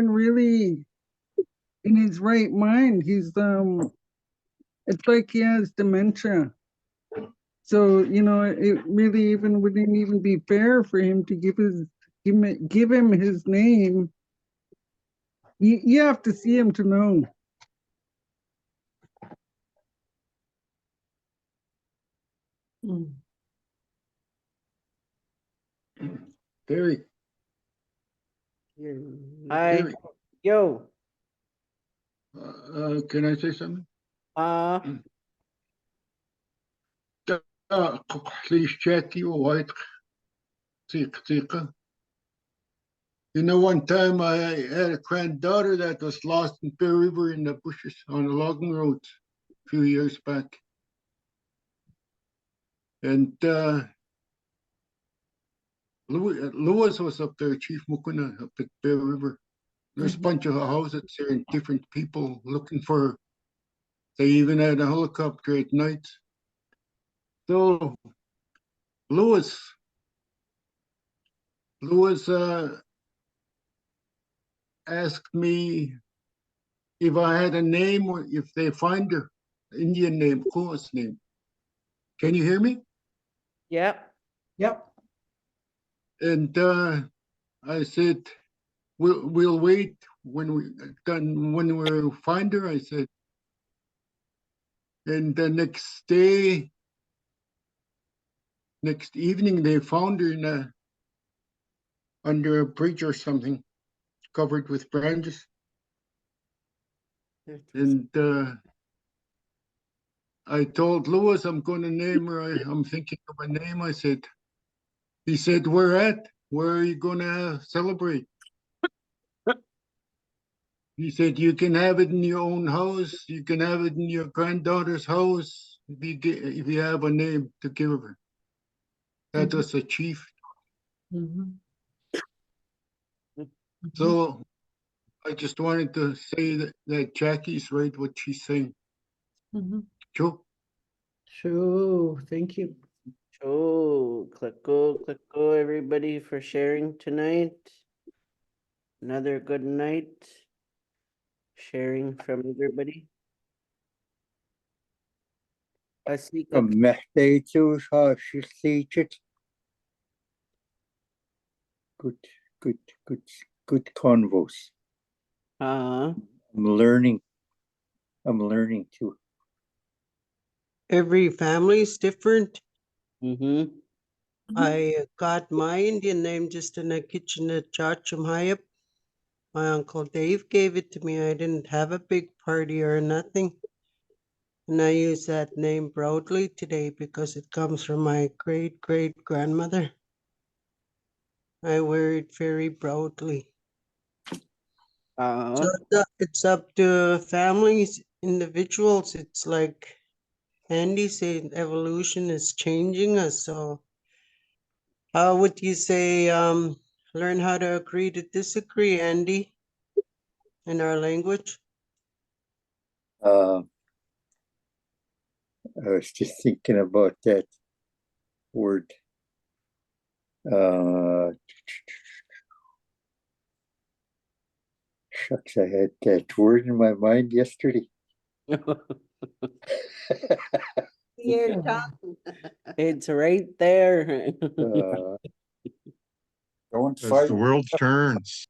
really in his right mind. He's it's like he has dementia. So, it really even wouldn't even be fair for him to give him his name. You have to see him to know. Terry. Hi. Terry. Yo. Can I say something? Please check you white. You know, one time I had a granddaughter that was lost in Bear River in the bushes on the logging roads a few years back. And Lewis was up there, Chief Mukuna, up at Bear River. There's a bunch of houses there and different people looking for her. They even had a helicopter at night. So Lewis asked me if I had a name or if they find her, Indian name, Kua's name. Can you hear me? Yep. Yep. And I said, we'll wait when we find her, I said. And the next evening, they found her under a bridge or something, covered with branches. And I told Lewis I'm going to name her. I'm thinking of a name. He said, where at? Where are you going to celebrate? He said, you can have it in your own house. You can have it in your granddaughter's house if you have a name to give her. That was a chief. So I just wanted to say that Jackie's right what she's saying. True. True. Thank you. Oh, click go, everybody, for sharing tonight. Another good night. Sharing from everybody. Good convos. I'm learning too. Every family is different. Mm-hmm. I got my Indian name just in a kitchen at Chachumhayap. My Uncle Dave gave it to me. I didn't have a big party or nothing. And I use that name proudly today because it comes from my great-great-grandmother. I wear it very proudly. So it's up to families, individuals. It's like Andy said, evolution is changing us. So how would you say learn how to agree to disagree, Andy, in our language? I was just thinking about that word. Shucks, I had that word in my mind yesterday. Your tongue. It's right there. Don't As fight. the world turns.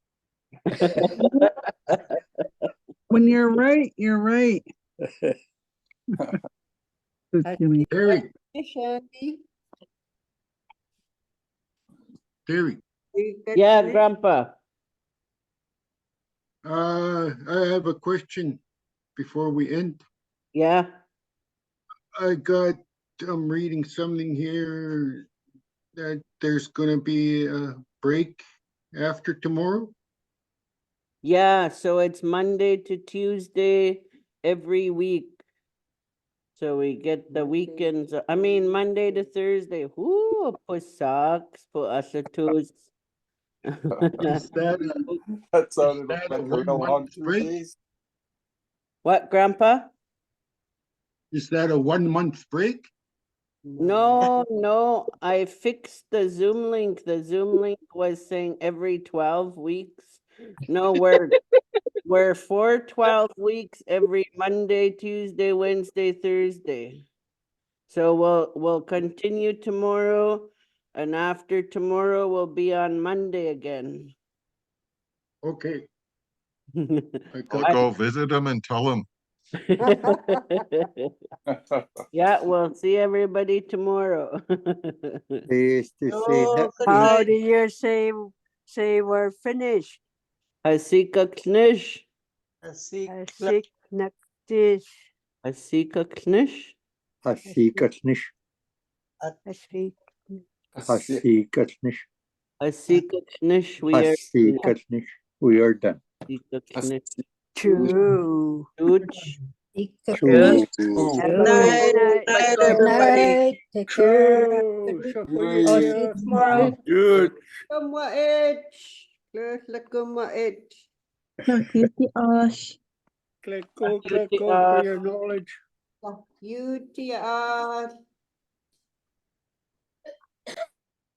When you're right, you're right. Just kidding. Terry, Shandy. Terry, Yeah, Grandpa. I have a question before we end. Yeah. I'm reading something here that there's gonna be a break after tomorrow. Yeah, so it's Monday to Tuesday every week. So we get the weekends. I mean, Monday to Thursday. Whoo, put socks, put us a toes. Is that That sounded that like a right 1 along month 2 break? days. What, Grandpa? Is that a 1 month break? No, I fixed the Zoom link. The Zoom link was saying every 12 weeks. No, we're for 12 weeks every Monday, Tuesday, Wednesday, Thursday. So we'll continue tomorrow, and after tomorrow we'll be on Monday again. Okay. I'll go visit them and tell them. Yeah, we'll see everybody tomorrow. They used to say Oh, good How night. do you say we're finished? Hasika knish. Asik naktish. Hasika knish. Hasikatnish. Asik. Hasikatnish. Hasika knish. We are Hasikatnish. We are done. Hasika knish. True. Tooch. True. Have a good night. Night, Good everybody. night. Take care. I'll see you tomorrow. Good. Kumait. Let kumait. Click go for your knowledge. You, Tia.